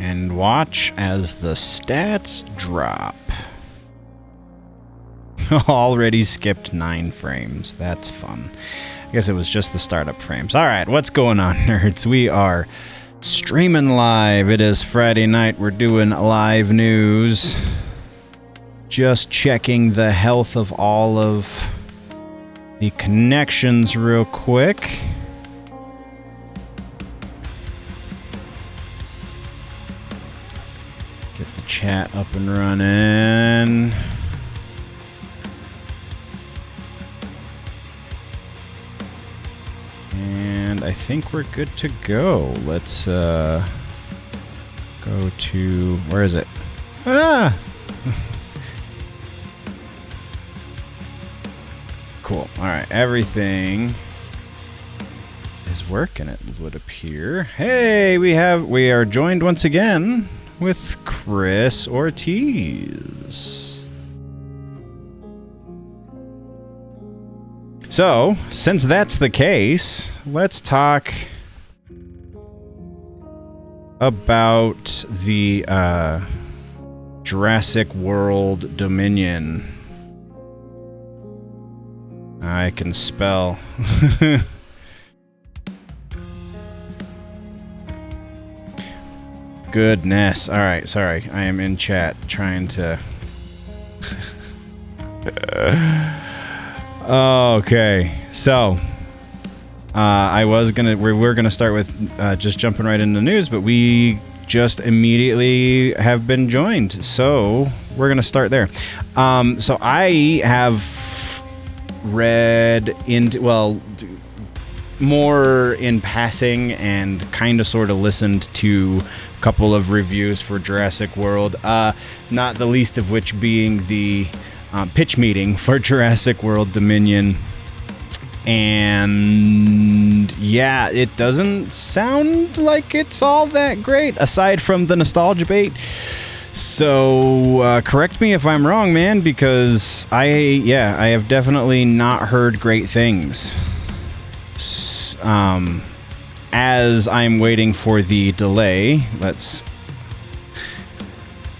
And watch as the stats drop. Already skipped 9 frames. That's fun. I guess it was just the startup frames. Alright, what's going on, nerds? We are streaming live. It is Friday night. We're doing live news. Just checking the health of all of the connections real quick. Get the chat up and running. And I think we're good to go. Let's go to... where is it? Ah! Cool. Alright, everything is working, it would appear. Hey, we are joined once again with Chris Ortiz. So, since that's the case, let's talk about the Jurassic World Dominion. I can spell. Goodness. Alright, sorry. I am in chat trying to... Okay, so we're gonna start with just jumping right into the news, but we just immediately have been joined, so we're gonna start there. So I have read into, well, more in passing and kind of sort of listened to a couple of reviews for Jurassic World, not the least of which being the pitch meeting for Jurassic World Dominion. And yeah, it doesn't sound like it's all that great, aside from the nostalgia bait. So correct me if I'm wrong, man, because I have definitely not heard great things. As I'm waiting for the delay, let's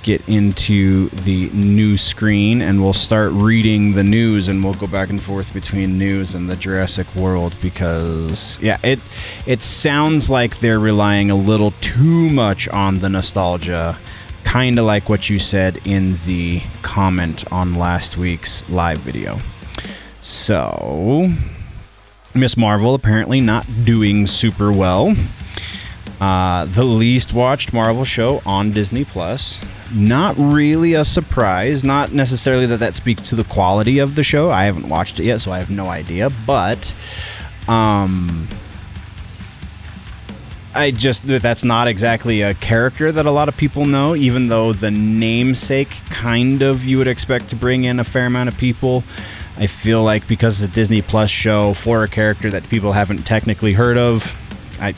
get into the new screen and we'll start reading the news, and we'll go back and forth between news and the Jurassic World, because yeah, it sounds like they're relying a little too much on the nostalgia, kind of like what you said in the comment on last week's live video. So Miss Marvel apparently not doing super well. The least watched Marvel show on Disney Plus. Not really a surprise. Not necessarily that speaks to the quality of the show. I haven't watched it yet, so I have no idea. But that's not exactly a character that a lot of people know, even though the namesake kind of you would expect to bring in a fair amount of people. I feel like because it's a Disney Plus show for a character that people haven't technically heard of,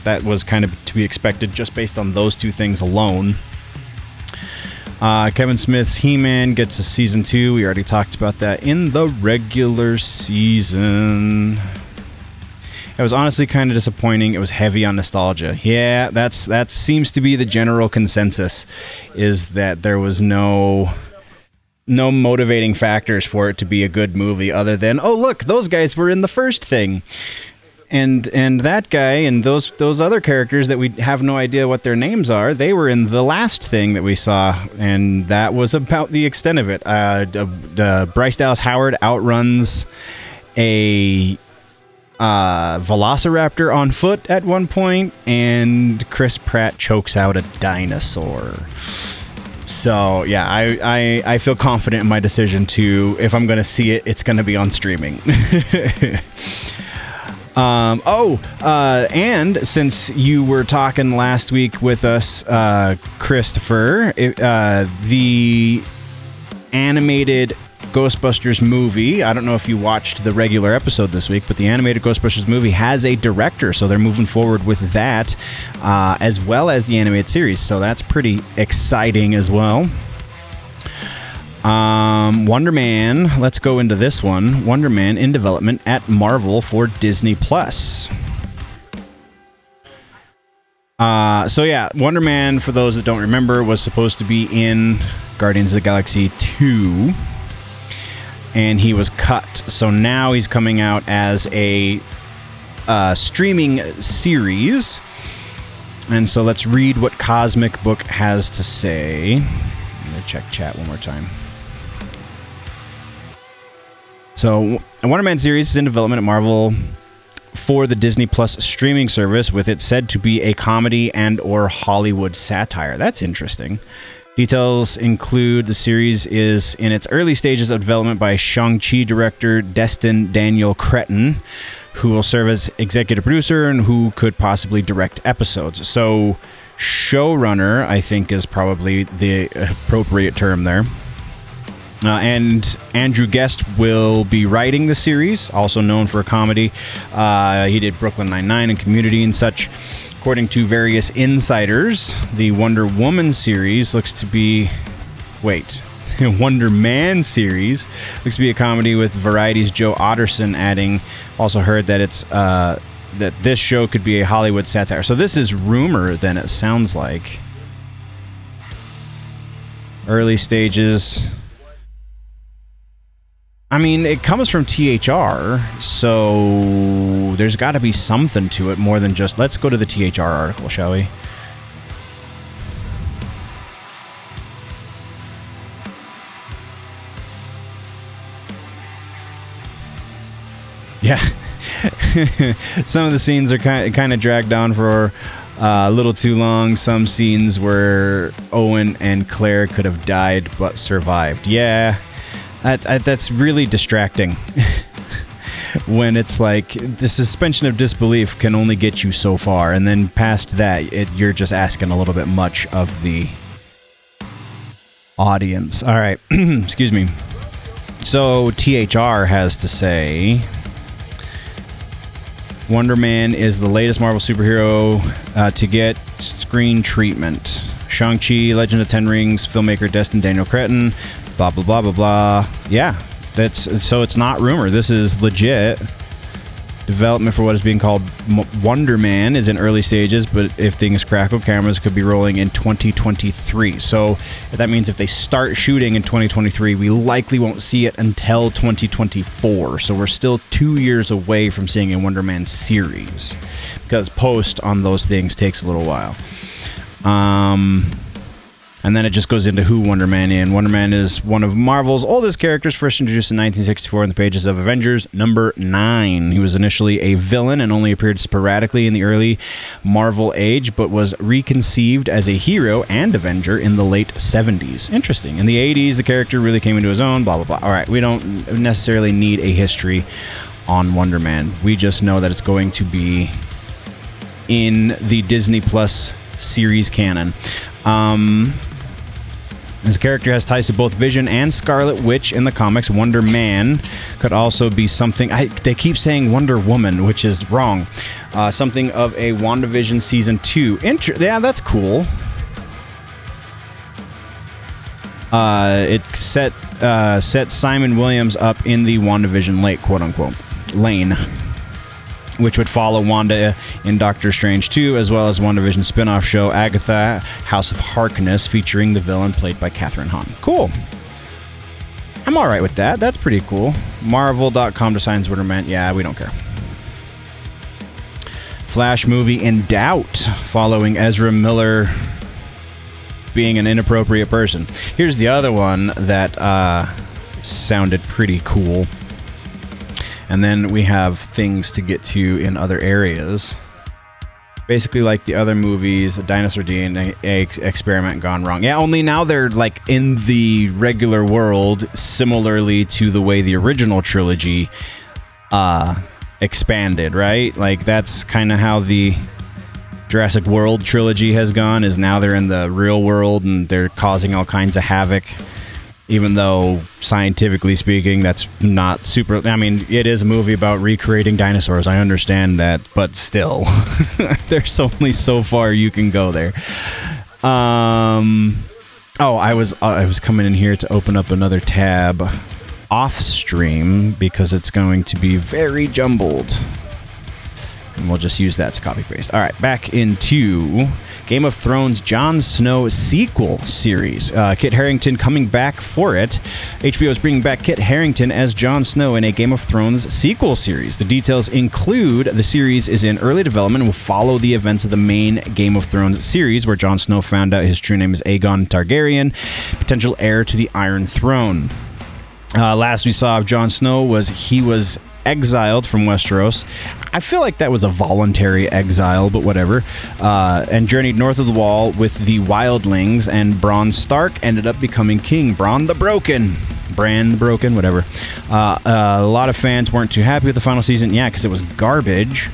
that was kind of to be expected just based on those two things alone. Kevin Smith's He-Man gets a season 2. We already talked about that in the regular season. It was honestly kind of disappointing. It was heavy on nostalgia. Yeah, that seems to be the general consensus, is that there was no motivating factors for it to be a good movie other than, oh look, those guys were in the first thing. And that guy and those other characters that we have no idea what their names are, they were in the last thing that we saw, and that was about the extent of it. Bryce Dallas Howard outruns a velociraptor on foot at one point, and Chris Pratt chokes out a dinosaur. So yeah, I feel confident in my decision to, if I'm going to see it, it's going to be on streaming. And since you were talking last week with us, Christopher, the animated Ghostbusters movie, I don't know if you watched the regular episode this week, but the animated Ghostbusters movie has a director, so they're moving forward with that, as well as the animated series, so that's pretty exciting as well. Wonder Man, let's go into this one. Wonder Man in development at Marvel for Disney Plus. So yeah, Wonder Man, for those that don't remember, was supposed to be in Guardians of the Galaxy 2, and he was cut. So now he's coming out as a streaming series. And so let's read what Cosmic Book has to say. I'm going to check chat one more time. So, a Wonder Man series is in development at Marvel for the Disney Plus streaming service, with it said to be a comedy and or Hollywood satire. That's interesting. Details include the series is in its early stages of development by Shang-Chi director Destin Daniel Cretton, who will serve as executive producer and who could possibly direct episodes. So, showrunner, I think, is probably the appropriate term there. And Andrew Guest will be writing the series, also known for a comedy. He did Brooklyn Nine-Nine and Community and such. According to various insiders, the Wonder Woman series looks to be... Wait. Wonder Man series looks to be a comedy, with Variety's Joe Otterson adding, also heard that it's that this show could be a Hollywood satire. So this is rumor, then, it sounds like. Early stages... I mean, it comes from THR, so there's got to be something to it more than just... Let's go to the THR article, shall we? Yeah. Some of the scenes are kind of dragged on for a little too long. Some scenes where Owen and Claire could have died but survived. Yeah. That's really distracting. When it's like, the suspension of disbelief can only get you so far, and then past that, you're just asking a little bit much of the audience. All right, excuse me. So THR has to say, Wonder Man is the latest Marvel superhero to get screen treatment. Shang-Chi, Legend of Ten Rings, filmmaker Destin Daniel Cretton, blah, blah, blah, blah, blah. Yeah, so it's not rumor. This is legit. Development for what is being called Wonder Man is in early stages, but if things crackle, cameras could be rolling in 2023. So that means if they start shooting in 2023, we likely won't see it until 2024. So we're still 2 years away from seeing a Wonder Man series, because post on those things takes a little while. And then it just goes into who Wonder Man is. Wonder Man is one of Marvel's oldest characters, first introduced in 1964 in the pages of Avengers #9. He was initially a villain and only appeared sporadically in the early Marvel age, but was reconceived as a hero and Avenger in the late 70s. Interesting. In the 80s, the character really came into his own, blah, blah, blah. All right, we don't necessarily need a history on Wonder Man. We just know that it's going to be in the Disney Plus series canon. His character has ties to both Vision and Scarlet Witch in the comics. Wonder Man could also be something... they keep saying Wonder Woman, which is wrong. Something of a WandaVision Season 2. Yeah, that's cool. It set Simon Williams up in the WandaVision lane, quote-unquote, lane, which would follow Wanda in Doctor Strange 2, as well as WandaVision spin-off show Agatha, House of Harkness, featuring the villain played by Katherine Hahn. Cool. I'm all right with that. That's pretty cool. Marvel.com decides what it meant. Yeah, we don't care. Flash movie in doubt, following Ezra Miller being an inappropriate person. Here's the other one that sounded pretty cool. And then we have things to get to in other areas. Basically like the other movies, a dinosaur DNA experiment gone wrong. Yeah, only now they're like in the regular world, similarly to the way the original trilogy expanded, right? Like that's kind of how the Jurassic World trilogy has gone, is now they're in the real world and they're causing all kinds of havoc. Even though, scientifically speaking, that's not super... I mean, it is a movie about recreating dinosaurs. I understand that, but still. There's only so far you can go there. Oh, I was coming in here to open up another tab off stream because it's going to be very jumbled. And we'll just use that to copy paste. All right, back into Game of Thrones Jon Snow sequel series. Kit Harington coming back for it. HBO is bringing back Kit Harington as Jon Snow in a Game of Thrones sequel series. The details include the series is in early development and will follow the events of the main Game of Thrones series, where Jon Snow found out his true name is Aegon Targaryen, potential heir to the Iron Throne. Last we saw of Jon Snow was he was exiled from Westeros. I feel like that was a voluntary exile, but whatever. And journeyed north of the Wall with the Wildlings, and Bronn Stark ended up becoming king. Bran the Broken, whatever. A lot of fans weren't too happy with the final season, because it was garbage.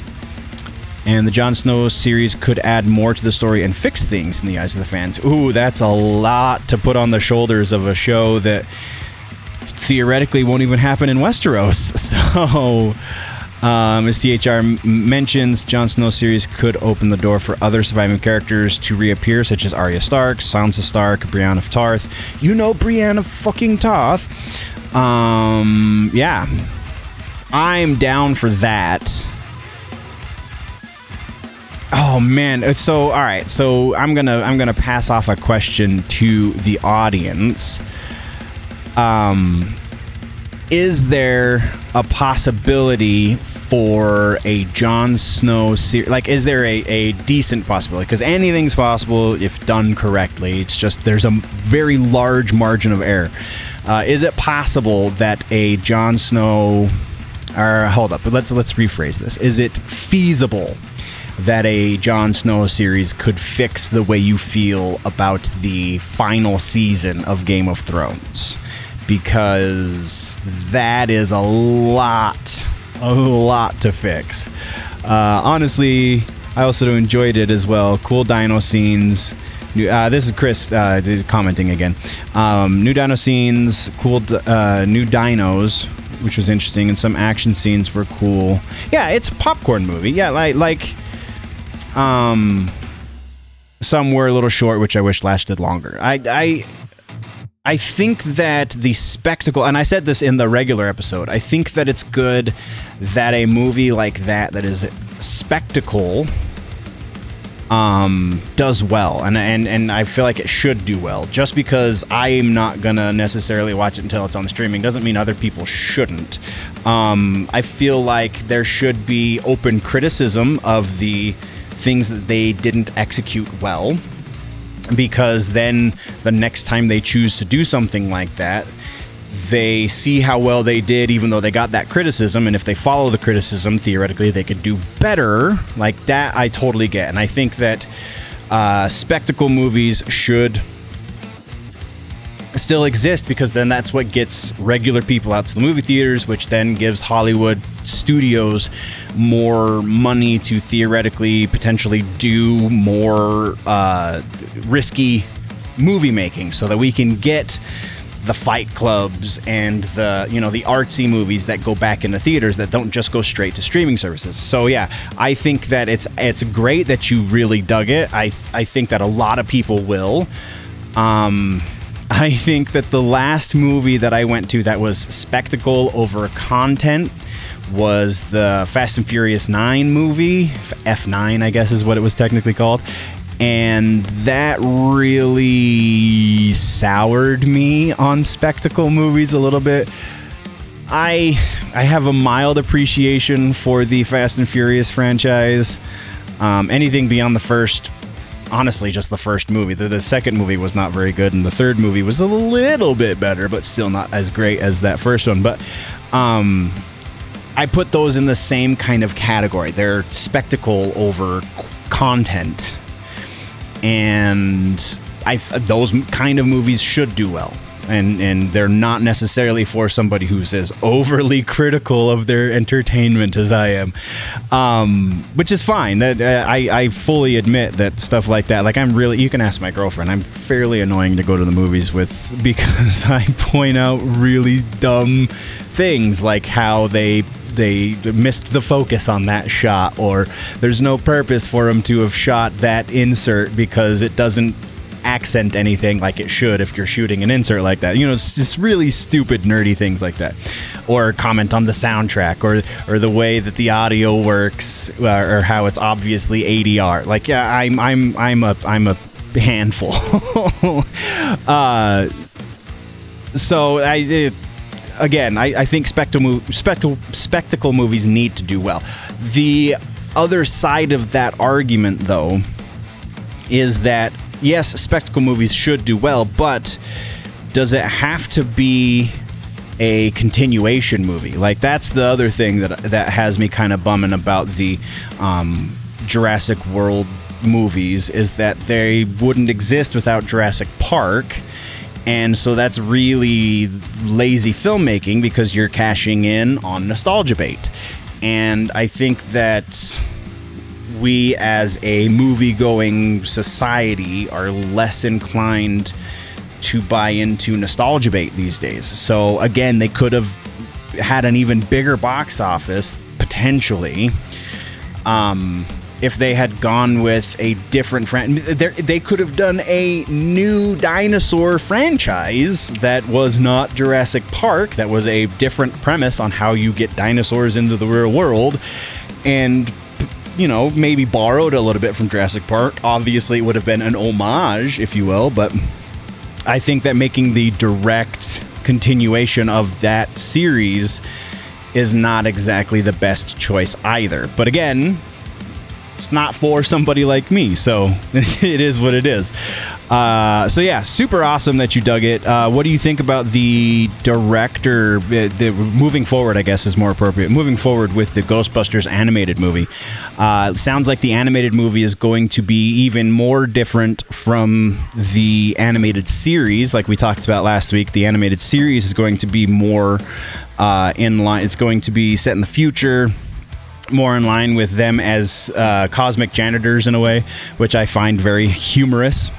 And the Jon Snow series could add more to the story and fix things in the eyes of the fans. Ooh, that's a lot to put on the shoulders of a show that theoretically won't even happen in Westeros. So, as THR mentions, Jon Snow series could open the door for other surviving characters to reappear, such as Arya Stark, Sansa Stark, Brienne of Tarth. You know Brienne of fucking Tarth. Yeah. I'm down for that. Oh man, it's so all right. So I'm gonna pass off a question to the audience. Is there a possibility for a Jon Snow series? Like, is there a decent possibility? Because anything's possible if done correctly. It's just there's a very large margin of error. Is it possible that a Jon Snow? Or hold up, but let's rephrase this. Is it feasible that a Jon Snow series could fix the way you feel about the final season of Game of Thrones? Because that is a lot to fix. Honestly, I also enjoyed it as well. Cool dino scenes. This is Chris commenting again. New dino scenes, cool new dinos, which was interesting, and some action scenes were cool. Yeah, it's a popcorn movie. Yeah, like some were a little short, which I wish lasted longer. I think that the spectacle, and I said this in the regular episode, I think that it's good that a movie like that is spectacle does well, and I feel like it should do well. Just because I'm not gonna necessarily watch it until it's on the streaming doesn't mean other people shouldn't. I feel like there should be open criticism of the things that they didn't execute well, because then the next time they choose to do something like that, they see how well they did, even though they got that criticism, and if they follow the criticism, theoretically they could do better. Like that I totally get, and I think that spectacle movies should still exist, because then that's what gets regular people out to the movie theaters, which then gives Hollywood studios more money to theoretically potentially do more risky movie making, so that we can get the Fight Clubs and the artsy movies that go back into theaters that don't just go straight to streaming services. So yeah, I think that it's great that you really dug it. I think that a lot of people will. I think that the last movie that I went to that was spectacle over content was the Fast and Furious 9 movie. F9, I guess is what it was technically called. And that really soured me on spectacle movies a little bit. I have a mild appreciation for the Fast and Furious franchise. Anything beyond the first, honestly, just the first movie. The second movie was not very good, and the third movie was a little bit better, but still not as great as that first one. But I put those in the same kind of category. They're spectacle over content. And those kind of movies should do well. And they're not necessarily for somebody who's as overly critical of their entertainment as I am, which is fine. That I fully admit that stuff like that. Like you can ask my girlfriend. I'm fairly annoying to go to the movies with, because I point out really dumb things, like how they missed the focus on that shot, or there's no purpose for them to have shot that insert because it doesn't accent anything like it should if you're shooting an insert like that. It's just really stupid, nerdy things like that. Or comment on the soundtrack or the way that the audio works, or how it's obviously ADR. Like, yeah, I'm a handful. So I think spectacle movies need to do well. The other side of that argument, though, is that yes, spectacle movies should do well, but does it have to be a continuation movie? Like, that's the other thing that has me kind of bumming about the Jurassic World movies, is that they wouldn't exist without Jurassic Park. And so that's really lazy filmmaking, because you're cashing in on nostalgia bait. And I think that we as a movie-going society are less inclined to buy into nostalgia bait these days. So again, they could have had an even bigger box office, potentially, if they had gone with a different they could have done a new dinosaur franchise that was not Jurassic Park, that was a different premise on how you get dinosaurs into the real world, and maybe borrowed a little bit from Jurassic Park. Obviously, it would have been an homage, if you will, but I think that making the direct continuation of that series is not exactly the best choice either. But again, it's not for somebody like me, so it is what it is. So yeah, super awesome that you dug it. What do you think about the director, moving forward, I guess is more appropriate, moving forward with the Ghostbusters animated movie? Sounds like the animated movie is going to be even more different from the animated series. Like we talked about last week, the animated series is going to be more in line. It's going to be set in the future, more in line with them as cosmic janitors in a way, which I find very humorous.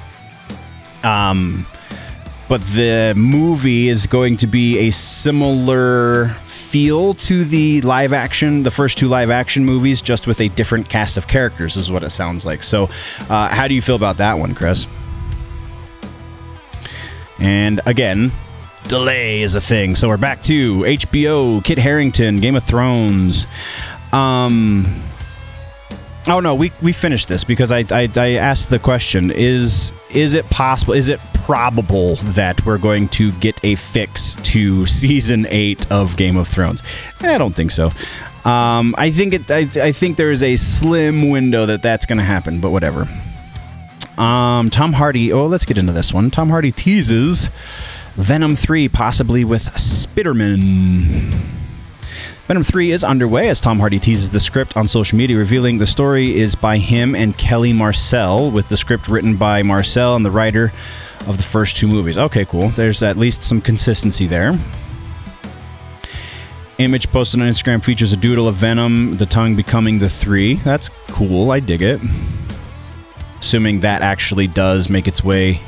But the movie is going to be a similar feel to the first two live action movies, just with a different cast of characters, is what it sounds like. So how do you feel about that one, Chris? And again, delay is a thing. So we're back to HBO, Kit Harington, Game of Thrones. Oh no, we finished this because I asked the question, is it possible, is it probable that we're going to get a fix to season 8 of Game of Thrones? I don't think so. I think there is a slim window that's going to happen, but whatever. Tom Hardy, let's get into this one. Tom Hardy teases Venom 3 possibly with Spider-Man. Venom 3 is underway as Tom Hardy teases the script on social media, revealing the story is by him and Kelly Marcel, with the script written by Marcel and the writer of the first two movies. Okay, cool. There's at least some consistency there. Image posted on Instagram features a doodle of Venom, the tongue becoming the 3. That's cool. I dig it. Assuming that actually does make its way...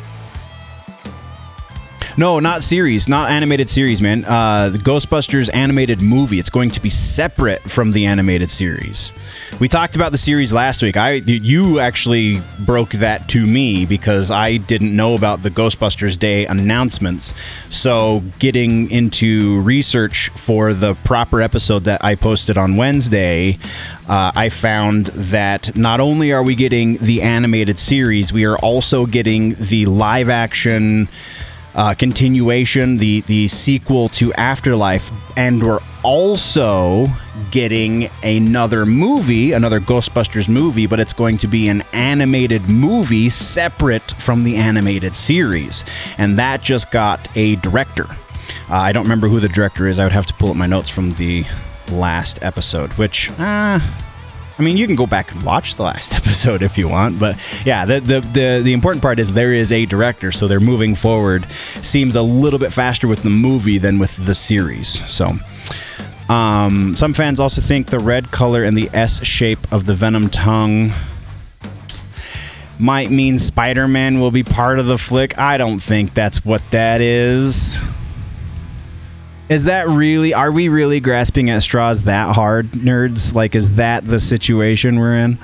No, not series, not animated series, man. The Ghostbusters animated movie. It's going to be separate from the animated series. We talked about the series last week. You actually broke that to me because I didn't know about the Ghostbusters Day announcements. So getting into research for the proper episode that I posted on Wednesday, I found that not only are we getting the animated series, we are also getting the live action continuation, the sequel to Afterlife, and we're also getting another Ghostbusters movie, but it's going to be an animated movie separate from the animated series, and that just got a director. I don't remember who the director is. I would have to pull up my notes from the last episode, which I mean, you can go back and watch the last episode if you want, but yeah, the important part is there is a director, so they're moving forward. Seems a little bit faster with the movie than with the series. So, some fans also think the red color and the S shape of the Venom tongue might mean Spider-Man will be part of the flick. I don't think that's what that is. Is that really... Are we really grasping at straws that hard, nerds? Like, is that the situation we're in?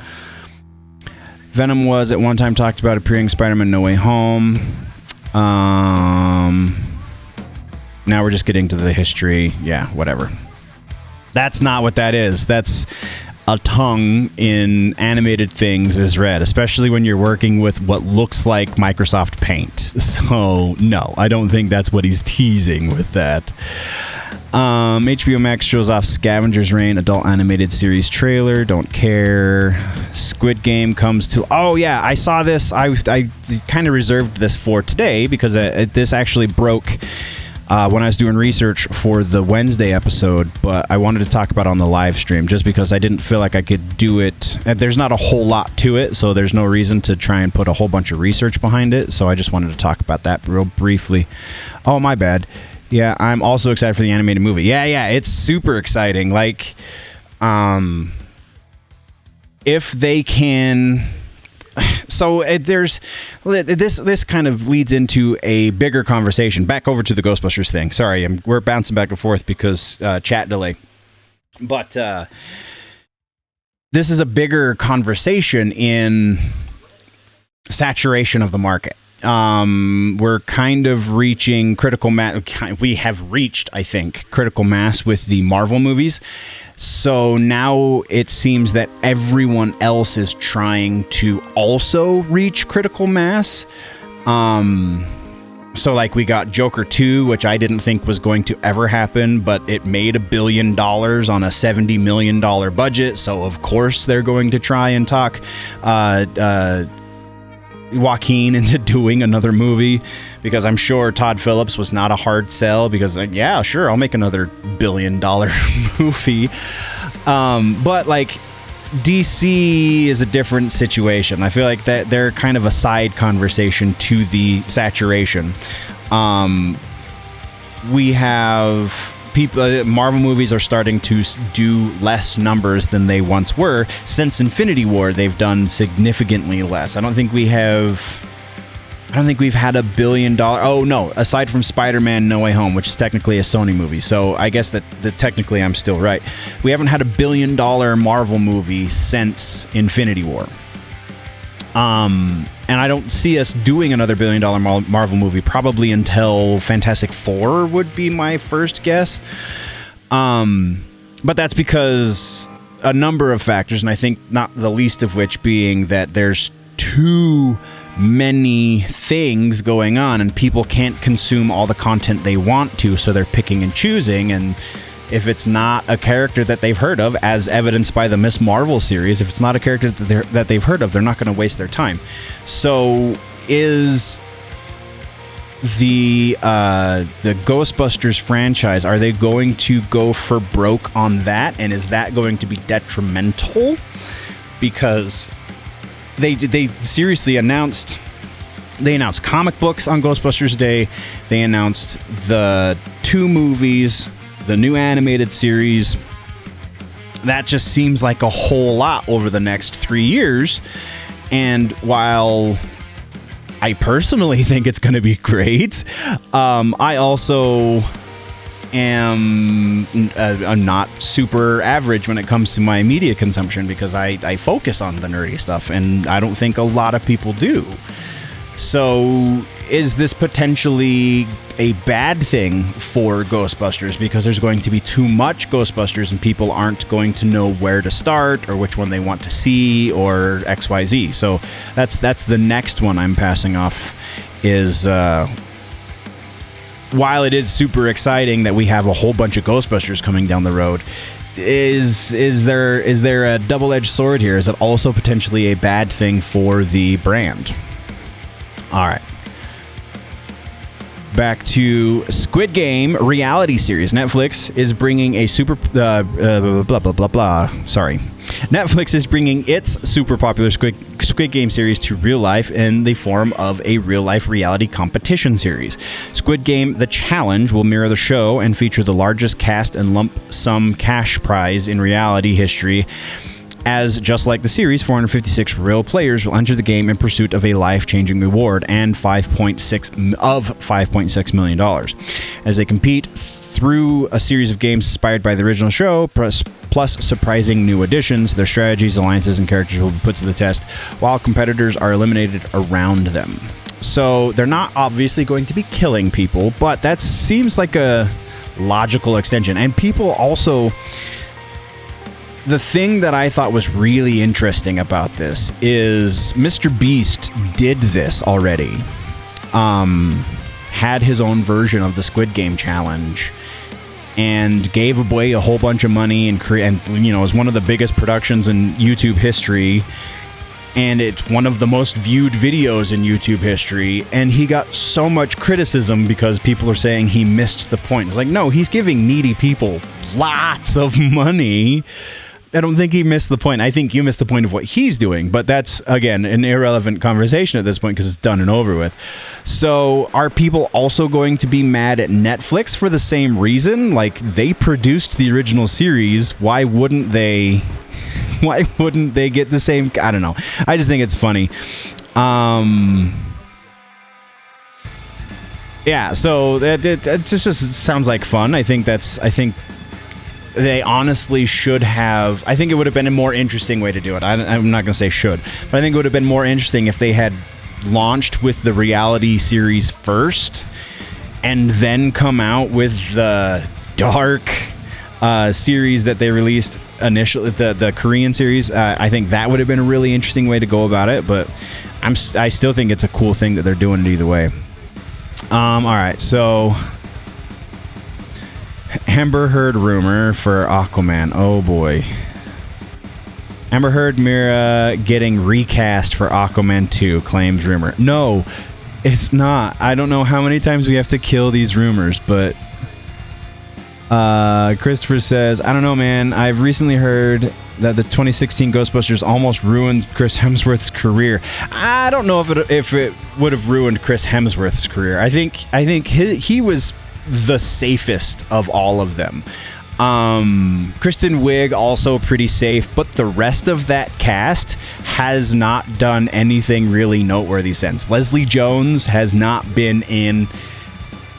Venom was at one time talked about appearing in Spider-Man No Way Home. Now we're just getting to the history. Yeah, whatever. That's not what that is. That's a tongue in animated things is red, especially when you're working with what looks like Microsoft Paint. So, no, I don't think that's what he's teasing with that. HBO Max shows off Scavenger's Reign adult animated series trailer. Don't care. Squid Game comes to... Oh, yeah, I saw this. I kind of reserved this for today because this actually broke when I was doing research for the Wednesday episode, but I wanted to talk about it on the live stream just because I didn't feel like I could do it. There's not a whole lot to it, so there's no reason to try and put a whole bunch of research behind it, so I just wanted to talk about that real briefly. Oh, my bad. Yeah, I'm also excited for the animated movie. Yeah, it's super exciting. Like, if they can... So there's this kind of leads into a bigger conversation. Back over to the Ghostbusters thing. Sorry, we're bouncing back and forth because chat delay. But this is a bigger conversation in saturation of the market. We're kind of reaching critical mass. We have reached, I think, critical mass with the Marvel movies. So now it seems that everyone else is trying to also reach critical mass. So like we got Joker 2, which I didn't think was going to ever happen, but it made $1 billion on a $70 million budget. So of course they're going to try and talk Joaquin into doing another movie, because I'm sure Todd Phillips was not a hard sell, because yeah, sure, I'll make another $1 billion movie. But like DC is a different situation. I feel like that they're kind of a side conversation to the saturation. We have people, Marvel movies are starting to do less numbers than they once were. Since Infinity War, they've done significantly less. I don't think we've had $1 billion. Oh no, aside from Spider-Man No Way Home, which is technically a Sony movie. So I guess that technically I'm still right. We haven't had $1 billion Marvel movie since Infinity War. And I don't see us doing another $1 billion Marvel movie probably until Fantastic Four would be my first guess. But that's because a number of factors, and I think not the least of which being that there's too many things going on and people can't consume all the content they want to, so they're picking and choosing. And if it's not a character that they've heard of, as evidenced by the Miss Marvel series, if it's not a character that they've heard of, they're not going to waste their time. So is the Ghostbusters franchise, are they going to go for broke on that? And is that going to be detrimental? Because they seriously announced comic books on Ghostbusters Day. They announced the 2 movies, the new animated series. That just seems like a whole lot over the next 3 years. And while I personally think it's going to be great, I also am not super average when it comes to my media consumption, because I focus on the nerdy stuff, and I don't think a lot of people do. So is this potentially a bad thing for Ghostbusters, because there's going to be too much Ghostbusters and people aren't going to know where to start or which one they want to see or XYZ? So that's the next one I'm passing off. Is while it is super exciting that we have a whole bunch of Ghostbusters coming down the road, is there a double-edged sword here? Is it also potentially a bad thing for the brand? All right. Back to Squid Game reality series. Netflix is bringing a Netflix is bringing its super popular Squid Game series to real life in the form of a real-life reality competition series. Squid Game: The Challenge will mirror the show and feature the largest cast and lump sum cash prize in reality history, as just like the series, 456 real players will enter the game in pursuit of a life-changing reward and $5.6 million as they compete through a series of games inspired by the original show, plus surprising new additions. Their strategies, alliances, and characters will be put to the test, while competitors are eliminated around them. So they're not obviously going to be killing people, but that seems like a logical extension. And people also... The thing that I thought was really interesting about this is Mr. Beast did this already. Had his own version of the Squid Game challenge and gave away a whole bunch of money and you know, it was one of the biggest productions in YouTube history, and it's one of the most viewed videos in YouTube history, and he got so much criticism because people are saying he missed the point. It's like, no, he's giving needy people lots of money. I don't think he missed the point. I think you missed the point of what he's doing, but that's, again, an irrelevant conversation at this point because it's done and over with. So are people also going to be mad at Netflix for the same reason? Like, they produced the original series. Why wouldn't they get the same? I don't know. I just think it's funny. Yeah, so it just sounds like fun. I think they honestly should have... I think it would have been a more interesting way to do it. I'm not going to say should, but I think it would have been more interesting if they had launched with the reality series first and then come out with the dark series that they released initially, the Korean series. I think that would have been a really interesting way to go about it, but I still think it's a cool thing that they're doing it either way. All right, so... Amber Heard rumor for Aquaman. Oh boy. Amber Heard Mira getting recast for Aquaman 2, claims rumor. No, it's not. I don't know how many times we have to kill these rumors, but Christopher says, I don't know, man. I've recently heard that the 2016 Ghostbusters almost ruined Chris Hemsworth's career. I don't know if it would have ruined Chris Hemsworth's career. I think he was the safest of all of them. Kristen Wiig also pretty safe, but the rest of that cast has not done anything really noteworthy since. Leslie Jones has not been in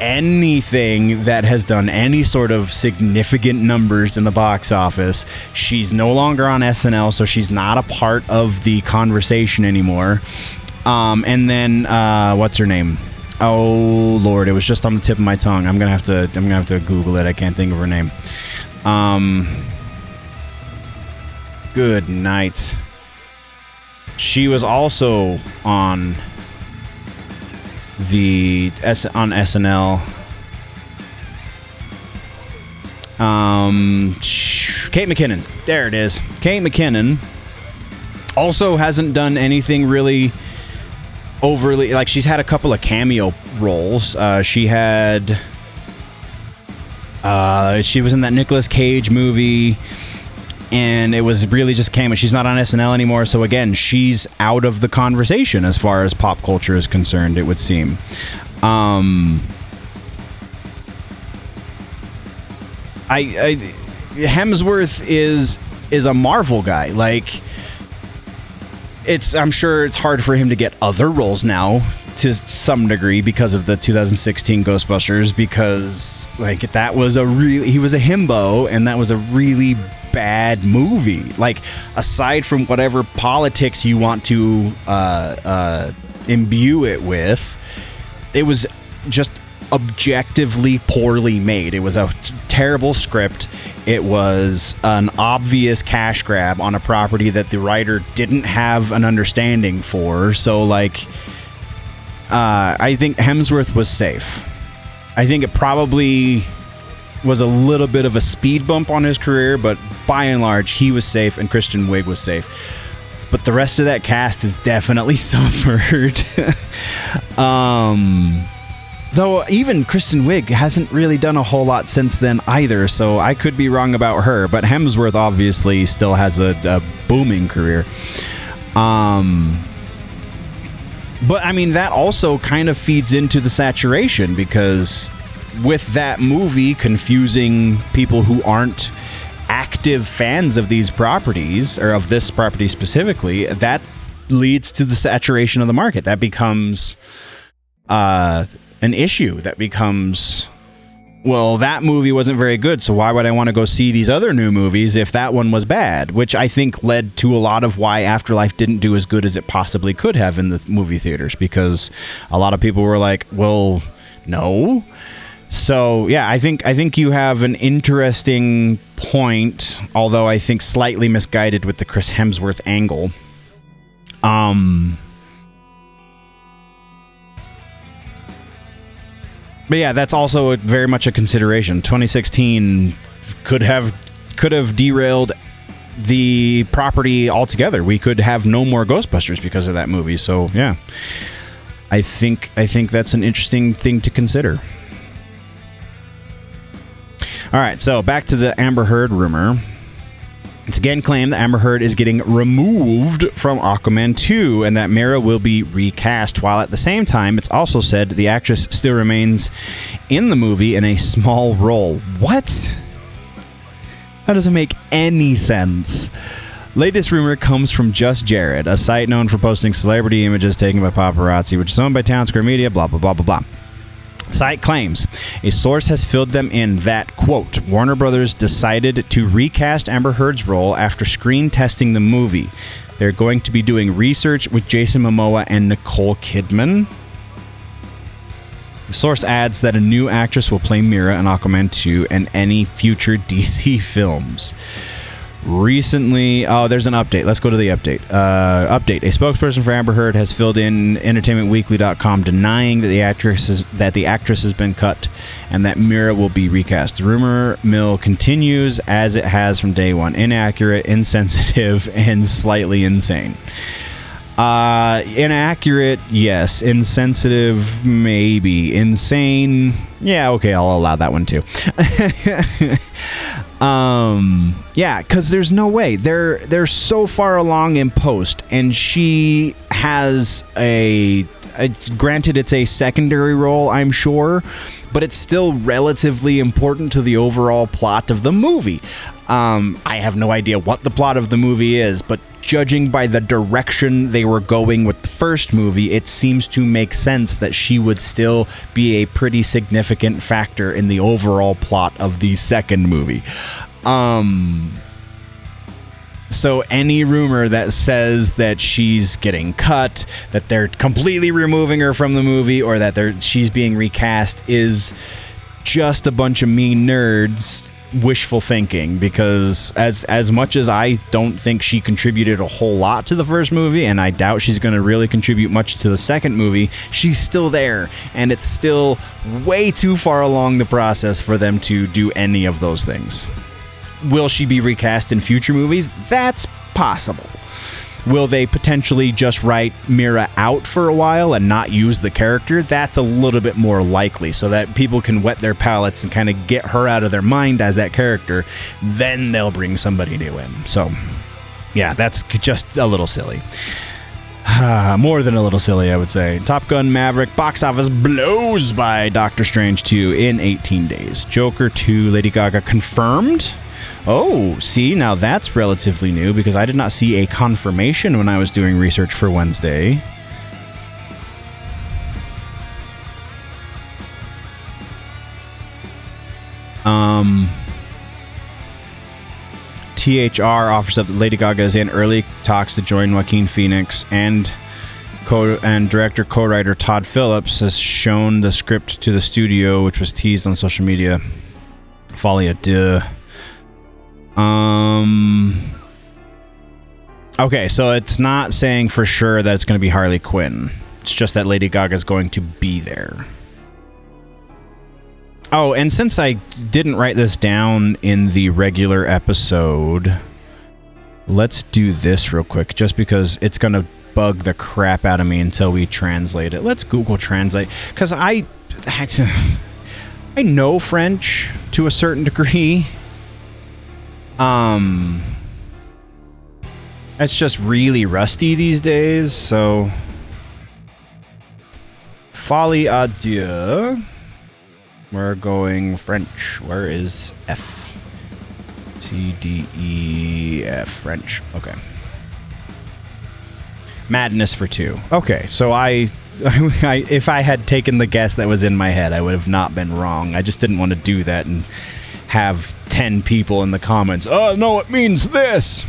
anything that has done any sort of significant numbers in the box office. She's no longer on SNL, so she's not a part of the conversation anymore. And then what's her name? Oh Lord, it was just on the tip of my tongue. I'm gonna have to Google it. I can't think of her name. Good night. She was also on SNL. Kate McKinnon. There it is. Kate McKinnon also hasn't done anything really overly, like, she's had a couple of cameo roles. She was in that Nicolas Cage movie, and it was really just cameo. She's not on SNL anymore, so again, she's out of the conversation as far as pop culture is concerned, it would seem. Hemsworth is a Marvel guy. Like, I'm sure it's hard for him to get other roles now to some degree because of the 2016 Ghostbusters, because like he was a himbo, and that was a really bad movie. Like, aside from whatever politics you want to imbue it with, it was just objectively poorly made. It was a terrible script. It was an obvious cash grab on a property that the writer didn't have an understanding for. So, like, I think Hemsworth was safe. I think it probably was a little bit of a speed bump on his career, but by and large, he was safe, and Kristen Wiig was safe. But the rest of that cast has definitely suffered. Though even Kristen Wiig hasn't really done a whole lot since then either, so I could be wrong about her. But Hemsworth obviously still has a booming career. But I mean, that also kind of feeds into the saturation, because with that movie confusing people who aren't active fans of these properties, or of this property specifically, that leads to the saturation of the market. That becomes an issue. That becomes well, that movie wasn't very good, so why would I want to go see these other new movies if that one was bad? Which I think led to a lot of why Afterlife didn't do as good as it possibly could have in the movie theaters, because a lot of people were like, well, no. So, yeah, I think you have an interesting point, although I think slightly misguided with the Chris Hemsworth angle. But yeah, that's also very much a consideration. 2016 could have derailed the property altogether. We could have no more Ghostbusters because of that movie. So yeah, I think that's an interesting thing to consider. All right, so back to the Amber Heard rumor. It's again claimed that Amber Heard is getting removed from Aquaman 2 and that Mera will be recast, while at the same time, it's also said the actress still remains in the movie in a small role. What? That doesn't make any sense. Latest rumor comes from Just Jared, a site known for posting celebrity images taken by paparazzi, which is owned by Town Square Media, blah, blah, blah, blah, blah. Site claims a source has filled them in that, quote, Warner Brothers decided to recast Amber Heard's role after screen testing the movie. They're going to be doing research with Jason Momoa and Nicole Kidman. The source adds that a new actress will play Mera in Aquaman 2 and any future DC films. Recently, there's an update. Let's go to the update. Update. A spokesperson for Amber Heard has filled in EntertainmentWeekly.com denying that the actress has been cut and that Mera will be recast. The rumor mill continues as it has from day one. Inaccurate, insensitive, and slightly insane. Inaccurate, yes. Insensitive, maybe. Insane, yeah, okay, I'll allow that one too. Yeah, because there's no way. They're so far along in post, and she has granted it's a secondary role, I'm sure, but it's still relatively important to the overall plot of the movie. I have no idea what the plot of the movie is, but judging by the direction they were going with the first movie, it seems to make sense that she would still be a pretty significant factor in the overall plot of the second movie. So any rumor that says that she's getting cut, that they're completely removing her from the movie, or that she's being recast is just a bunch of mean nerds wishful thinking, because as much as I don't think she contributed a whole lot to the first movie, and I doubt she's going to really contribute much to the second movie, she's still there, and it's still way too far along the process for them to do any of those things. Will she be recast in future movies? That's possible. Will they potentially just write Mera out for a while and not use the character? That's a little bit more likely, so that people can wet their palates and kind of get her out of their mind as that character. Then they'll bring somebody new in. So, yeah, that's just a little silly. More than a little silly, I would say. Top Gun Maverick box office blows by Doctor Strange 2 in 18 days. Joker 2 Lady Gaga confirmed. Oh, see, now that's relatively new because I did not see a confirmation when I was doing research for Wednesday. THR offers up that Lady Gaga is in early talks to join Joaquin Phoenix, and director co-writer Todd Phillips has shown the script to the studio, which was teased on social media. Folie à deux. Okay, so it's not saying for sure that it's going to be Harley Quinn. It's just that Lady Gaga is going to be there. Oh, and since I didn't write this down in the regular episode, let's do this real quick, just because it's going to bug the crap out of me until we translate it. Let's Google Translate, because I know French to a certain degree. It's just really rusty these days, so Folie à deux. We're going French. Where is F? C, D, E, F. French. Okay. Madness for 2. Okay, so if I had taken the guess that was in my head, I would have not been wrong. I just didn't want to do that and have 10 people in the comments, oh, no, it means this.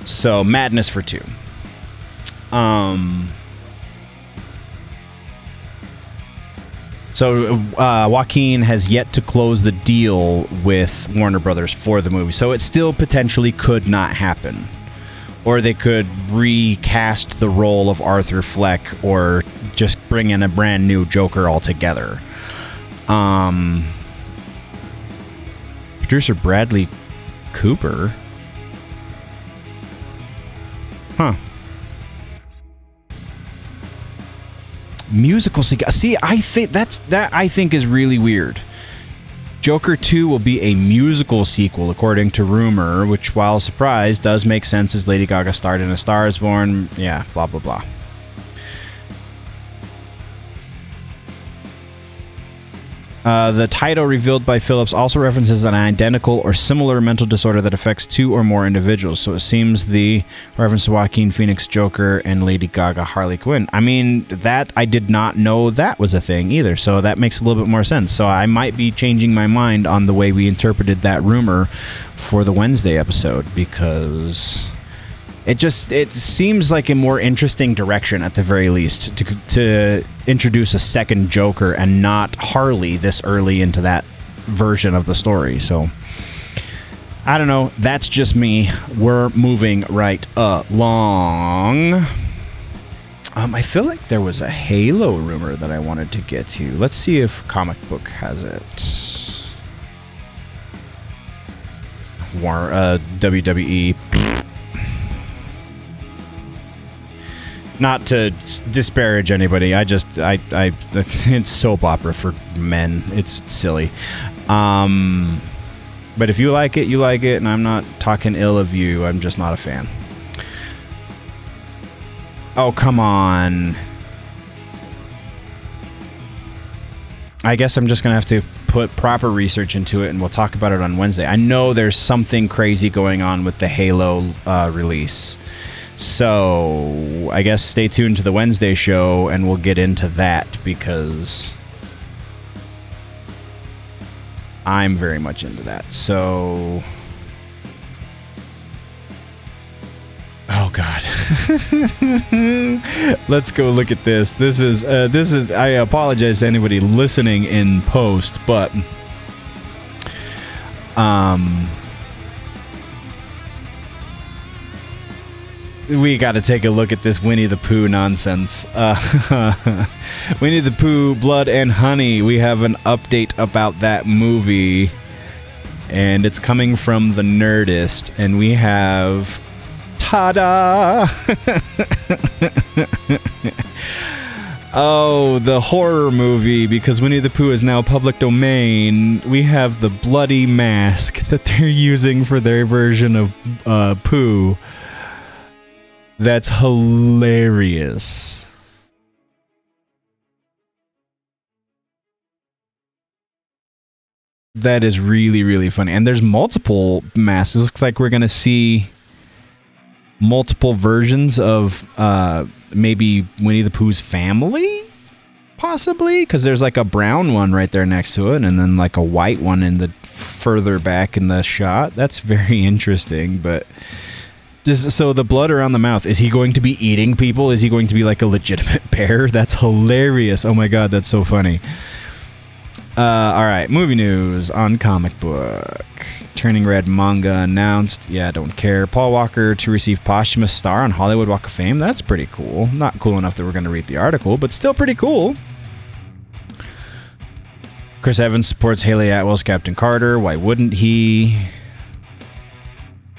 So, Madness for 2. So, Joaquin has yet to close the deal with Warner Brothers for the movie, so it still potentially could not happen. Or they could recast the role of Arthur Fleck, or just bring in a brand new Joker altogether. Producer Bradley Cooper. Huh. Musical sequel. See, I think that I think is really weird. Joker 2 will be a musical sequel, according to rumor, which, while a surprise, does make sense as Lady Gaga starred in A Star Is Born. Yeah, blah, blah, blah. The title revealed by Phillips also references an identical or similar mental disorder that affects 2 or more individuals. So it seems the reference to Joaquin Phoenix Joker and Lady Gaga Harley Quinn. I mean, that I did not know that was a thing either. So that makes a little bit more sense. So I might be changing my mind on the way we interpreted that rumor for the Wednesday episode, because it seems like a more interesting direction, at the very least, to introduce a second Joker and not Harley this early into that version of the story. So I don't know. That's just me. We're moving right along. I feel like there was a Halo rumor that I wanted to get to. Let's see if Comic Book has it. WWE. Not to disparage anybody, it's soap opera for men. It's silly. But if you like it, you like it, and I'm not talking ill of you. I'm just not a fan. Oh, come on. I guess I'm just going to have to put proper research into it, and we'll talk about it on Wednesday. I know there's something crazy going on with the Halo release. So, I guess stay tuned to the Wednesday show, and we'll get into that, because I'm very much into that. So, oh God, let's go look at this. This is. I apologize to anybody listening in post, but we got to take a look at this Winnie the Pooh nonsense. Winnie the Pooh, Blood and Honey. We have an update about that movie, and it's coming from the Nerdist, and we have... Ta-da! Oh, the horror movie, because Winnie the Pooh is now public domain. We have the bloody mask that they're using for their version of Pooh. That's hilarious. That is really, really funny. And there's multiple masks. It looks like we're going to see multiple versions of maybe Winnie the Pooh's family, possibly, because there's like a brown one right there next to it, and then like a white one in the further back in the shot. That's very interesting. But so the blood around the mouth, is he going to be eating people? Is he going to be like a legitimate bear? That's hilarious. Oh my God, that's so funny. All right, movie news on Comic Book. Turning Red manga announced. Yeah, don't care. Paul Walker to receive posthumous star on Hollywood Walk of Fame. That's pretty cool. Not cool enough that we're going to read the article, but still pretty cool. Chris Evans supports Haley Atwell's Captain Carter. Why wouldn't he?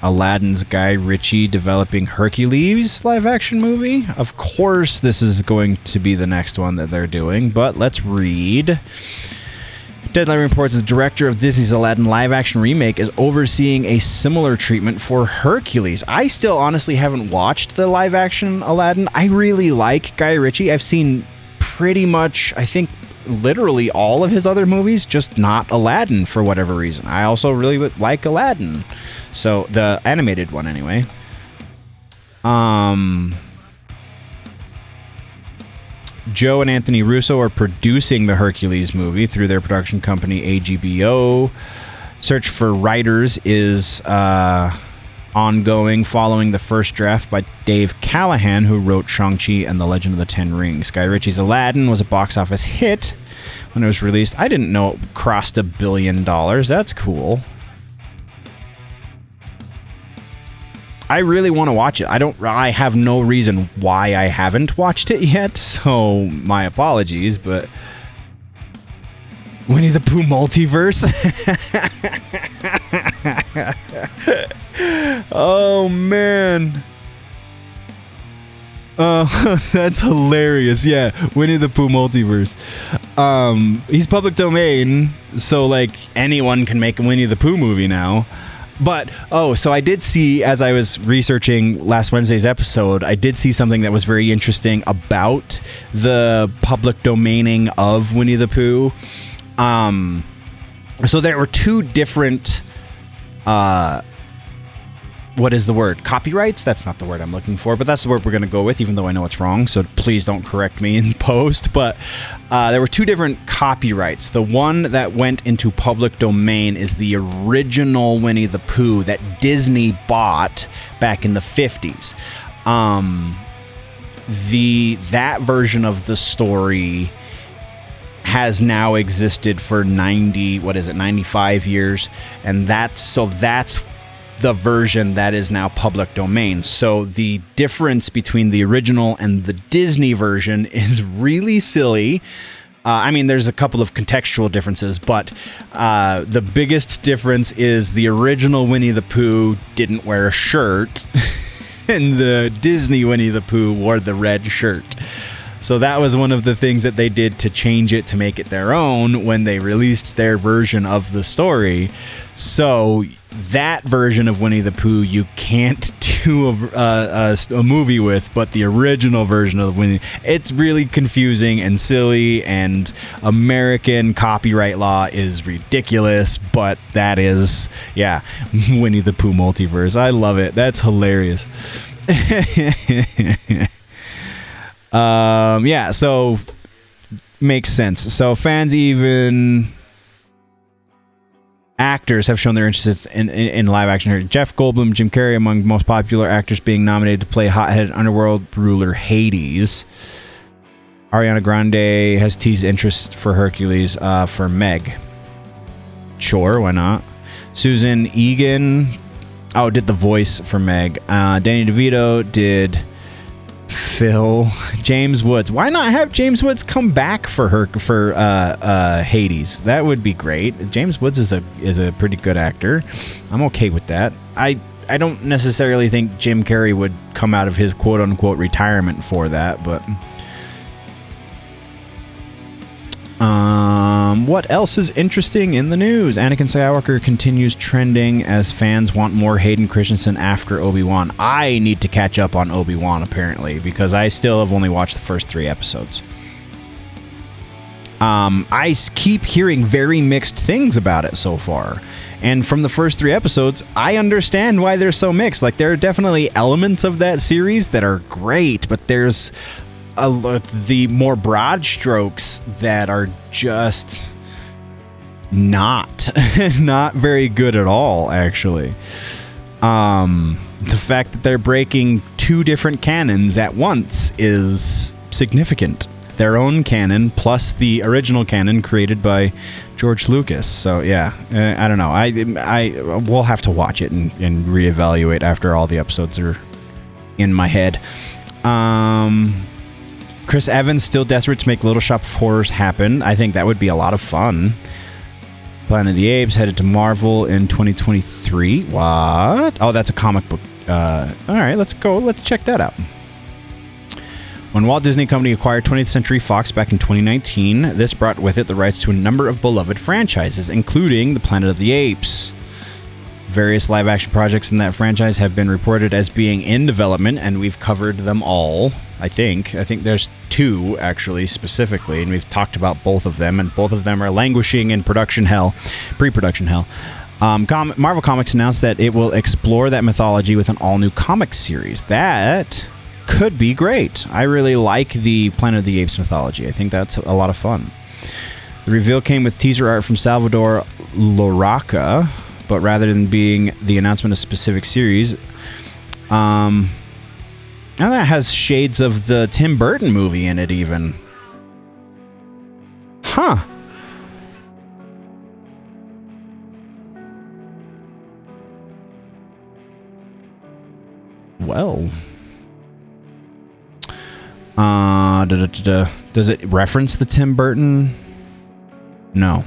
Aladdin's Guy Ritchie developing Hercules live-action movie. Of course, this is going to be the next one that they're doing, but let's read. Deadline reports the director of Disney's Aladdin live-action remake is overseeing a similar treatment for Hercules. I still honestly haven't watched the live-action Aladdin. I really like Guy Ritchie. I've seen pretty much, I think, literally all of his other movies, just not Aladdin for whatever reason. I also really like Aladdin. So, the animated one, anyway. Joe and Anthony Russo are producing the Hercules movie through their production company AGBO. Search for writers is ongoing following the first draft by Dave Callahan, who wrote Shang-Chi and the Legend of the Ten Rings. Guy Ritchie's Aladdin was a box office hit when it was released. I didn't know it crossed $1 billion. That's cool. I really want to watch it. I have no reason why I haven't watched it yet, so my apologies, but Winnie the Pooh multiverse? Oh, man. That's hilarious. Yeah, Winnie the Pooh multiverse. He's public domain, so like anyone can make a Winnie the Pooh movie now. But, so I did see, as I was researching last Wednesday's episode, I did see something that was very interesting about the public domaining of Winnie the Pooh. So there were two different, what is the word? Copyrights? That's not the word I'm looking for, but that's the word we're going to go with, even though I know it's wrong, so please don't correct me in post. But there were two different copyrights. The one that went into public domain is the original Winnie the Pooh that Disney bought back in the 50s. That version of the story has now existed for 95 years, and that's the version that is now public domain. So the difference between the original and the Disney version is really silly. I mean, there's a couple of contextual differences, but the biggest difference is the original Winnie the Pooh didn't wear a shirt, and the Disney Winnie the Pooh wore the red shirt. So that was one of the things that they did to change it, to make it their own when they released their version of the story. So that version of Winnie the Pooh you can't do a movie with, but the original version of Winnie, it's really confusing and silly, and American copyright law is ridiculous, but that is, yeah, Winnie the Pooh multiverse. I love it. That's hilarious. Yeah, so makes sense. So fans, even actors, have shown their interest in live action here. Jeff Goldblum, Jim Carrey, among most popular actors being nominated to play hot-headed underworld ruler Hades. Ariana Grande has teased interest for Hercules for Meg. Sure, why not? Susan Egan did the voice for Meg. Danny DeVito did Phil. James Woods. Why not have James Woods come back for Hades? That would be great. James Woods is a pretty good actor. I'm okay with that. I don't necessarily think Jim Carrey would come out of his quote unquote retirement for that, but what else is interesting in the news? Anakin Skywalker continues trending as fans want more Hayden Christensen after Obi-Wan. I need to catch up on Obi-Wan, apparently, because I still have only watched the first 3 episodes. I keep hearing very mixed things about it so far. And from the first 3 episodes, I understand why they're so mixed. Like, there are definitely elements of that series that are great, but there's the more broad strokes that are just not very good at all, actually. The fact that they're breaking 2 different canons at once is significant. Their own canon plus the original canon created by George Lucas. So yeah, I don't know. I will have to watch it and reevaluate after all the episodes are in my head. Chris Evans still desperate to make Little Shop of Horrors happen. I think that would be a lot of fun. Planet of the Apes headed to Marvel in 2023. What? Oh, that's a comic book. All right, let's go. Let's check that out. When Walt Disney Company acquired 20th Century Fox back in 2019, this brought with it the rights to a number of beloved franchises, including the Planet of the Apes. Various live-action projects in that franchise have been reported as being in development, and we've covered them all, I think. I think there's 2, actually, specifically, and we've talked about both of them, and both of them are languishing in production hell, pre-production hell. Marvel Comics announced that it will explore that mythology with an all-new comic series. That could be great. I really like the Planet of the Apes mythology. I think that's a lot of fun. The reveal came with teaser art from Salvador Lorca, but rather than being the announcement of a specific series, now that has shades of the Tim Burton movie in it even. Huh. Well. Does it reference the Tim Burton? No.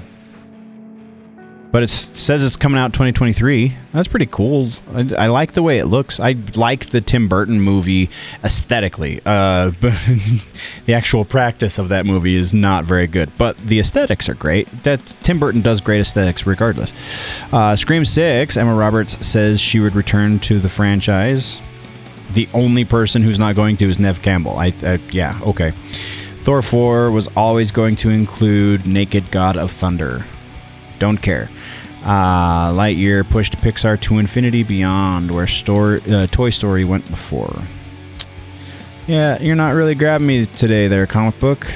But it says it's coming out 2023. That's pretty cool. I like the way it looks. I like the Tim Burton movie aesthetically. But the actual practice of that movie is not very good. But the aesthetics are great. Tim Burton does great aesthetics regardless. Scream 6, Emma Roberts says she would return to the franchise. The only person who's not going to is Neve Campbell. Yeah, okay. Thor 4 was always going to include Naked God of Thunder. Don't care. Lightyear pushed Pixar to infinity beyond where Toy Story went before. Yeah, you're not really grabbing me today there, comic book.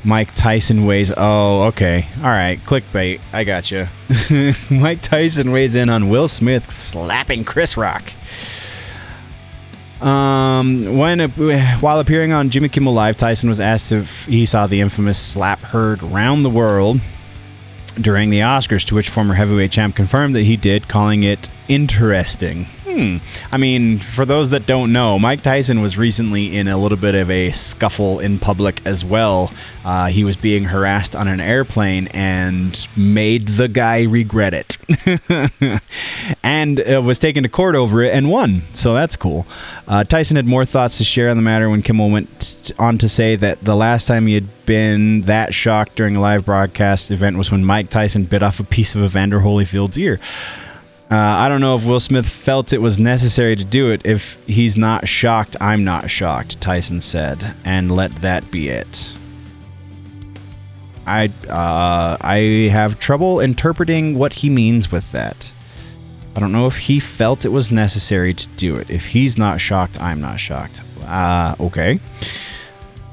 Mike Tyson weighs... Oh, okay. All right, clickbait. I gotcha. Mike Tyson weighs in on Will Smith slapping Chris Rock. While appearing on Jimmy Kimmel Live, Tyson was asked if he saw the infamous slap heard around the world during the Oscars, to which former heavyweight champ confirmed that he did, calling it interesting. I mean, for those that don't know, Mike Tyson was recently in a little bit of a scuffle in public as well. He was being harassed on an airplane and made the guy regret it. And was taken to court over it and won. So that's cool. Tyson had more thoughts to share on the matter when Kimmel went on to say that the last time he had been that shocked during a live broadcast event was when Mike Tyson bit off a piece of Evander Holyfield's ear. I don't know if Will Smith felt it was necessary to do it. If he's not shocked, I'm not shocked, Tyson said, and let that be it. I have trouble interpreting what he means with that. I don't know if he felt it was necessary to do it. If he's not shocked, I'm not shocked. Okay.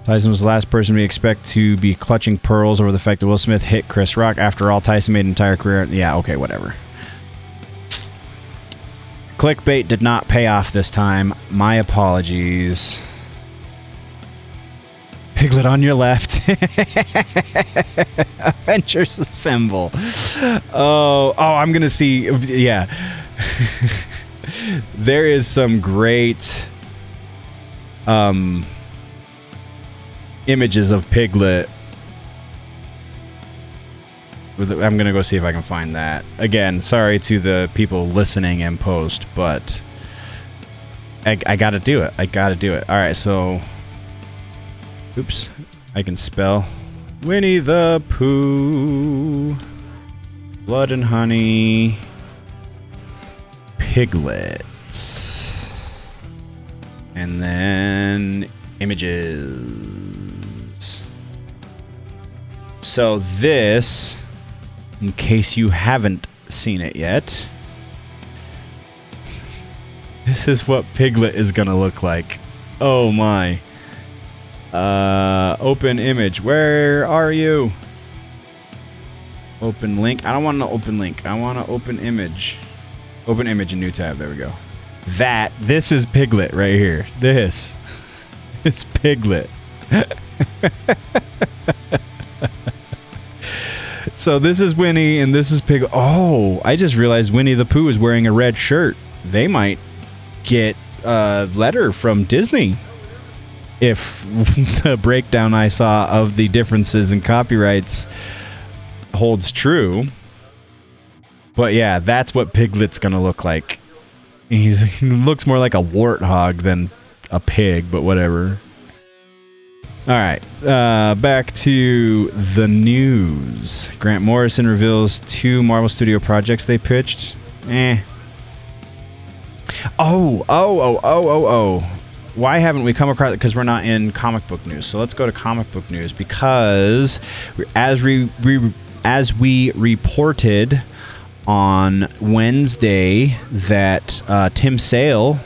Tyson was the last person we expect to be clutching pearls over the fact that Will Smith hit Chris Rock. After all, Tyson made an entire career... Yeah, okay, whatever. Clickbait did not pay off this time. My apologies. Piglet on your left. Avengers Assemble. Oh, I'm going to see... Yeah. There is some great images of Piglet. I'm going to go see if I can find that. Again, sorry to the people listening in post, but I got to do it. I got to do it. All right, so... Oops. I can spell. Winnie the Pooh. Blood and Honey. Piglets. And then images. So this... In case you haven't seen it yet, this is what Piglet is gonna look like. Oh my. Open image. Where are you? Open link. I don't want to open link. I want to open image. Open image in new tab. There we go. This is Piglet right here. This is Piglet. So this is Winnie and this is Piglet. Oh, I just realized Winnie the Pooh is wearing a red shirt. They might get a letter from Disney if the breakdown I saw of the differences in copyrights holds true. But yeah, that's what Piglet's gonna look like. He looks more like a warthog than a pig, but whatever. All right, back to the news. Grant Morrison reveals 2 Marvel Studio projects they pitched. Oh. Why haven't we come across it? Because we're not in comic book news. So let's go to comic book news, because as we reported on Wednesday that Tim Sale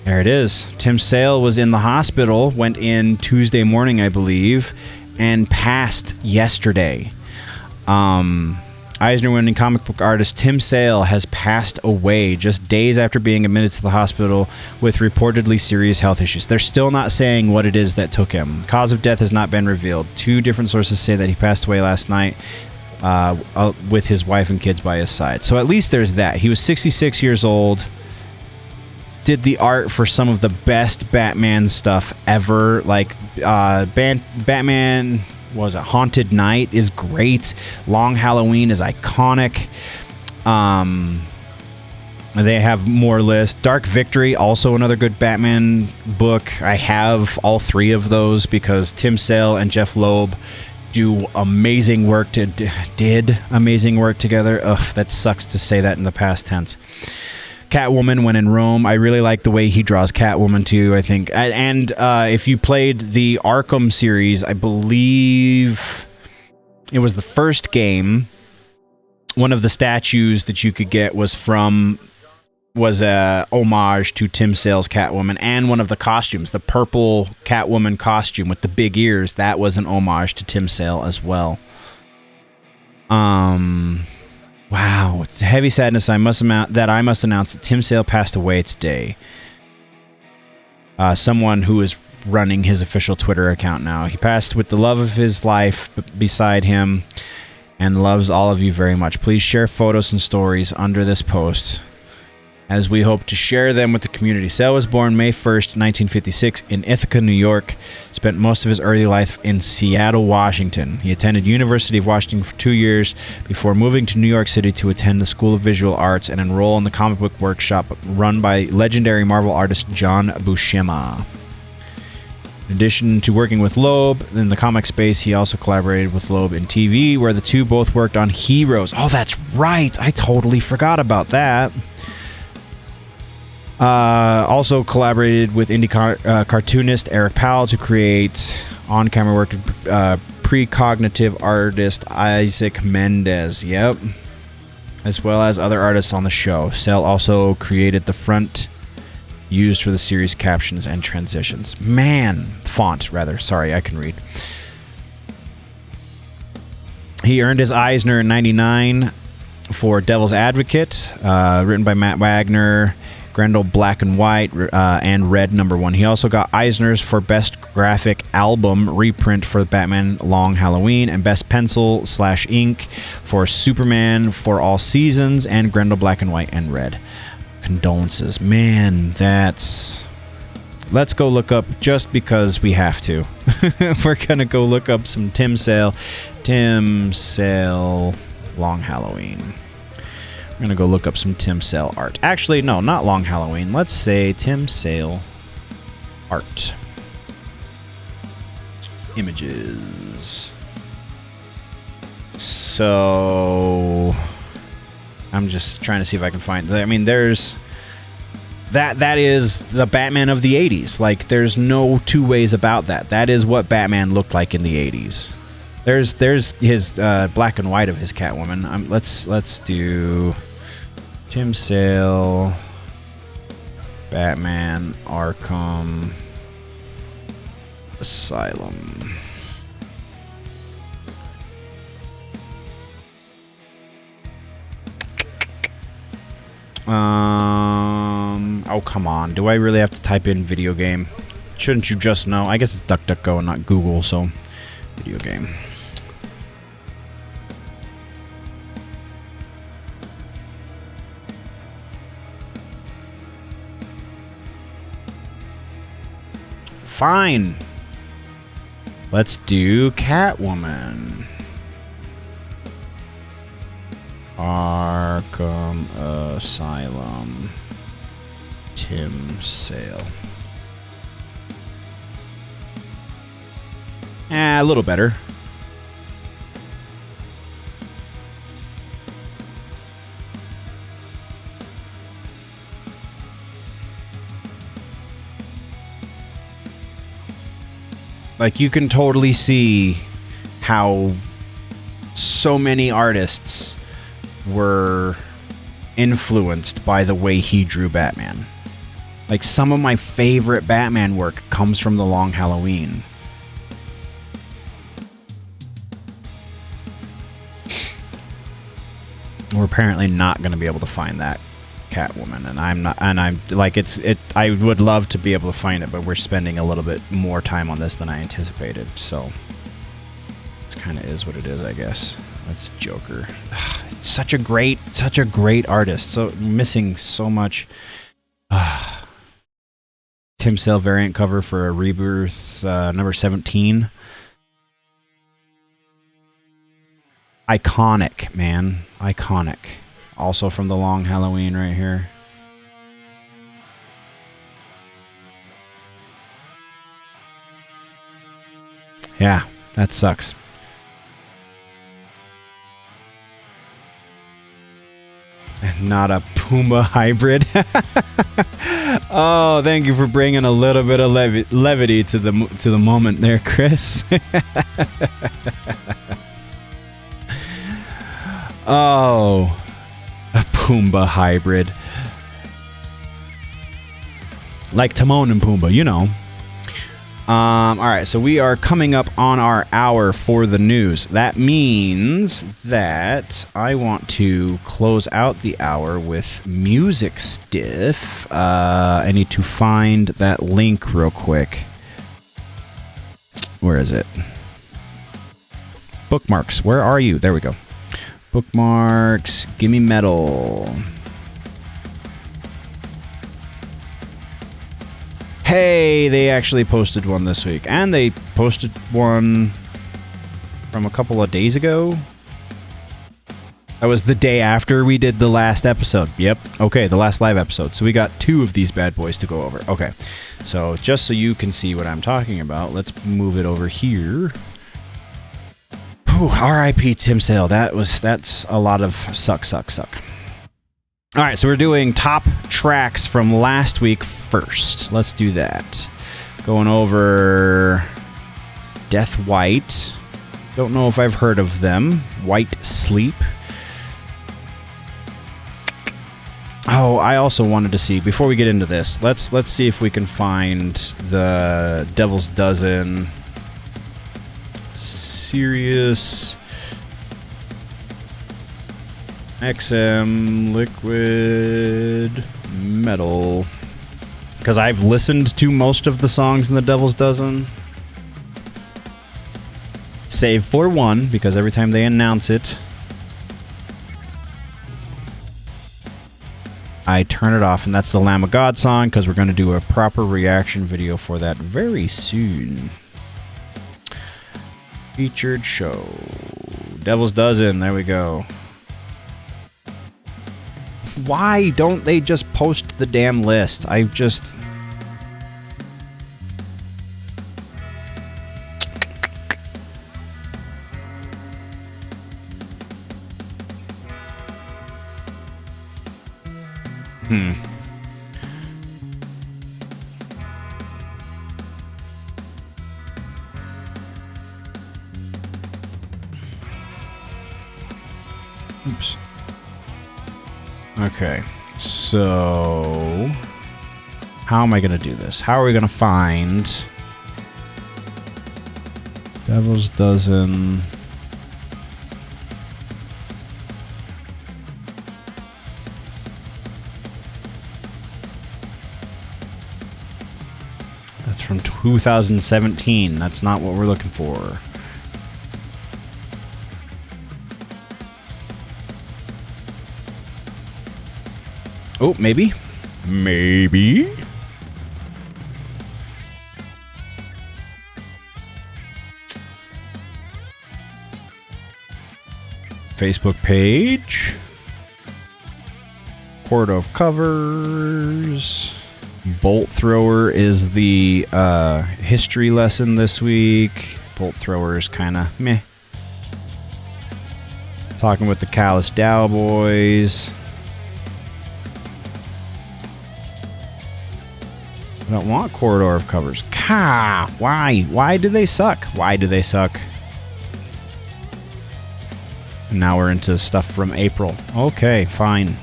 There it is. Tim Sale was in the hospital, went in Tuesday morning, I believe, and passed yesterday. Eisner-winning comic book artist Tim Sale has passed away just days after being admitted to the hospital with reportedly serious health issues. They're still not saying what it is that took him. Cause of death has not been revealed. 2 different sources say that he passed away last night with his wife and kids by his side. So at least there's that. He was 66 years old. Did the art for some of the best Batman stuff ever. Like Batman... was it Haunted Night is great. Long Halloween is iconic. They have more lists. Dark Victory, also another good Batman book. I have all 3 of those because Tim Sale and Jeff Loeb do amazing work. Did amazing work together. Ugh, that sucks to say that in the past tense. Catwoman when in Rome. I really like the way he draws Catwoman too, I think. And if you played the Arkham series, I believe it was the first game, one of the statues that you could get was a homage to Tim Sale's Catwoman, and one of the costumes, the purple Catwoman costume with the big ears, that was an homage to Tim Sale as well. Wow, it's a heavy sadness I must announce that Tim Sale passed away today. Someone who is running his official Twitter account now. He passed with the love of his life beside him and loves all of you very much. Please share photos and stories under this post as we hope to share them with the community. Sale was born May 1st, 1956 in Ithaca, New York. Spent most of his early life in Seattle, Washington. He attended University of Washington for 2 years before moving to New York City to attend the School of Visual Arts and enroll in the comic book workshop run by legendary Marvel artist John Buscema. In addition to working with Loeb in the comic space, he also collaborated with Loeb in TV, where the two both worked on Heroes. Oh, that's right! I totally forgot about that. Also collaborated with indie cartoonist Eric Powell to create on-camera work with precognitive artist Isaac Mendez. Yep. As well as other artists on the show. Sale also created the front used for the series captions and transitions. Font, rather. Sorry, I can read. He earned his Eisner in '99 for Devil's Advocate, written by Matt Wagner, Grendel Black and White, and Red #1. He also got Eisner's for Best Graphic Album reprint for Batman Long Halloween, and Best Pencil/Ink for Superman for All Seasons, and Grendel Black and White and Red. Condolences. Man, that's... Let's go look up, just because we have to. We're going to go look up some Tim Sale. Tim Sale Long Halloween. We're going to go look up some Tim Sale art. Actually, no, not Long Halloween. Let's say Tim Sale art. Images. So... I'm just trying to see if I can find... I mean, there's... That is the Batman of the 80s. Like, there's no 2 ways about that. That is what Batman looked like in the 80s. There's his black and white of his Catwoman. Let's do Tim Sale, Batman, Arkham Asylum. Oh, come on. Do I really have to type in video game? Shouldn't you just know? I guess it's DuckDuckGo and not Google, so video game. Fine. Let's do Catwoman. Arkham Asylum. Tim Sale. A little better. Like, you can totally see how so many artists were influenced by the way he drew Batman. Like, some of my favorite Batman work comes from The Long Halloween. We're apparently not going to be able to find that Catwoman, and I'm not, and I'm like, I would love to be able to find it, but we're spending a little bit more time on this than I anticipated, so it kind of is what it is, I guess. That's Joker. Such a great artist. So missing so much. Tim Sale variant cover for a Rebirth number 17. Iconic, man. Iconic. Also from The Long Halloween right here. Yeah, that sucks. Not a Puma hybrid. Oh, thank you for bringing a little bit of levity to the moment there, Chris. Oh, a Pumbaa hybrid. Like Timon and Pumbaa, you know. All right, so we are coming up on our hour for the news. That means that I want to close out the hour with music stuff. I need to find that link real quick. Where is it? Bookmarks. Where are you? There we go. Bookmarks. Gimme metal. Hey, they actually posted one this week. And they posted one from a couple of days ago. That was the day after we did the last episode. Yep. Okay, the last live episode. So we got 2 of these bad boys to go over. Okay. So just so you can see what I'm talking about, let's move it over here. Whew, R.I.P. Tim Sale. That's a lot of suck. All right, so we're doing top tracks from last week first. Let's do that. Going over Death White. Don't know if I've heard of them. White Sleep. Oh, I also wanted to see, before we get into this, let's see if we can find the Devil's Dozen Sirius XM Liquid Metal, because I've listened to most of the songs in the Devil's Dozen, save for one, because every time they announce it I turn it off, and that's the Lamb of God song, because we're going to do a proper reaction video for that very soon. Featured show. Devil's Dozen, there we go. Why don't they just post the damn list? I just... Oops. Okay, so how am I going to do this? How are we going to find Devil's Dozen? That's from 2017. That's not what we're looking for. Oh, maybe. Maybe. Facebook page. Horde of covers. Bolt Thrower is the history lesson this week. Bolt Thrower is kind of meh. Talking with the Callous Dow Boys. I don't want Corridor of Covers. Why? Why do they suck? Why do they suck? And now we're into stuff from April. Okay, fine.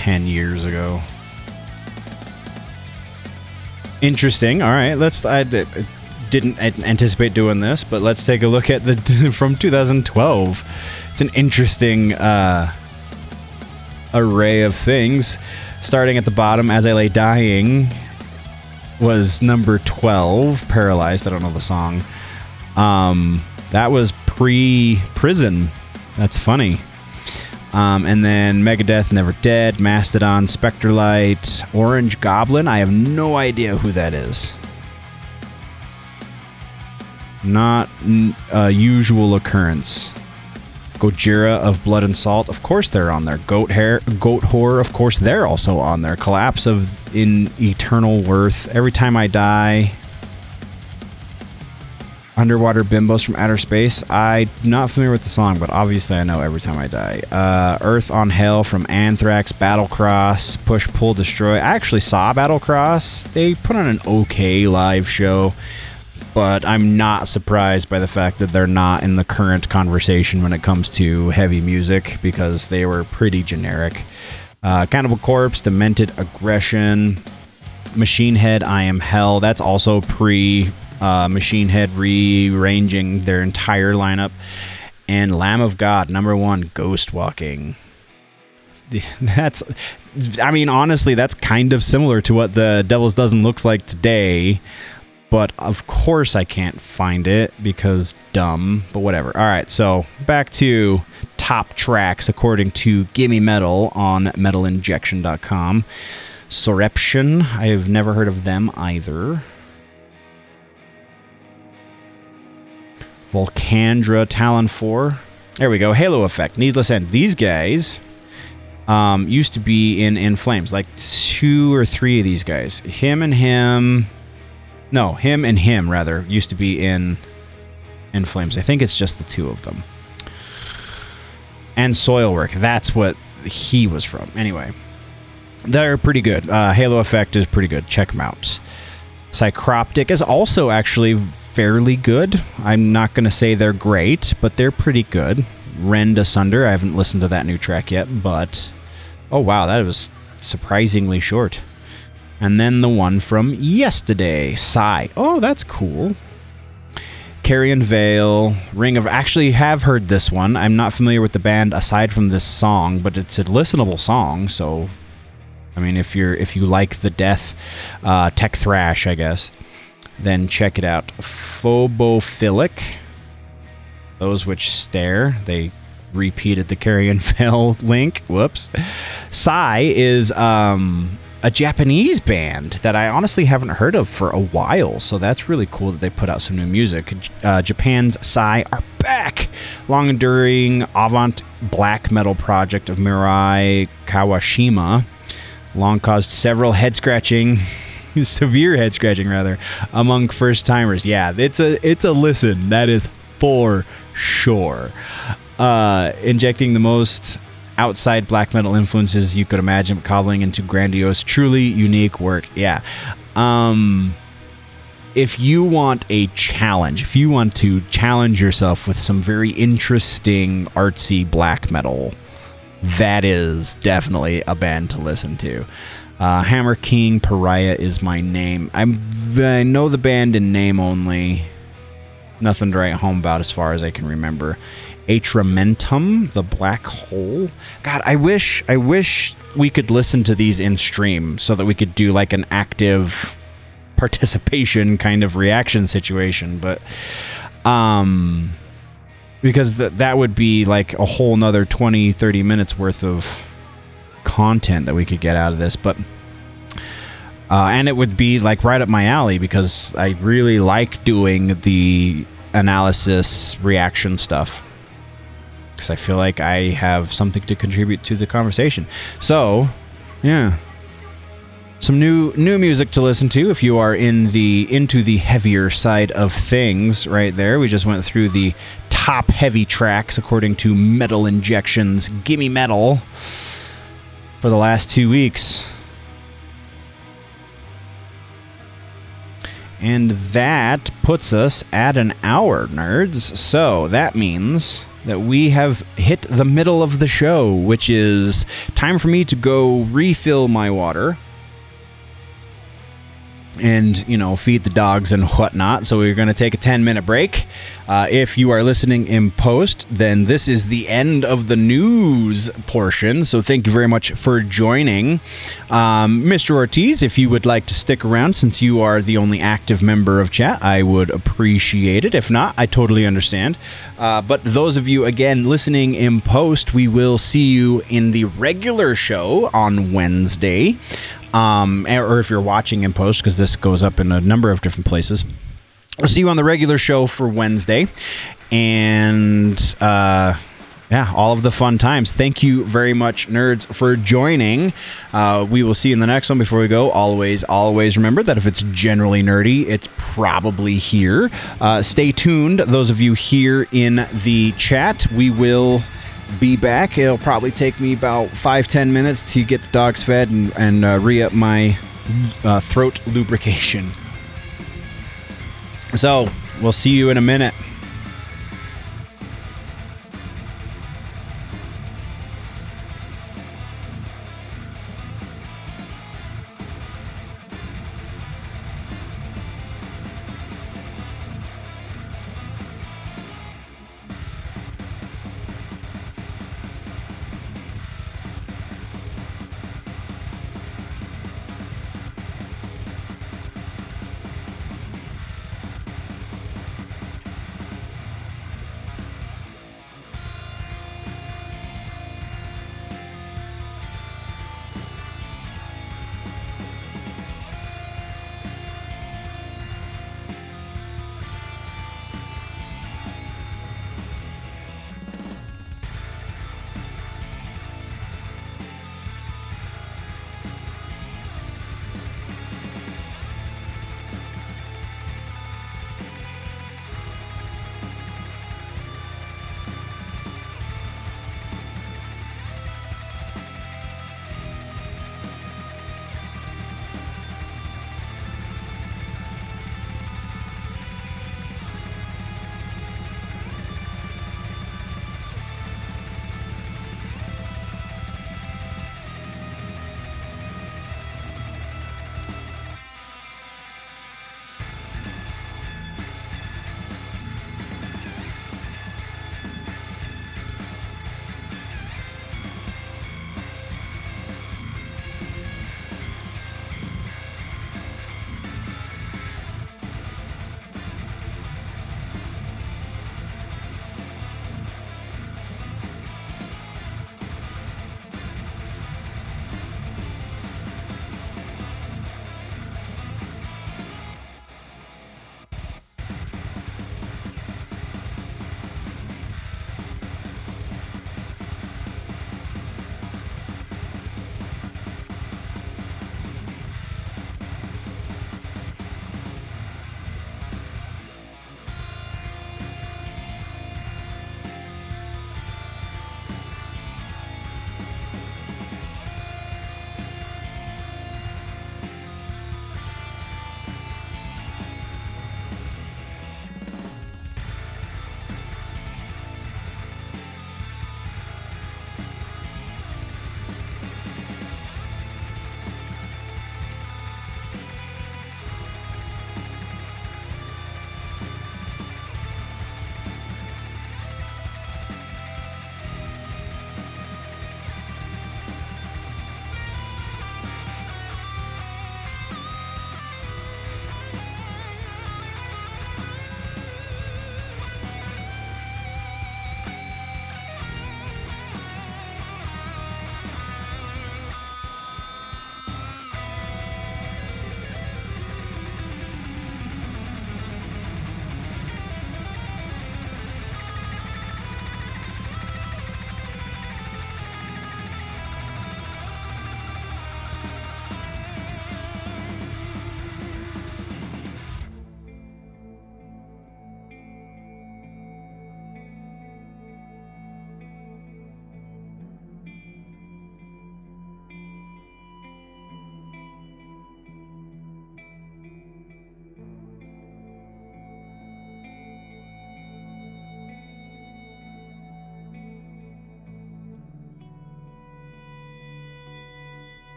10 years ago. Interesting. All right, I didn't anticipate doing this, but let's take a look at the from 2012. It's an interesting array of things. Starting at the bottom, As I Lay Dying was number 12. Paralyzed, I don't know the song. That was pre-Prison. That's funny. And then Megadeth, Never Dead, Mastodon, Spectrelight, Orange Goblin. I have no idea who that is. Not a usual occurrence. Gojira of Blood and Salt, of course they're on there. Goat Whore, of course they're also on there. Collapse in Eternal Worth, Every Time I Die. Underwater Bimbos from Outer Space. I'm not familiar with the song, but obviously I know Every Time I Die. Earth on Hell from Anthrax. Battlecross. Push, Pull, Destroy. I actually saw Battlecross. They put on an okay live show, but I'm not surprised by the fact that they're not in the current conversation when it comes to heavy music, because they were pretty generic. Cannibal Corpse, Demented Aggression. Machine Head, I Am Hell. That's also Machine Head rearranging their entire lineup. And Lamb of God, number 1, Ghost Walking. Honestly, that's kind of similar to what the Devil's Dozen looks like today, but of course I can't find it because dumb, but whatever. All right, so back to top tracks according to Gimme Metal on metalinjection.com. Soreption, I have never heard of them either. Volcandra, Talon 4. There we go. Halo Effect, Needless End. These guys used to be in Flames. Like 2 or 3 of these guys. Him and him, rather, used to be in Flames. I think it's just the 2 of them. And Soilwork. That's what he was from. Anyway, they're pretty good. Halo Effect is pretty good. Check them out. Psychroptic is also actually fairly good. I'm not going to say they're great, but they're pretty good. Rend Asunder, I haven't listened to that new track yet, but oh wow, that was surprisingly short. And then the one from yesterday, Sigh. Oh, that's cool. Carrion Veil, Ring of... Actually have heard this one. I'm not familiar with the band aside from this song, but it's a listenable song, so I mean, if you like the death tech thrash, I guess, then check it out. Phobophilic, Those Which Stare. They repeated the Carrion Veil link. Whoops. Psy is a Japanese band that I honestly haven't heard of for a while, so that's really cool that they put out some new music. Japan's Psy are back. Long-enduring avant black metal project of Mirai Kawashima. Long caused several severe head scratching rather, among first timers. Yeah, it's a listen. That is for sure. Injecting the most outside black metal influences you could imagine, cobbling into grandiose, truly unique work. Yeah. If you want a challenge, if you want to challenge yourself with some very interesting artsy black metal, that is definitely a band to listen to. Hammer King, Pariah Is My Name. I know the band in name only. Nothing to write home about as far as I can remember. Atramentum, The Black Hole. God, I wish we could listen to these in stream so that we could do like an active participation kind of reaction situation, but because that would be like a whole nother 20-30 minutes worth of content that we could get out of this, but and it would be like right up my alley because I really like doing the analysis reaction stuff because I feel like I have something to contribute to the conversation. So yeah, some new music to listen to if you are into the heavier side of things. Right there, we just went through the top heavy tracks according to Metal Injection's Gimme Metal for the last 2 weeks. And that puts us at an hour, nerds. So that means that we have hit the middle of the show, which is time for me to go refill my water and, you know, feed the dogs and whatnot. So we're going to take a 10-minute break. If you are listening in post, then this is the end of the news portion. So thank you very much for joining. Mr. Ortiz, if you would like to stick around since you are the only active member of chat, I would appreciate it. If not, I totally understand. But those of you, again, listening in post, we will see you in the regular show on Wednesday. Or if you're watching in post, because this goes up in a number of different places. I'll see you on the regular show for Wednesday. And, yeah, all of the fun times. Thank you very much, nerds, for joining. We will see you in the next one. Before we go, always remember that if it's generally nerdy, it's probably here. Stay tuned, those of you here in the chat. We will be back. It'll probably take me about 5-10 minutes to get the dogs fed and re-up my throat lubrication. So, we'll see you in a minute.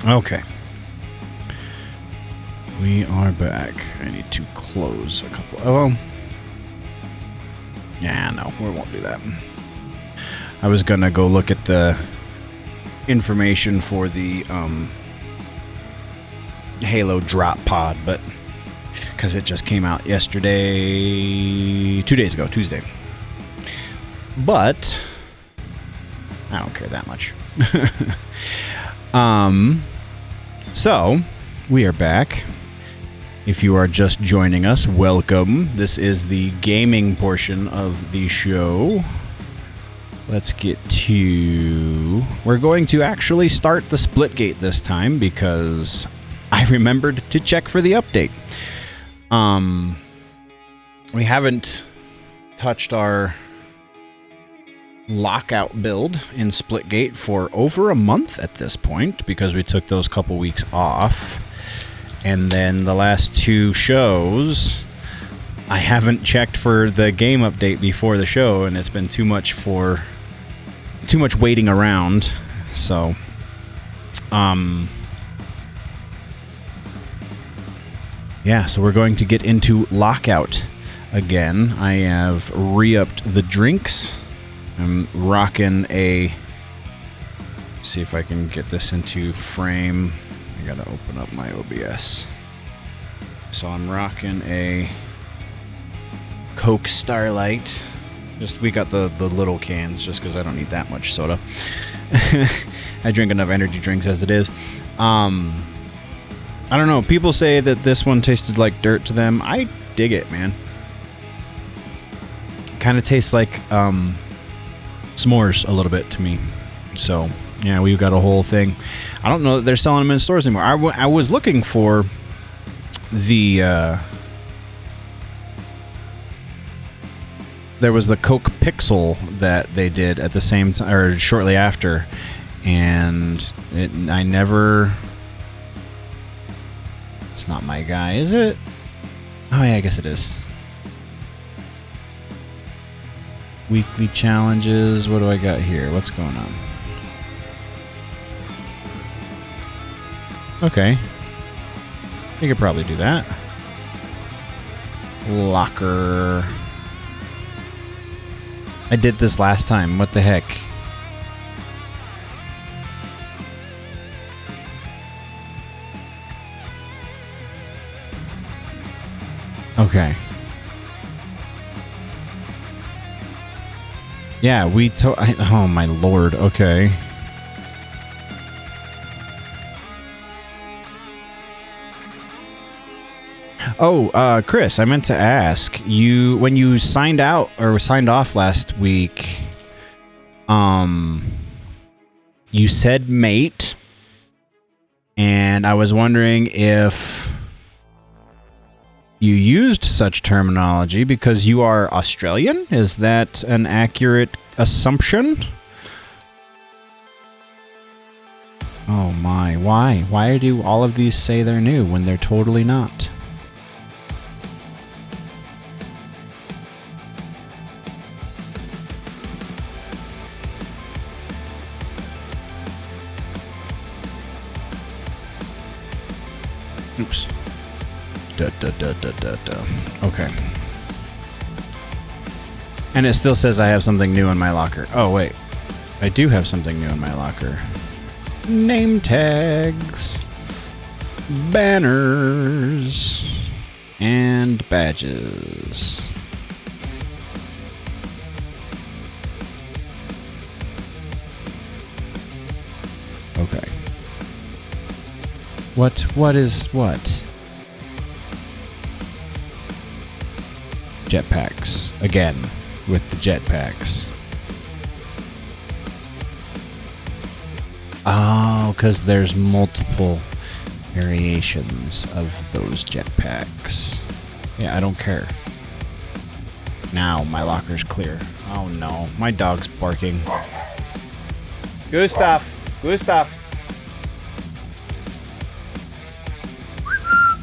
Okay. We are back. I need to close a couple. Oh, yeah, no, we won't do that. I was gonna go look at the information for the Halo drop pod, but because it just came out yesterday, 2 days ago, Tuesday. But I don't care that much. So we are back. If you are just joining us, welcome. This is the gaming portion of the show. Let's get to... We're going to actually start the Splitgate this time because I remembered to check for the update. We haven't touched our lockout build in Splitgate for over a month at this point because we took those couple weeks off. And then the last two shows, I haven't checked for the game update before the show, and it's been too much waiting around. So, yeah, so we're going to get into Lockout again. I have re-upped the drinks. I'm rocking a... See if I can get this into frame. I gotta open up my OBS. So I'm rocking a Coke Starlight. We got the little cans just because I don't need that much soda. I drink enough energy drinks as it is. I don't know. People say that this one tasted like dirt to them. I dig it, man. Kind of tastes like s'mores a little bit to me. So... yeah, we've got a whole thing. I don't know that they're selling them in stores anymore. I was looking for the... there was the Coke Pixel that they did at the same time, or shortly after, and I never... It's not my guy, is it? Oh yeah, I guess it is. Weekly challenges. What do I got here? What's going on? Okay. You could probably do that. Locker. I did this last time. What the heck? Okay. Yeah, oh my lord. Okay. Oh, Chris, I meant to ask you when you signed out or signed off last week. You said mate, and I was wondering if you used such terminology because you are Australian. Is that an accurate assumption? Oh my, why? Why do all of these say they're new when they're totally not? Oops. Okay. And it still says I have something new in my locker. Oh, wait. I do have something new in my locker. Name tags. Banners. And badges. Okay. What is what? Jetpacks. Again, with the jetpacks. Oh, because there's multiple variations of those jetpacks. Yeah, I don't care. Now my locker's clear. Oh no, my dog's barking. Gustav! Gustav!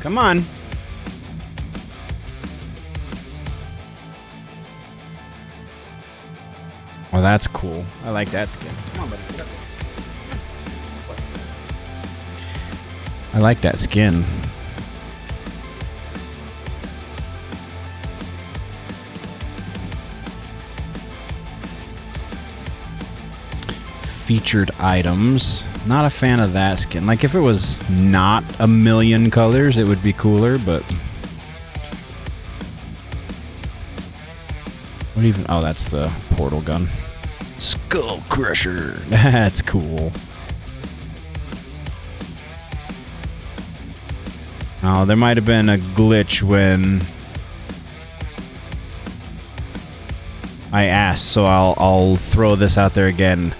Come on. Oh, that's cool. I like that skin. Come on, buddy. Get up there. I like that skin. Featured items. Not a fan of that skin. Like, if it was not a million colors, it would be cooler, but... What even... Oh, that's the portal gun. Skull Crusher. That's cool. Oh, there might have been a glitch when I asked, so I'll throw this out there again.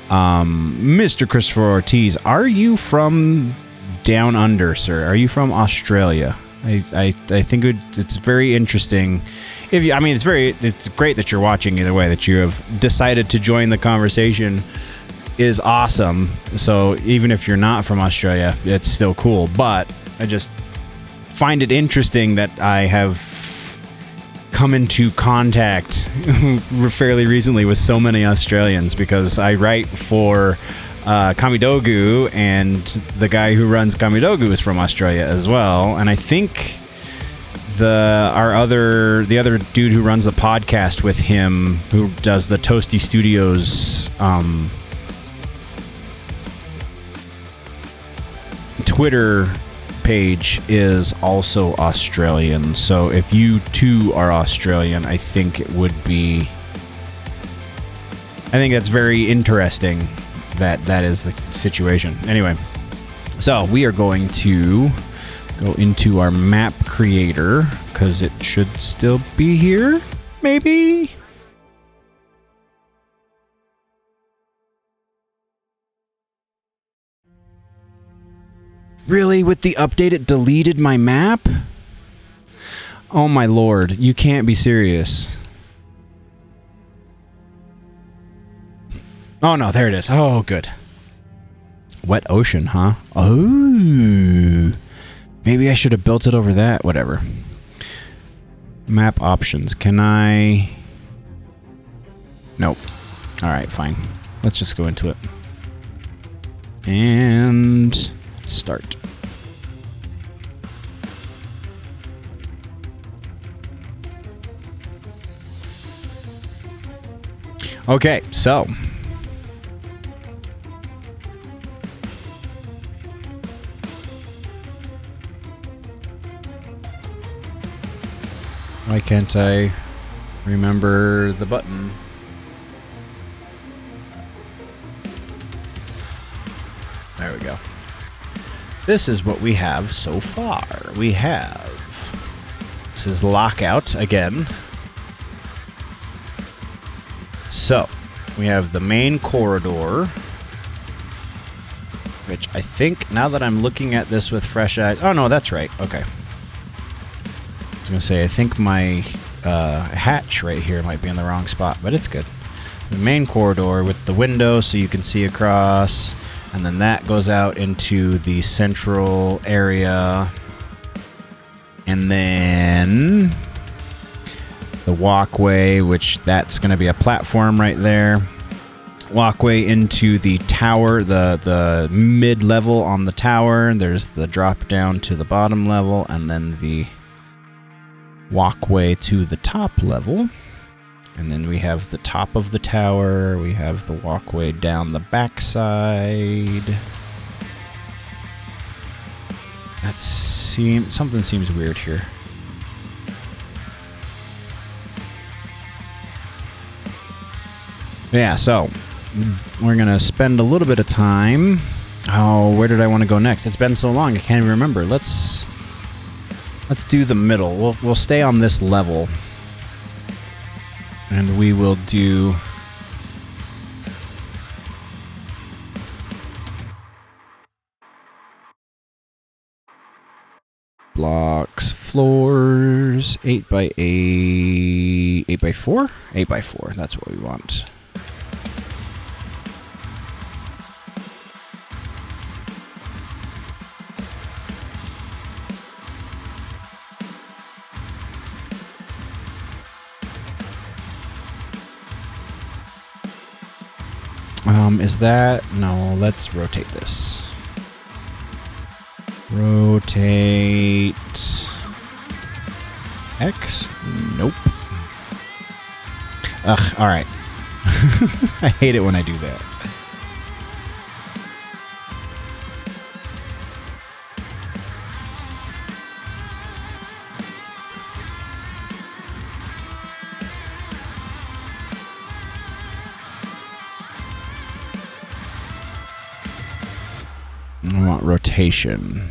Mr. Christopher Ortiz, are you from down under, sir? Are you from Australia? I think it's very interesting. If you, I mean, it's great that you're watching either way. That you have decided to join the conversation is awesome. So even if you're not from Australia, it's still cool. But I just find it interesting that I have come into contact fairly recently with so many Australians, because I write for Kamidogu, and the guy who runs Kamidogu is from Australia as well. And I think the other dude who runs the podcast with him, who does the Toasty Studios Twitter page, is also Australian. So if you too are Australian, I think that's very interesting that is the situation. Anyway, so we are going to go into our map creator, because it should still be here, maybe. Really? With the update, it deleted my map? Oh my lord, you can't be serious. Oh no, there it is. Oh, good. Wet ocean, huh? Oh. Maybe I should have built it over that. Whatever. Map options. Can I... Nope. Alright, fine. Let's just go into it. And... start. Okay, so why can't I remember the button? There we go. This is what we have so far. We have... This is lockout again. So, we have the main corridor, which I think, now that I'm looking at this with fresh eyes... Oh, no, that's right. Okay. I was going to say, I think my hatch right here might be in the wrong spot, but it's good. The main corridor with the window so you can see across... And then that goes out into the central area. And then the walkway, which that's going to be a platform right there. Walkway into the tower, the mid-level on the tower. There's the drop down to the bottom level. And then the walkway to the top level. And then we have the top of the tower. We have the walkway down the backside. Something seems weird here. Yeah, so we're gonna spend a little bit of time. Oh, where did I want to go next? It's been so long, I can't even remember. Let's do the middle. We'll stay on this level. And we will do... blocks, floors, 8x8, 8x4? 8x4, that's what we want. Is that... No, let's rotate this. Rotate X? Nope. Ugh, alright. I hate it when I do that. I want rotation.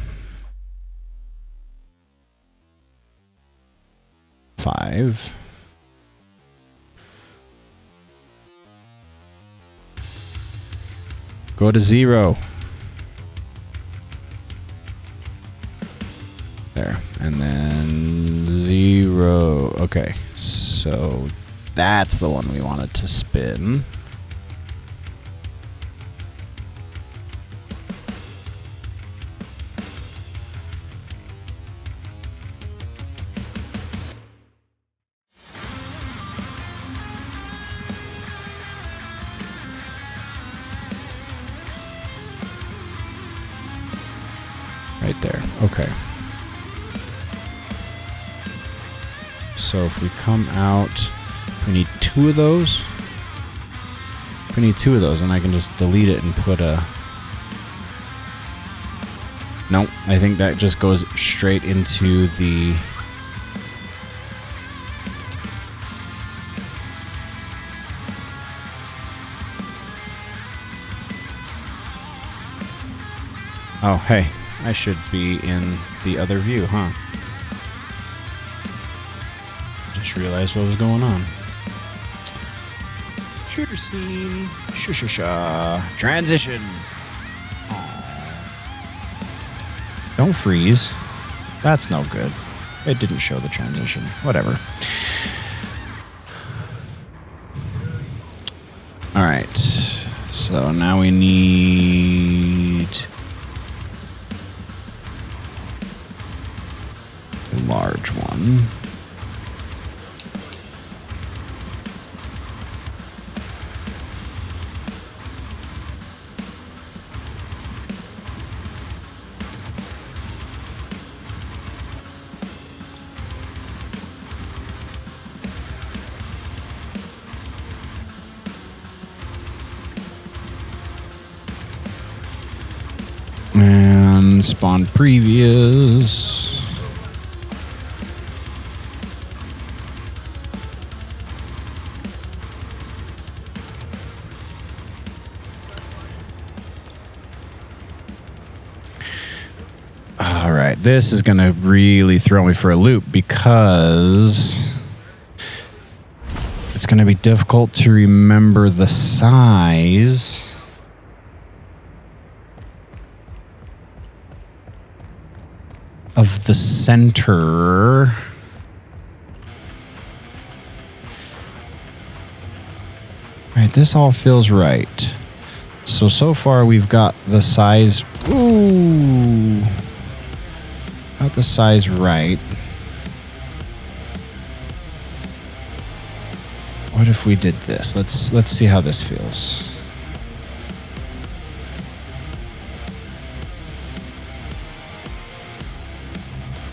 5. Go to 0. There. And then 0. Okay. So that's the one we wanted to spin. Right there. Okay. So if we come out, we need 2 of those. We need 2 of those, and I can just delete it and put a... Nope, I think that just goes straight into the... Oh, hey. I should be in the other view, huh? Just realized what was going on. Shooter scene. Shusha. Transition. Aww. Don't freeze. That's no good. It didn't show the transition. Whatever. Alright. So now we need... large one. And spawn previous. This is going to really throw me for a loop because it's going to be difficult to remember the size of the center. All right, this all feels right. So far we've got the size. Ooh. Got the size right. What if we did this? Let's see how this feels.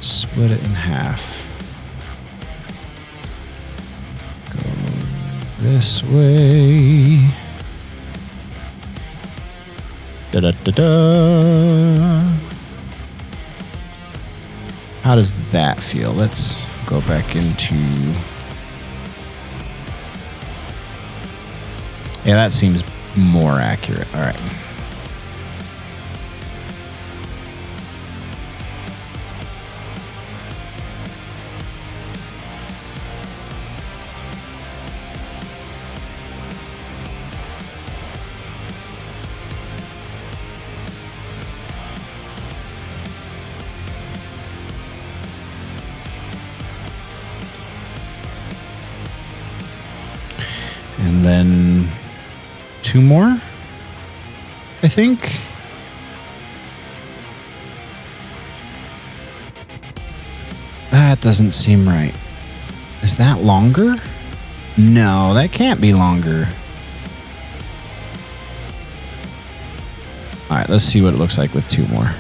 Split it in half. Go this way. Da da da da. How does that feel? Let's go back into... Yeah, that seems more accurate. All right. And then 2 more, I think. That doesn't seem right. Is that longer? No, that can't be longer. All right, let's see what it looks like with 2 more.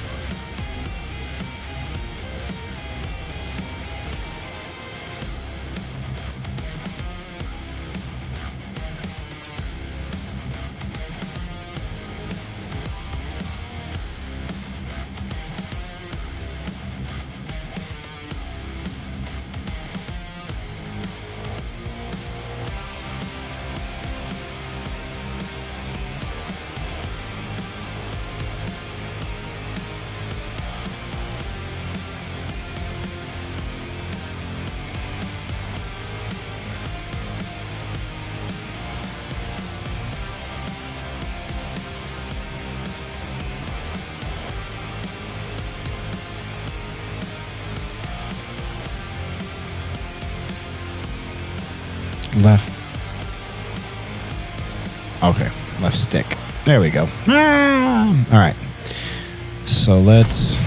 Left. Okay, left stick. There we go. All right. So let's...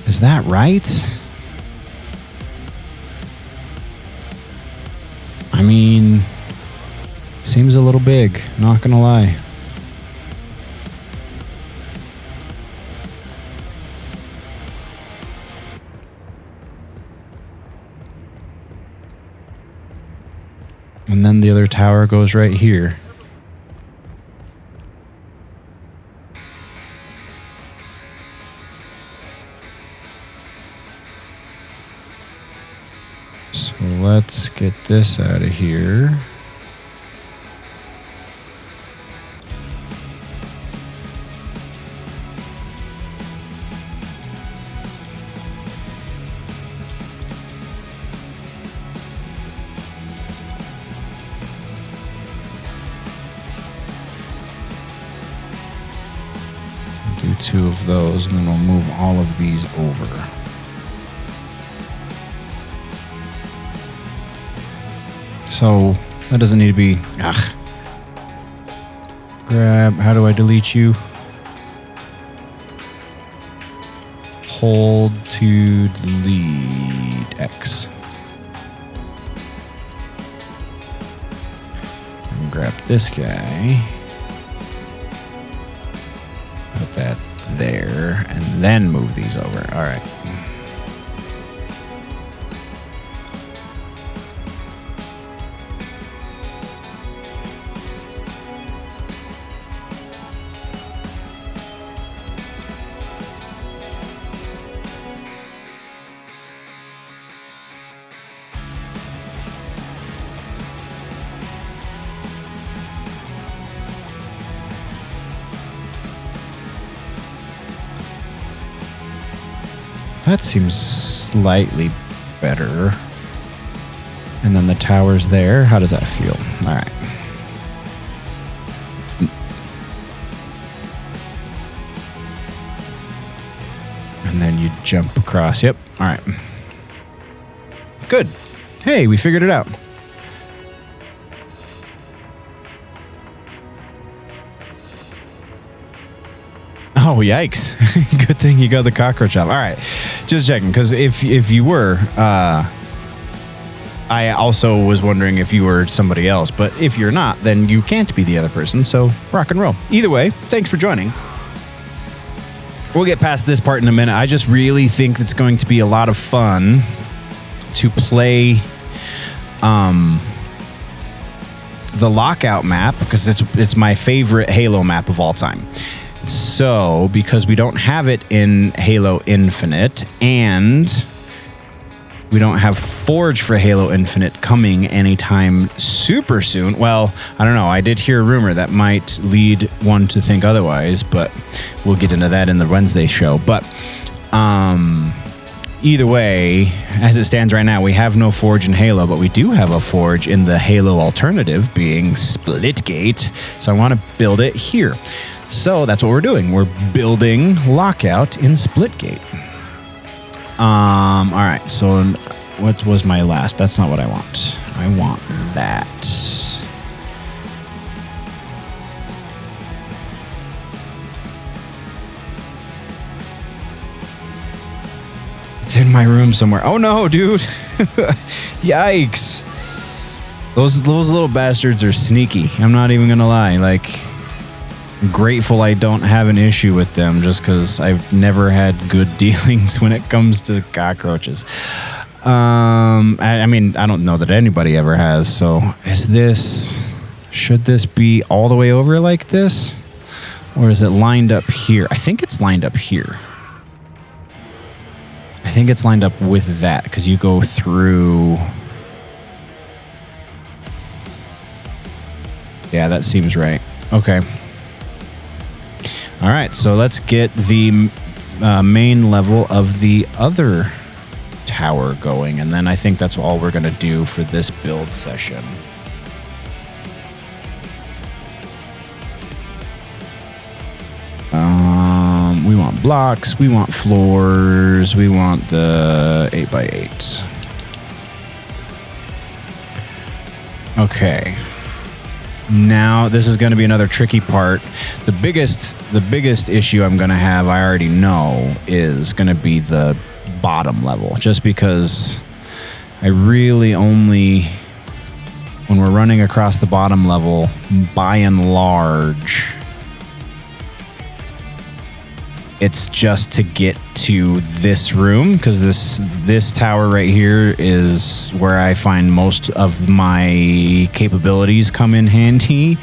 Is that right? I mean, seems a little big, not gonna lie. And then the other tower goes right here. So let's get this out of here. Do 2 of those, and then we'll move all of these over. So that doesn't need to be... Grab... How do I delete you? Hold to delete X. And grab this guy. Put that there, and then move these over. All right. That seems slightly better. And then the tower's there. How does that feel? All right. And then you jump across. Yep. All right. Good. Hey, we figured it out. Oh, yikes. Good thing you got the cockroach off. All right. Just checking, because if you were, I also was wondering if you were somebody else. But if you're not, then you can't be the other person. So rock and roll. Either way, thanks for joining. We'll get past this part in a minute. I just really think it's going to be a lot of fun to play the Lockout map, because it's my favorite Halo map of all time. So, because we don't have it in Halo Infinite, and we don't have Forge for Halo Infinite coming anytime super soon. Well, I don't know. I did hear a rumor that might lead one to think otherwise, but we'll get into that in the Wednesday show. But either way, as it stands right now, we have no Forge in Halo, but we do have a Forge in the Halo alternative, being Splitgate. So I want to build it here. So that's what we're doing. We're building Lockout in Splitgate. All right. So what was my last? That's not what I want. I want that. It's in my room somewhere. Oh no, dude. Yikes. Those little bastards are sneaky. I'm not even gonna lie. Like, I'm grateful I don't have an issue with them, just because I've never had good dealings when it comes to cockroaches. I mean, I don't know that anybody ever has. So should this be all the way over like this? Or is it lined up here? I think it's lined up here. I think it's lined up with that, because you go through... Yeah, that seems right. Okay. All right, so let's get the main level of the other tower going, and then I think that's all we're going to do for this build session. We want blocks, we want floors, we want the 8x8. Okay. Now this is going to be another tricky part. The biggest issue I'm going to have, I already know, is going to be the bottom level. Just because I really only, when we're running across the bottom level, by and large, it's just to get to this room, because this tower right here is where I find most of my capabilities come in handy.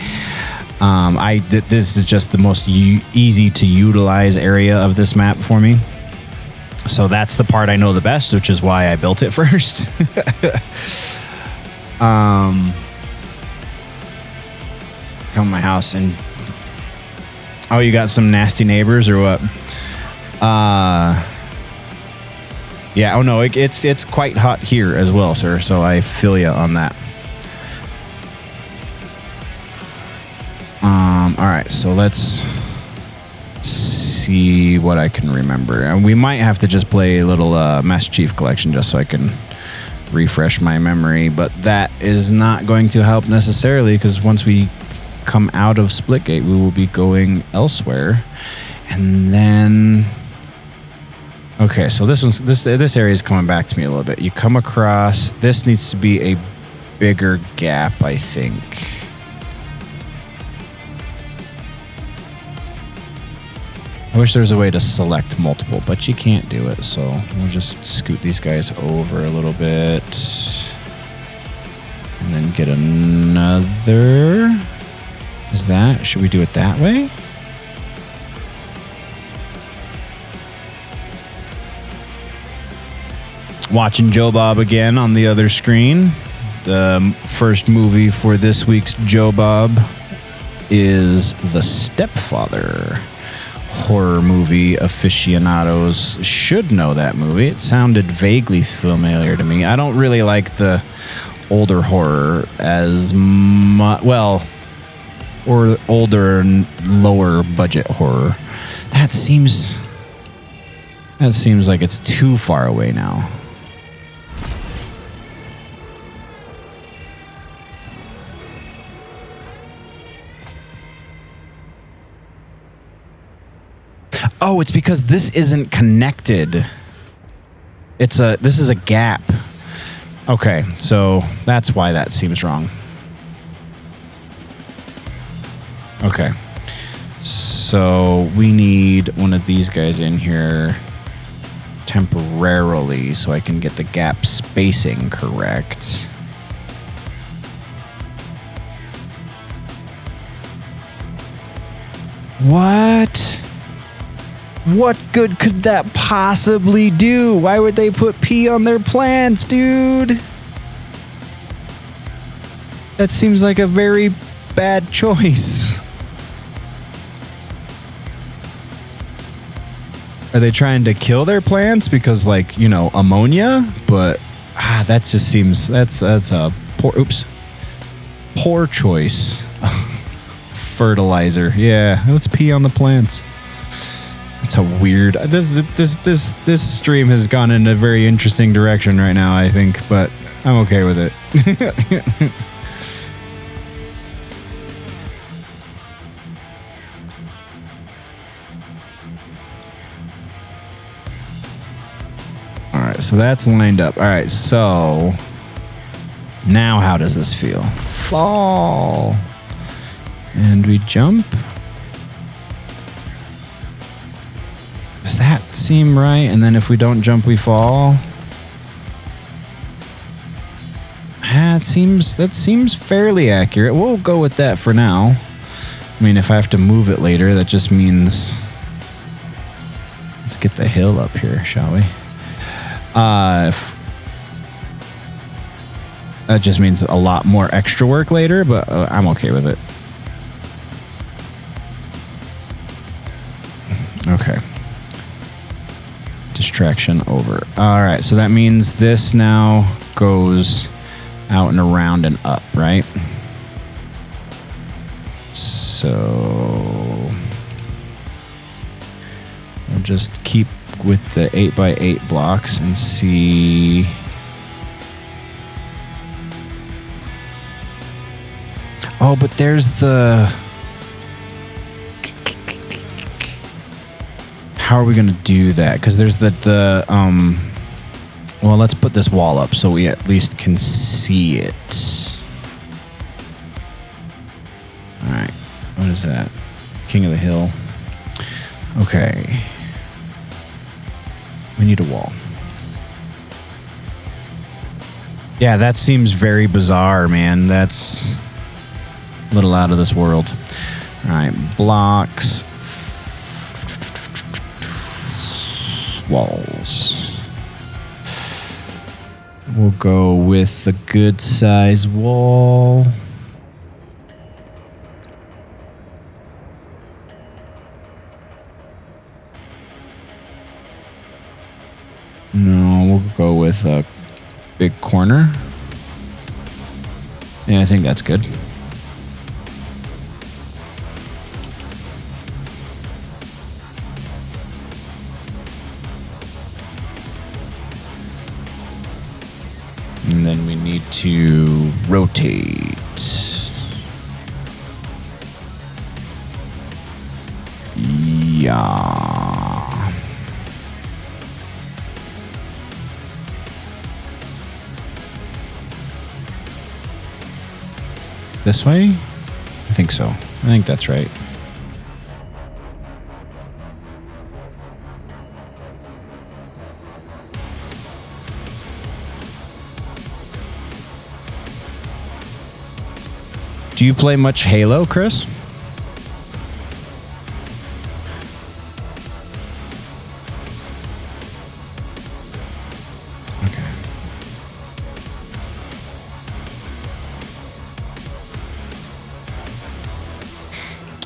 This is just the most easy to utilize area of this map for me. So that's the part I know the best, which is why I built it first. Come to my house and... Oh, you got some nasty neighbors or what? Yeah, oh no, it's quite hot here as well, sir, so I feel you on that. Alright, so let's see what I can remember. And we might have to just play a little Master Chief Collection just so I can refresh my memory, but that is not going to help necessarily, because once we come out of Splitgate, we will be going elsewhere. And then... Okay, so this area is coming back to me a little bit. You come across... This needs to be a bigger gap, I think. I wish there was a way to select multiple, but you can't do it, so we'll just scoot these guys over a little bit. And then get another... Is that... Should we do it that way? Watching Joe Bob again on the other screen. The first movie for this week's Joe Bob is The Stepfather. Horror movie aficionados should know that movie. It sounded vaguely familiar to me. I don't really like the older horror as much. Well, or older and lower budget horror. That seems like it's too far away now. Oh, it's because this isn't connected. This is a gap. Okay, so that's why that seems wrong. Okay. So we need one of these guys in here temporarily so I can get the gap spacing correct. What? What good could that possibly do? Why would they put pee on their plants, dude? That seems like a very bad choice. Are they trying to kill their plants because, like, you know, ammonia? But that just seems that's a poor choice. Fertilizer. Yeah, let's pee on the plants. It's a weird. This stream has gone in a very interesting direction right now, I think, but I'm okay with it. All right, so that's lined up. All right, so now how does this feel? Fall. And we jump. Does that seem right? And then if we don't jump, we fall. That seems fairly accurate. We'll go with that for now. I mean, if I have to move it later, that just means... Let's get the hill up here, shall we? That just means a lot more extra work later, but I'm okay with it. Okay. Distraction over. All right, so that means this now goes out and around and up, right? So we'll just keep with the 8x8 blocks and see. Oh, but there's the... How are we going to do that? Because there's the well, let's put this wall up so we at least can see it. All right. What is that? King of the Hill. Okay. We need a wall. Yeah, that seems very bizarre, man. That's a little out of this world. All right. Blocks. Walls. We'll go with a good size wall. No, we'll go with a big corner. Yeah, I think that's good. And then we need to rotate. Yeah. This way? I think so. I think that's right. Do you play much Halo, Chris? Okay.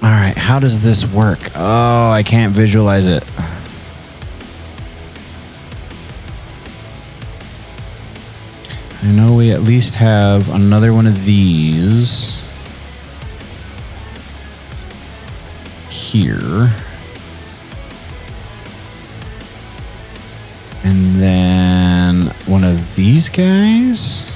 All right, how does this work? Oh, I can't visualize it. I know we at least have another one of these here. And then one of these guys.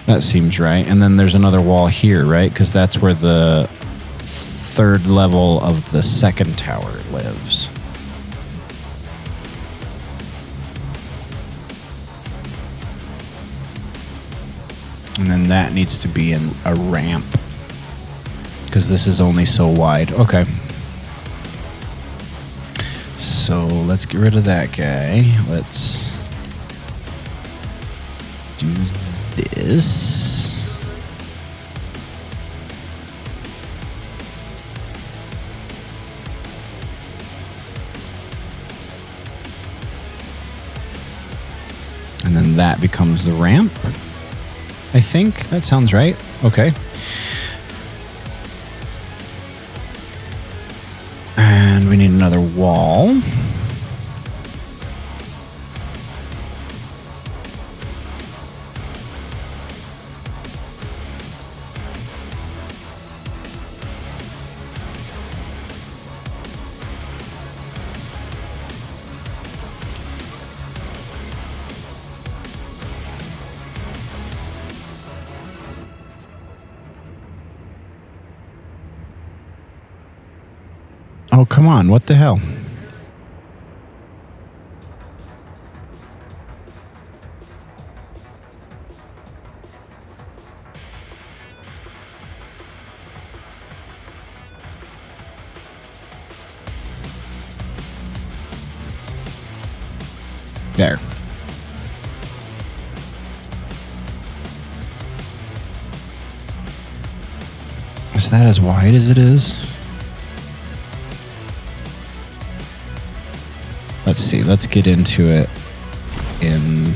That seems right. And then there's another wall here, right? Because that's where the third level of the second tower lives. And then that needs to be in a ramp. Because this is only so wide. Okay. So let's get rid of that guy. Let's do this. And then that becomes the ramp. I think that sounds right. Okay. And we need another wall. Oh, come on. What the hell? There. Is that as wide as it is? Let's see. Let's get into it in